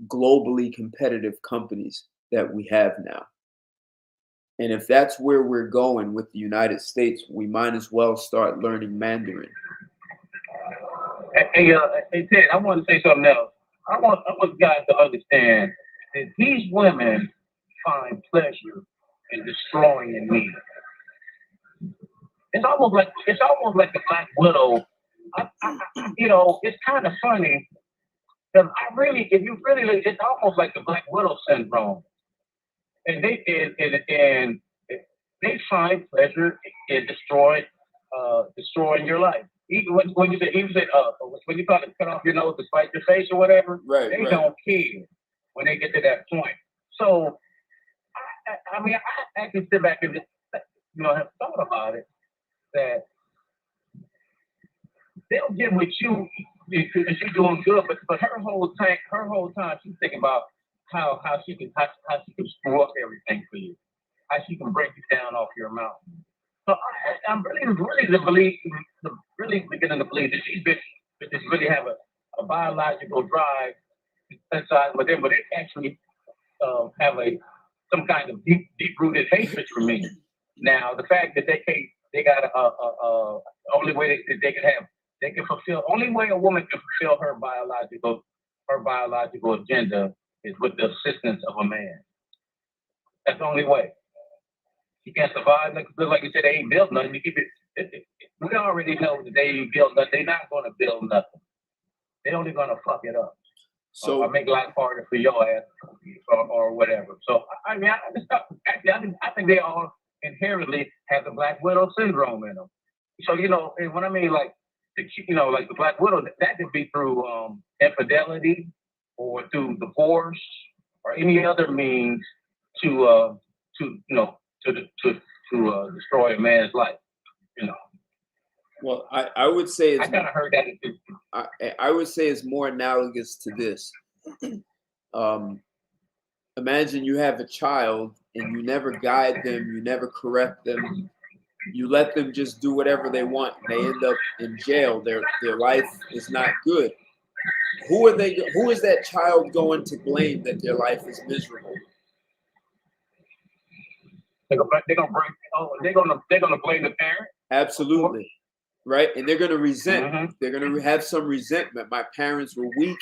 globally competitive companies that we have now. And if that's where we're going with the United States, we might as well start learning Mandarin. Hey, Ted, I want to say something else. I want guys to understand that these women find pleasure in destroying me. It's almost like the Black Widow. It's kind of funny because it's almost like the Black Widow syndrome, and they find pleasure in destroying your life. Even when you call it cut off your nose to spite your face or whatever, they don't care when they get to that point. So, I actually sit back and just, have thought about it, that they'll get with you because you're doing good, but her whole time she's thinking about how she can screw up everything for you, how she can break you down off your mountain. So I'm really beginning to believe that these bitches really have a biological drive inside with them, but they actually have some kind of deep-rooted hatred for me. Now, the fact that they got only way that they can fulfill, only way a woman can fulfill her biological agenda is with the assistance of a man. That's the only way. You can't survive. Like you said, they ain't built nothing. You keep it. We already know that they ain't built nothing. They're not going to build nothing. They're only going to fuck it up. So I make life harder for your ass or whatever. So I think they all inherently have the Black Widow syndrome in them. So and when I mean like the Black Widow, that could be through infidelity or through divorce or any other means to destroy a man's life. Well, I would say it's, I kind of heard that. I would say it's more analogous to this. Imagine you have a child and you never guide them, you never correct them, you let them just do whatever they want, and they end up in jail. Their life is not good. Who is that child going to blame that their life is miserable? they're gonna blame the parent. Absolutely. Right. And they're going to resent. Mhm. They're going to have some resentment. My parents were weak.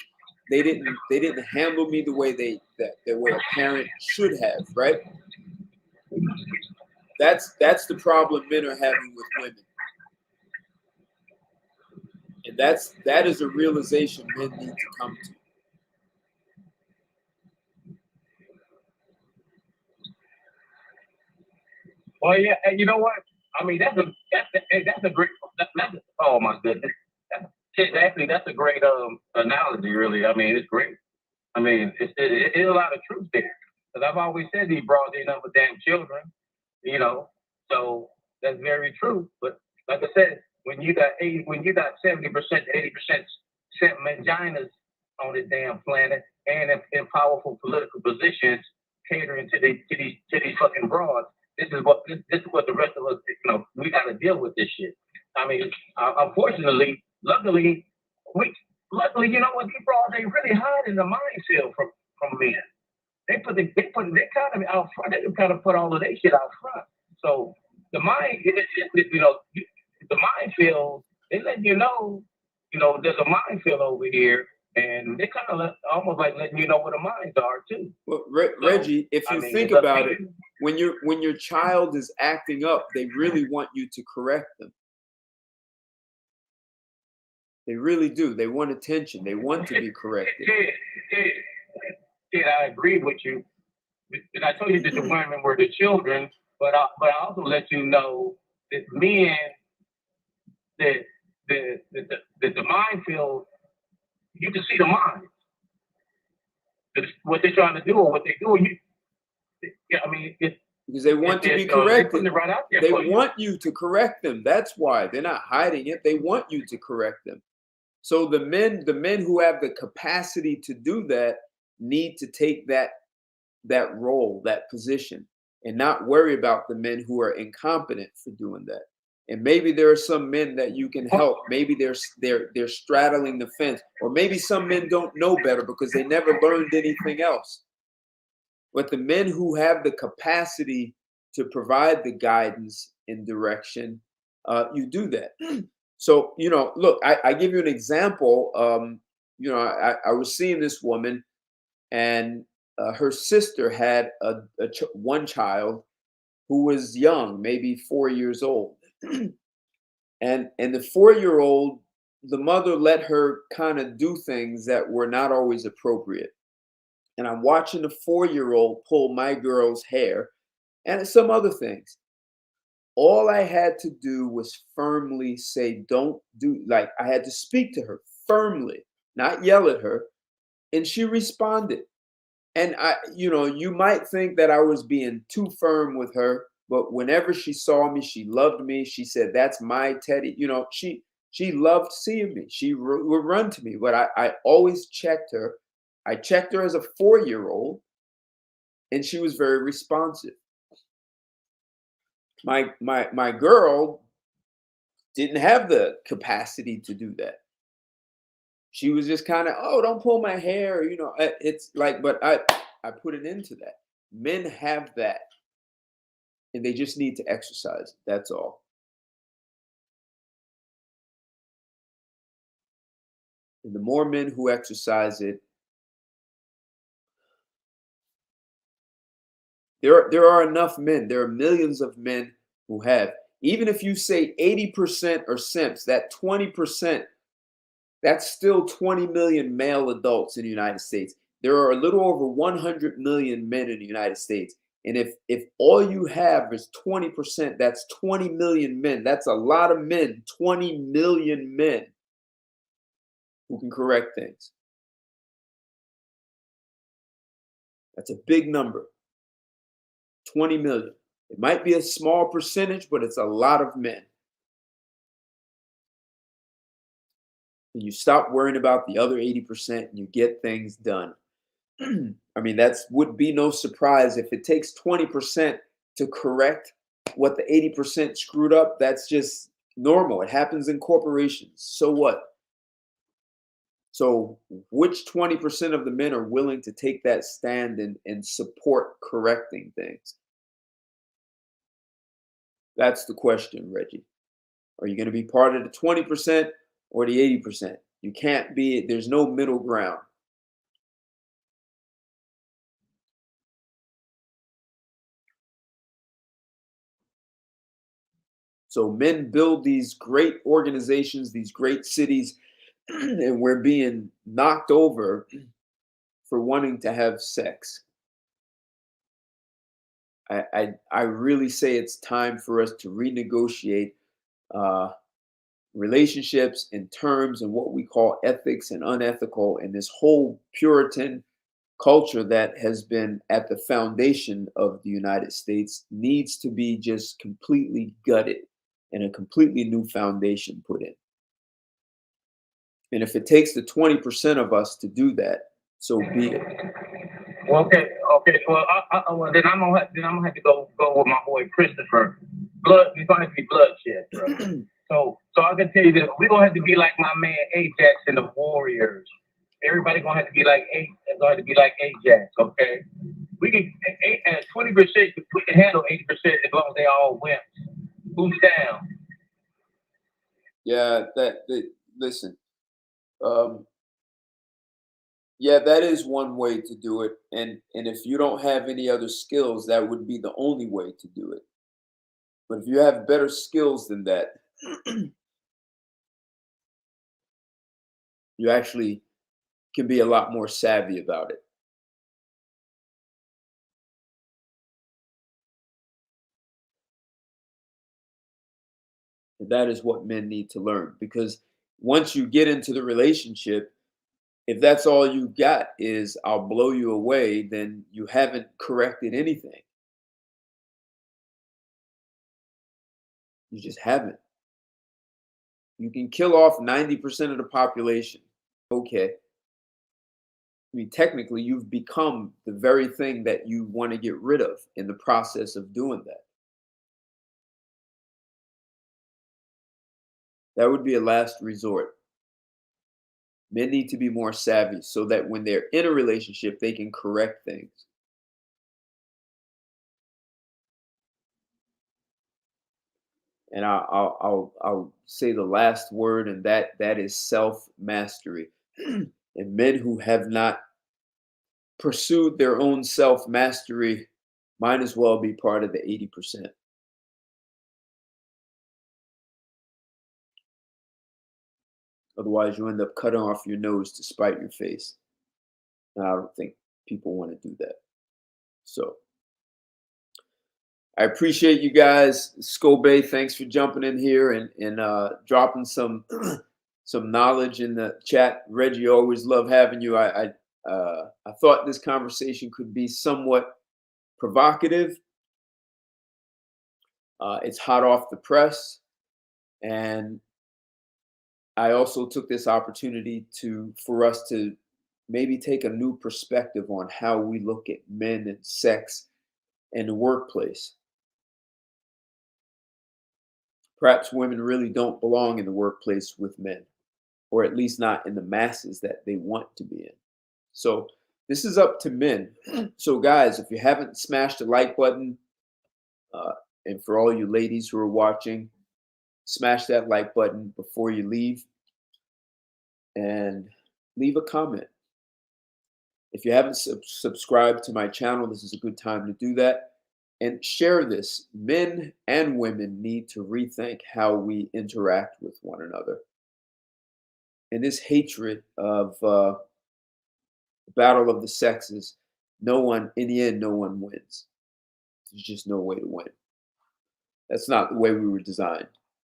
They didn't handle me the way the way a parent should have. Right. That's the problem men are having with women. And that is a realization men need to come to. Well, yeah, and you know what? I mean, that's a great. Oh my goodness, that's a great analogy. Really, I mean, it's great. I mean, it's a lot of truth there. Because I've always said these broads ain't nothing but damn children, you know. So that's very true. But like I said, when you got 70%, 80% vaginas on this damn planet and in powerful political positions catering to these fucking broads, this is what the rest of us, we got to deal with this shit. I mean, unfortunately, luckily, you know what, these broads ain't really hiding the minefield from men. They kind of out front. They kind of put all of their shit out front. So the the minefield. They let there's a minefield over here, and they kind of almost like letting you know where the mines are too. Well, Reggie, if you think about it, when your child is acting up, they really want you to correct them. They really do. They want attention. They want to be corrected. Yeah, I agree with you. And I told you that the women were the children, but I also let you know that men, that the minefield, you can see the minds. What they're trying to do or what they do. I mean, because they want to be corrected. Right out there they want you to correct them. That's why they're not hiding it. They want you to correct them. So the men who have the capacity to do that need to take that role, that position, and not worry about the men who are incompetent for doing that. And maybe there are some men that you can help. Maybe they're straddling the fence, or maybe some men don't know better because they never learned anything else. But the men who have the capacity to provide the guidance and direction, you do that. So, look, I give you an example. I was seeing this woman, and her sister had one child who was young, maybe 4 years old. and the 4-year-old, the mother let her kind of do things that were not always appropriate. And I'm watching the 4-year-old pull my girl's hair and some other things. All I had to do was firmly say, don't do, like I had to speak to her firmly, not yell at her. And she responded. And you might think that I was being too firm with her, but whenever she saw me, she loved me. She said, that's my Teddy. She loved seeing me. She would run to me, but I always checked her. I checked her as a 4-year-old, and she was very responsive. My girl didn't have the capacity to do that. She was just kind of, oh, don't pull my hair, it's like, but I put it into that. Men have that, and they just need to exercise it. That's all. And the more men who exercise it, there are enough men. There are millions of men who have. Even if you say 80% are simps, that 20%, that's still 20 million male adults in the United States. There are a little over 100 million men in the United States. And if all you have is 20%, that's 20 million men. That's a lot of men, 20 million men who can correct things. That's a big number. 20 million. It might be a small percentage, but it's a lot of men. And you stop worrying about the other 80% and you get things done. I mean, would be no surprise if it takes 20% to correct what the 80% screwed up. That's just normal. It happens in corporations. So what? So which 20% of the men are willing to take that stand and support correcting things? That's the question, Reggie. Are you going to be part of the 20% or the 80%? You can't be, there's no middle ground. So men build these great organizations, these great cities, and we're being knocked over for wanting to have sex. I really say it's time for us to renegotiate relationships and terms and what we call ethics and unethical, and this whole Puritan culture that has been at the foundation of the United States needs to be just completely gutted and a completely new foundation put in. And if it takes the 20% of us to do that, so be it. Well, okay. Well, then I'm gonna have to go with my boy Christopher. It's gonna have to be bloodshed, bro. So I can tell you that we're gonna have to be like my man Ajax and the Warriors. Everybody gonna have to be like Ajax, okay? We can at 20%, we can handle 80% as long as they all win. Who's down? Yeah, listen. Yeah, that is one way to do it. And if you don't have any other skills, that would be the only way to do it. But if you have better skills than that, you actually can be a lot more savvy about it. And that is what men need to learn, because once you get into the relationship, if that's all you got is I'll blow you away, then you haven't corrected anything. You just haven't. You can kill off 90% of the population. Okay. I mean, technically, you've become the very thing that you want to get rid of in the process of doing that. That would be a last resort. Men need to be more savvy so that when they're in a relationship, they can correct things. And I'll say the last word, and that is self-mastery. And men who have not pursued their own self-mastery might as well be part of the 80%. Otherwise, you end up cutting off your nose to spite your face. And I don't think people want to do that. So I appreciate you guys. Scobe, thanks for jumping in here and dropping some some knowledge in the chat. Reggie, always love having you. I thought this conversation could be somewhat provocative. It's hot off the press, and I also took this opportunity for us to maybe take a new perspective on how we look at men and sex and the workplace. Perhaps women really don't belong in the workplace with men, or at least not in the masses that they want to be in. So this is up to men. So guys, if you haven't smashed the like button, and for all you ladies who are watching, smash that like button before you leave and leave a comment. If you haven't subscribed to my channel, this is a good time to do that. And share this. Men and women need to rethink how we interact with one another. And this hatred of battle of the sexes, in the end, no one wins. There's just no way to win. That's not the way we were designed.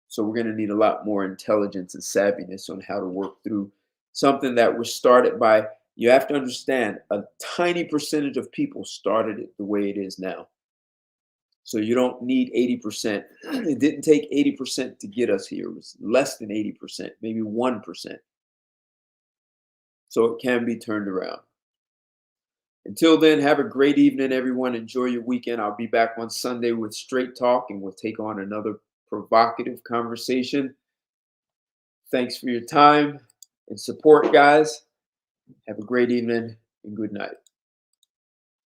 So we're going to need a lot more intelligence and savviness on how to work through something that was started by, you have to understand, a tiny percentage of people started it the way it is now. So you don't need 80%. It didn't take 80% to get us here. It was less than 80%, maybe 1%. So it can be turned around. Until then, have a great evening, everyone. Enjoy your weekend. I'll be back on Sunday with Straight Talk, and we'll take on another provocative conversation. Thanks for your time and support, guys. Have a great evening and good night.